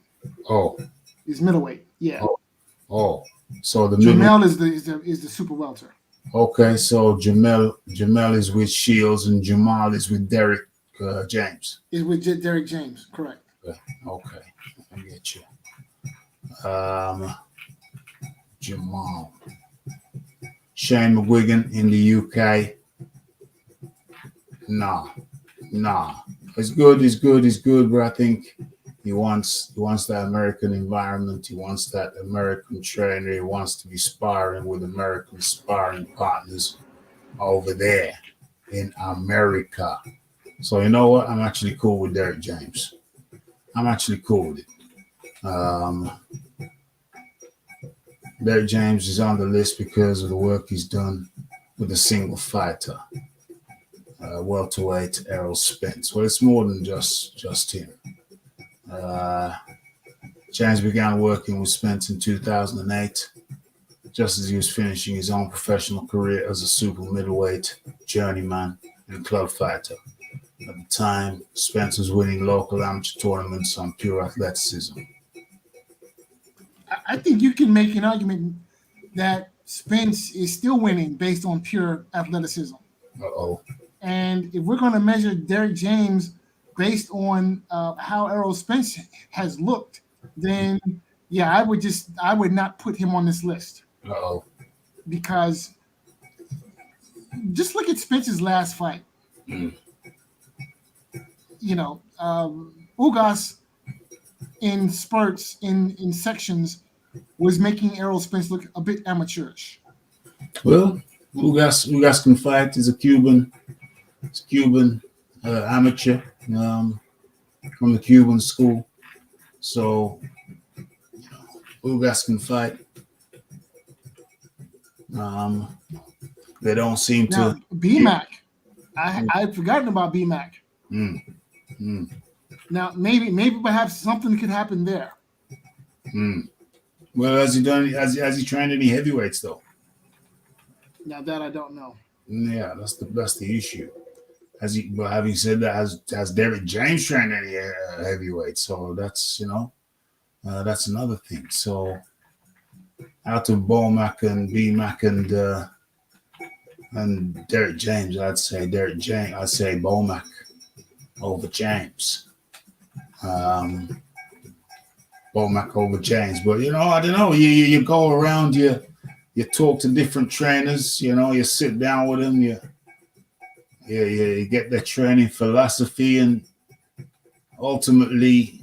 [SPEAKER 1] Oh.
[SPEAKER 4] He's middleweight. Yeah.
[SPEAKER 1] Oh. So the
[SPEAKER 4] Jamel is the super welter.
[SPEAKER 1] Okay, so Jamel is with Shields and Jamal is with Derek James.
[SPEAKER 4] Is with Derek James, correct?
[SPEAKER 1] Okay, I get you. Jamal. Shane McGuigan in the UK. Nah. He's good, but I think he wants that American environment. He wants that American trainer. He wants to be sparring with American sparring partners over there in America. So you know what? I'm actually cool with Derek James. I'm actually cool with it. Derek James is on the list because of the work he's done with a single fighter, welterweight Errol Spence. Well, it's more than just him. James began working with Spence in 2008, just as he was finishing his own professional career as a super middleweight journeyman and club fighter. At the time, Spence was winning local amateur tournaments on pure athleticism.
[SPEAKER 4] I think you can make an argument that Spence is still winning based on pure athleticism.
[SPEAKER 1] Uh-oh.
[SPEAKER 4] And if we're going to measure Derek James based on how Errol Spence has looked, then yeah, I would not put him on this list.
[SPEAKER 1] Uh-oh.
[SPEAKER 4] Because just look at Spence's last fight. Ugas in spurts, in sections, was making Errol Spence look a bit amateurish.
[SPEAKER 1] Well, Ugas can fight. He's a Cuban amateur from the Cuban school. So Ugas can fight. They don't seem
[SPEAKER 4] Now,
[SPEAKER 1] to.
[SPEAKER 4] BMAC, I'd forgotten about BMAC.
[SPEAKER 1] Mm, mm,
[SPEAKER 4] Now, maybe perhaps something could happen there.
[SPEAKER 1] mm. Well, has he done? Has he trained any heavyweights though?
[SPEAKER 4] Now that I don't know.
[SPEAKER 1] Yeah, that's the issue. Has he? But having said that, has Derek James trained any heavyweights? So that's that's another thing. So out of Bomac and BMAC and Derek James, I'd say Bomac over James. Bomac over James. But I don't know. You go around, you talk to different trainers. You sit down with them. You get their training philosophy, and ultimately,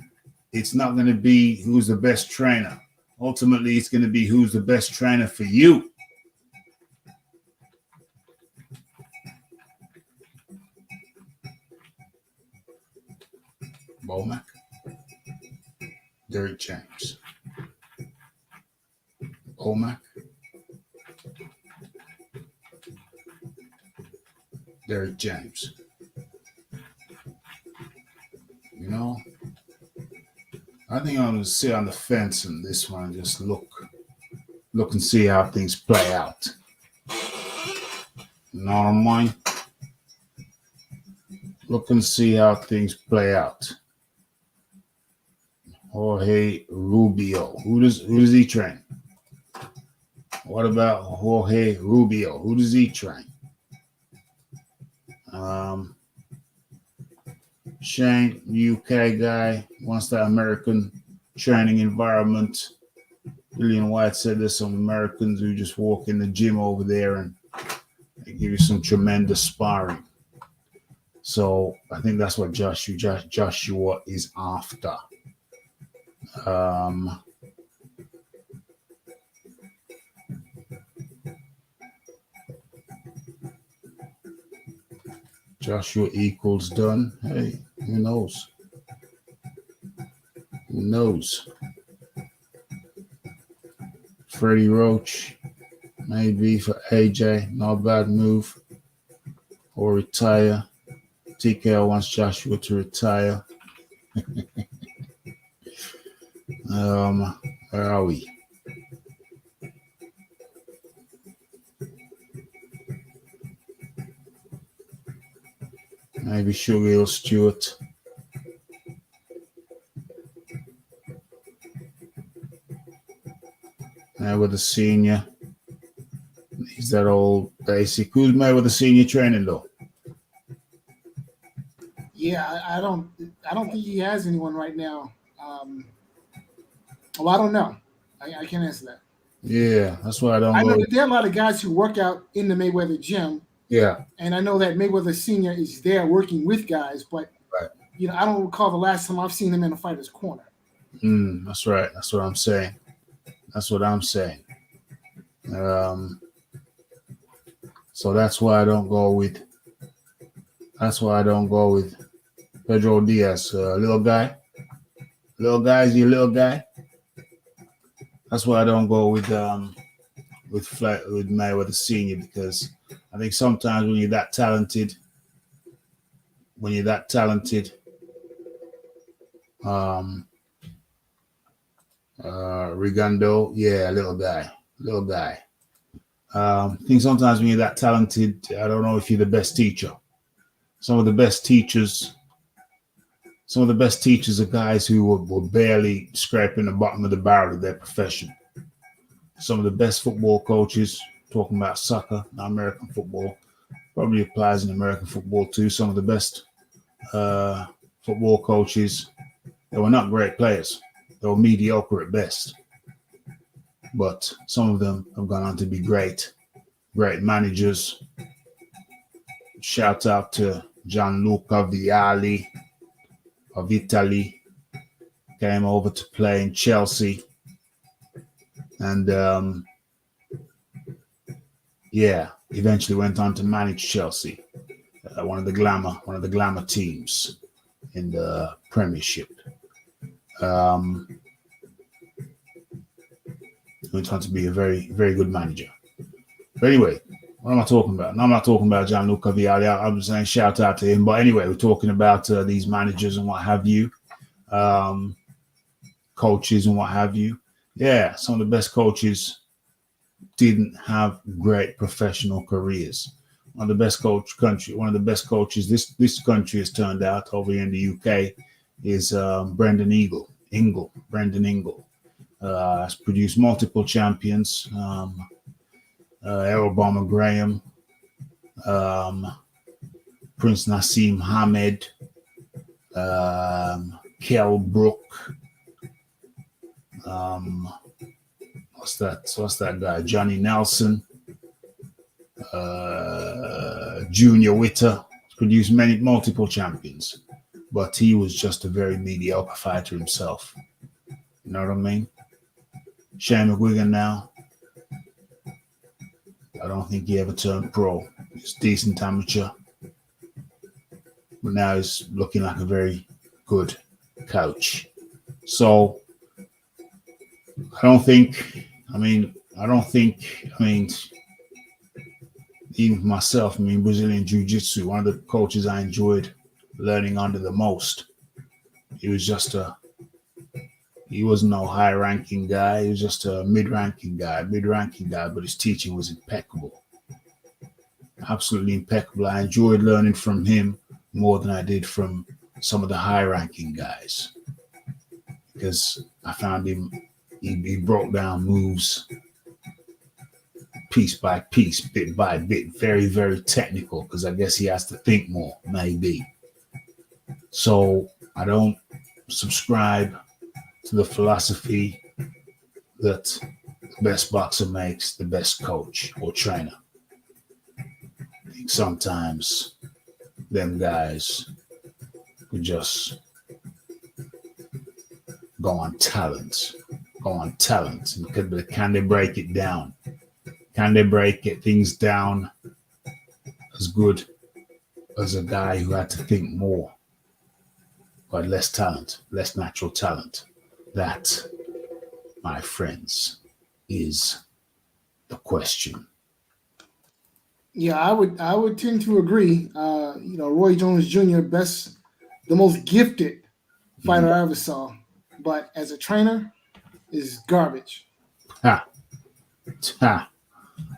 [SPEAKER 1] it's not going to be who's the best trainer. Ultimately, it's going to be who's the best trainer for you. Bomac, Derek James. Bomac, Derek James. I think I'm going to sit on the fence in this one and just look and see how things play out. You know what I mean? Look and see how things play out. Jorge Rubio. Who does he train? What about Jorge Rubio? Who does he train? Shane, UK guy, wants that American training environment. Lillian White said there's some Americans who just walk in the gym over there and they give you some tremendous sparring. So I think that's what Joshua is after. Joshua equals done. Hey, who knows? Who knows? Freddie Roach, maybe for AJ, not a bad move. Or retire. TKO wants Joshua to retire. Where are we? Maybe Sugar Hill Stewart. Mayweather Senior. He's that old basic. Who's Mayweather Senior training though?
[SPEAKER 4] Yeah, I don't think he has anyone right now. Well, I don't know. I can't answer that.
[SPEAKER 1] Yeah, that's why I don't.
[SPEAKER 4] I know that there are a lot of guys who work out in the Mayweather gym.
[SPEAKER 1] Yeah,
[SPEAKER 4] and I know that Mayweather Senior is there working with guys, but
[SPEAKER 1] right.
[SPEAKER 4] I don't recall the last time I've seen him in a fighter's corner.
[SPEAKER 1] That's right. That's what I'm saying. So that's why I don't go with. Pedro Diaz, little guy. Little guy, is he a little guy? That's why I don't go with Mayweather Senior, because I think sometimes when you're that talented, Rigando, yeah, little guy. I think sometimes when you're that talented, I don't know if you're the best teacher. Some of the best teachers are guys who were barely scraping the bottom of the barrel of their profession. Some of the best football coaches, talking about soccer, not American football, probably applies in American football too. Some of the best football coaches, they were not great players. They were mediocre at best. But some of them have gone on to be great managers. Shout out to Gianluca Vialli of Italy. Came over to play in Chelsea. And eventually went on to manage Chelsea, one of the glamour teams in the Premiership. Went on to be a very, very good manager. But anyway, what am I talking about? No, I'm not talking about Gianluca Vialli. I'm saying shout out to him. But anyway, we're talking about these managers and what have you, coaches and what have you. Yeah, some of the best coaches didn't have great professional careers. One of the best coaches this country has turned out over here in the UK is Brendan Ingle. Has produced multiple champions. Errol Bomber Graham, Prince Nassim Hamed, Kell Brook. What's that guy? Johnny Nelson, Junior Witter. Produced multiple champions, but he was just a very mediocre fighter himself. You know what I mean? Shane McGuigan now. I don't think he ever turned pro. He's a decent amateur. But now he's looking like a very good coach. So even myself, Brazilian Jiu-Jitsu, one of the coaches I enjoyed learning under the most. He wasn't no high-ranking guy. He was just a mid-ranking guy, but his teaching was impeccable. Absolutely impeccable. I enjoyed learning from him more than I did from some of the high-ranking guys because I found he broke down moves piece by piece, bit by bit, very, very technical because I guess he has to think more, maybe. So I don't subscribe to the philosophy that the best boxer makes the best coach or trainer. I think sometimes them guys could just go on talent. But can they break it down? Can they break things down as good as a guy who had to think more, but less talent, less natural talent? That, my friends, is the question.
[SPEAKER 4] Yeah, I would tend to agree. Roy Jones Jr., the most gifted fighter I ever saw, but as a trainer, is garbage.
[SPEAKER 1] Well,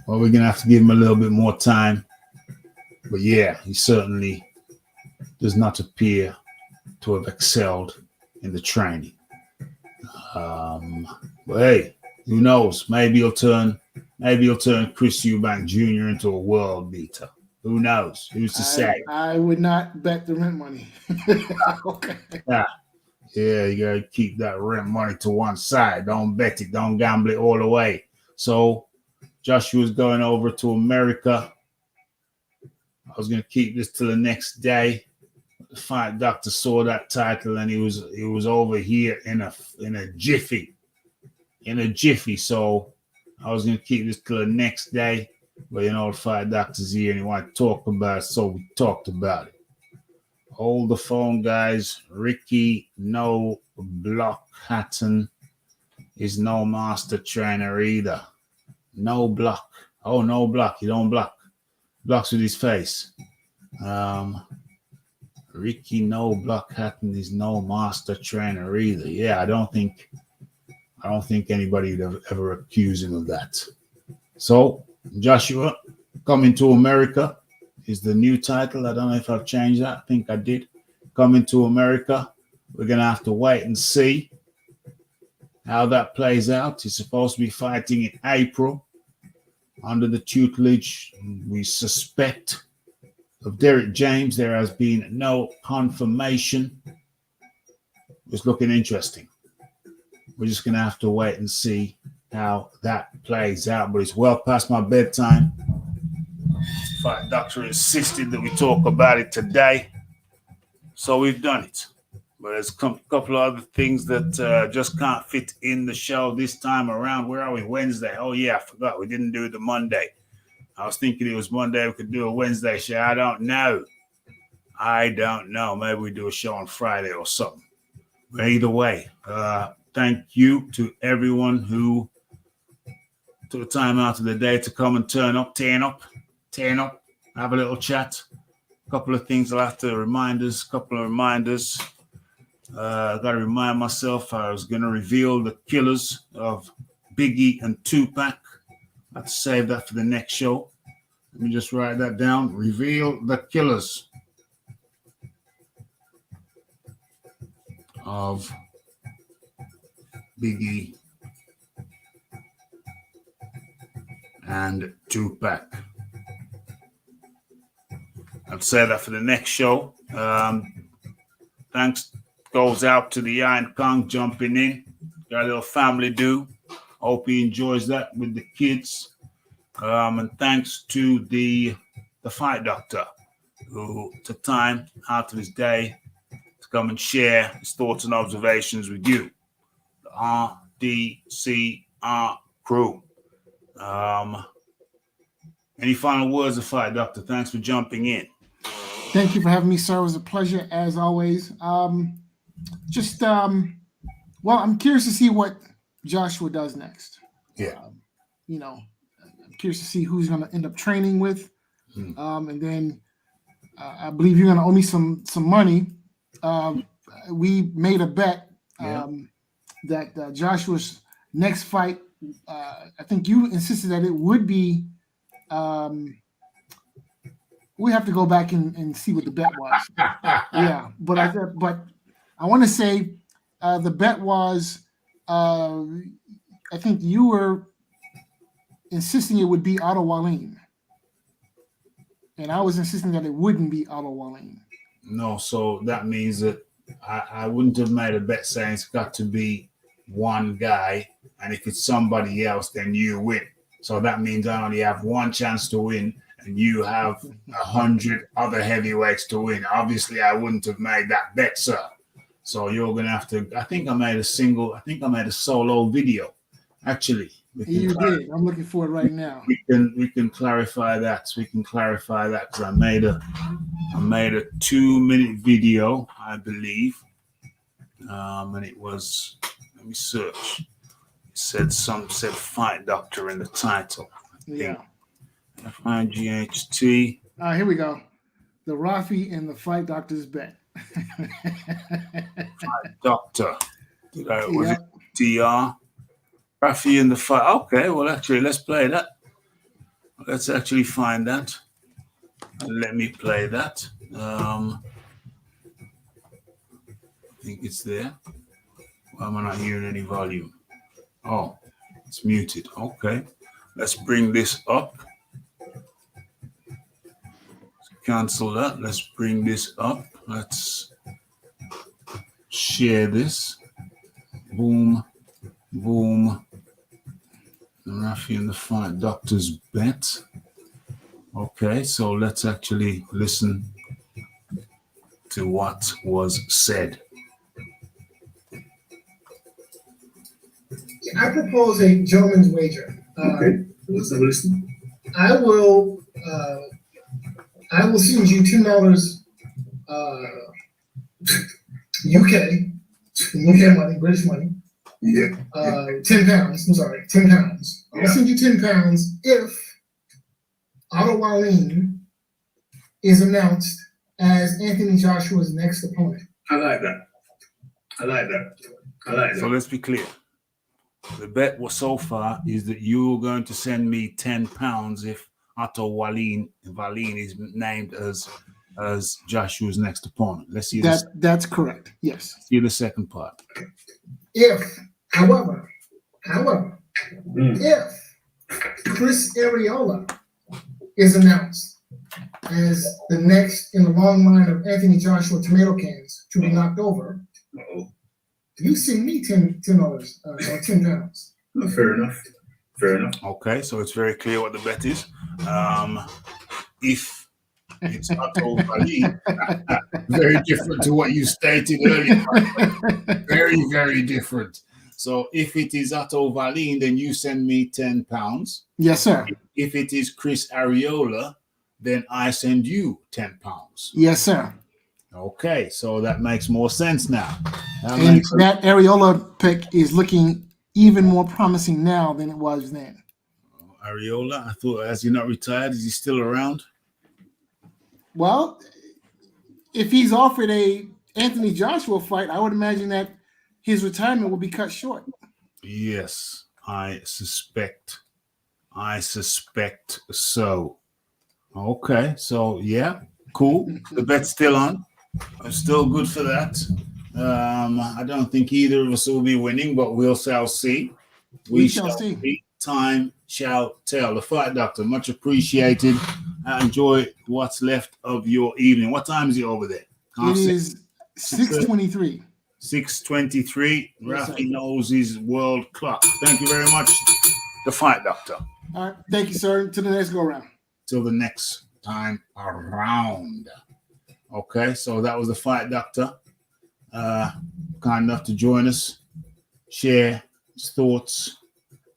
[SPEAKER 1] we're gonna have to give him a little bit more time, but yeah, he certainly does not appear to have excelled in the training. But hey, who knows? Maybe he'll turn Chris Eubank Jr. into a world beater. Who knows? Who's to say?
[SPEAKER 4] I would not bet the rent money. Okay.
[SPEAKER 1] Yeah, you gotta keep that rent money to one side. Don't bet it. Don't gamble it all the way. So Joshua's going over to America. I was gonna keep this till the next day. The fight doctor saw that title and he was over here in a jiffy. So I was gonna keep this till the next day, but the fight doctor's here and he wanted to talk about it, so we talked about it. Hold the phone, guys. Ricky No Block Hatton is no master trainer either. No block. Oh, no block. He don't block. Blocks with his face. Ricky No Block Hatton is no master trainer either. Yeah, I don't think anybody would ever accuse him of that. So Joshua coming to America is the new title. I don't know if I've changed that. I think I did. Coming to America. We're gonna have to wait and see how that plays out. He's supposed to be fighting in April under the tutelage, we suspect, of Derek James. There has been no confirmation. It's looking interesting. We're just going to have to wait and see how that plays out. But it's well past my bedtime. Fight doctor insisted that we talk about it today. So we've done it. But there's a couple of other things that just can't fit in the show this time around. Where are we? Wednesday. Oh, yeah, I forgot. We didn't do the Monday. I was thinking it was Monday. We could do a Wednesday show. I don't know. Maybe we do a show on Friday or something. Either way, thank you to everyone who took the time out of the day to come and turn up, have a little chat. A couple of things I'll have to reminders. Got to remind myself I was going to reveal the killers of Biggie and Tupac. I have to save that for the next show. Let me just write that down. Reveal the killers of Biggie and Tupac. I'll say that for the next show. Thanks goes out to the Iron Kong jumping in. Got a little family do. Hope he enjoys that with the kids. And thanks to the Fight Doctor who took time out of his day to come and share his thoughts and observations with you. The RDCR crew. Any final words of Fight Doctor? Thanks for jumping in.
[SPEAKER 4] Thank you for having me, sir. It was a pleasure as always. Well, I'm curious to see what Joshua does next.
[SPEAKER 1] Yeah.
[SPEAKER 4] I'm curious to see who's going to end up training with. And then I believe you're going to owe me some money. We made a bet that Joshua's next fight, I think you insisted that it would be, we have to go back and see what the bet was. Yeah, but I want to say the bet was, I think you were insisting it would be Otto Wallin, and I was insisting that it wouldn't be Otto Wallin.
[SPEAKER 1] No, so that means that I wouldn't have made a bet saying it's got to be one guy, and if it's somebody else, then you win. So that means I only have one chance to win, and you have 100 other heavyweights to win. Obviously, I wouldn't have made that bet, sir. So you're gonna have to. I think I made a solo video. Actually,
[SPEAKER 4] you did. I'm looking for it right now.
[SPEAKER 1] We can clarify that. Because I made a 2-minute video, I believe, and it was. Let me search. It said Fight Doctor in the title.
[SPEAKER 4] Yeah.
[SPEAKER 1] FIGHT.
[SPEAKER 4] Here we go. The Rafi and the Fight Doctor's bet.
[SPEAKER 1] Fight Doctor. Was it DR? Rafi and the Fight. Okay, well, actually, let's play that. Let's actually find that. Let me play that. I think it's there. Why am I not hearing any volume? Oh, it's muted. Okay. Let's bring this up. Cancel that. Let's bring this up. Let's share this. Boom, boom. Rafi and the Fight Doctor's bet. Okay, so let's actually listen to what was said.
[SPEAKER 4] I propose a gentleman's wager.
[SPEAKER 1] Okay, let's have a listen.
[SPEAKER 4] I will send you $10 UK money, British money.
[SPEAKER 1] Yeah.
[SPEAKER 4] 10 pounds. I'm sorry, 10 pounds. I'll send you 10 pounds if Otto Wallin is announced as Anthony Joshua's next opponent.
[SPEAKER 1] I like that. So let's be clear. The bet was so far is that you're going to send me 10 pounds if Otto Wallin is named as Joshua's next opponent. Let's see
[SPEAKER 4] that. That's correct. Yes.
[SPEAKER 1] See the second part.
[SPEAKER 4] However, if Chris Arreola is announced as the next in the long line of Anthony Joshua tomato cans to be knocked over, you send me $10 or 10 pounds.
[SPEAKER 1] Fair enough. Okay, so it's very clear what the bet is. If it's Otto Wallin, very different to what you stated earlier. Very, very different. So if it is Otto Wallin, then you send me 10 pounds.
[SPEAKER 4] Yes, sir.
[SPEAKER 1] If it is Chris Arreola, then I send you 10 pounds.
[SPEAKER 4] Yes, sir.
[SPEAKER 1] Okay, so that makes more sense now.
[SPEAKER 4] And that Areola pick is looking even more promising now than it was then.
[SPEAKER 1] Areola, I thought, has he not retired? Is he still around?
[SPEAKER 4] Well, if he's offered a Anthony Joshua fight, I would imagine that his retirement will be cut short.
[SPEAKER 1] Yes, I suspect so. Okay, so yeah, cool. The bet's still on. I'm still good for that. I don't think either of us will be winning, but we'll shall see. We shall see. Time shall tell. The Fight Doctor, much appreciated. Enjoy what's left of your evening. What time is it over there?
[SPEAKER 4] It is 6:23.
[SPEAKER 1] 6:23. Rafi knows his world clock. Thank you very much, The Fight Doctor.
[SPEAKER 4] All right. Thank you, sir. Till the next go around.
[SPEAKER 1] Till the next time around. Okay, so that was The Fight Doctor. Kind enough to join us, share his thoughts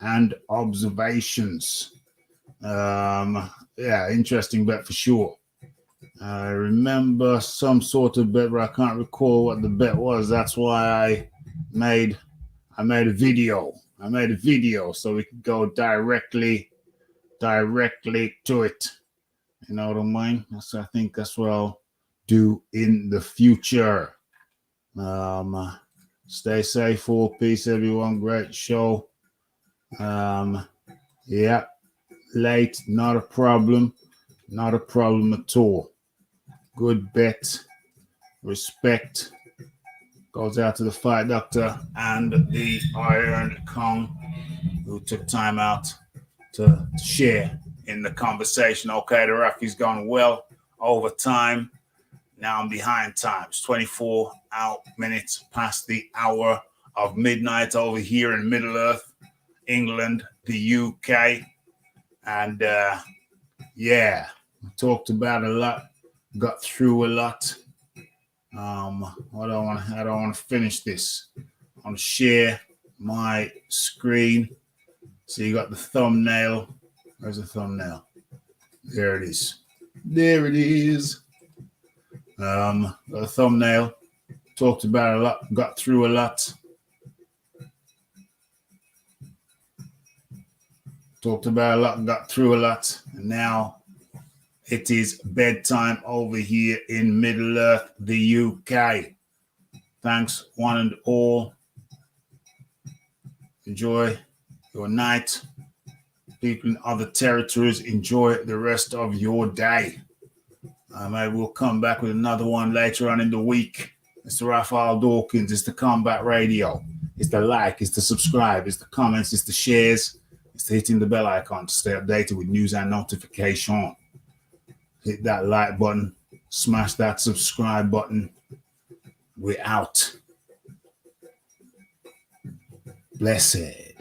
[SPEAKER 1] and observations. Yeah, interesting bet for sure. I remember some sort of bet, but I can't recall what the bet was. That's why I made a video. I made a video so we could go directly to it. You know what I mean? I think that's what I'll do in the future. Stay safe, all peace, everyone. Great show. Yeah, late, not a problem at all. Good bet, respect goes out to the Fight Doctor and the Iron Kong who took time out to share in the conversation. Okay, the referee's gone well over time. Now I'm behind time. It's 24 minutes past the hour of midnight over here in Middle Earth, England, the UK. And yeah, talked about a lot, got through a lot. I don't want to finish this. I want to share my screen. So you got the thumbnail. Where's the thumbnail? There it is. There it is. Got a thumbnail. Talked about a lot, got through a lot. Talked about a lot, got through a lot. And now it is bedtime over here in Middle Earth, the UK. Thanks, one and all. Enjoy your night. People in other territories, enjoy the rest of your day. Maybe we'll come back with another one later on in the week. Mr. Raphael Dawkins, it's the Combat Radio. It's the like, it's the subscribe, it's the comments, it's the shares, it's the hitting the bell icon to stay updated with news and notification. Hit that like button, smash that subscribe button. We're out. Blessed.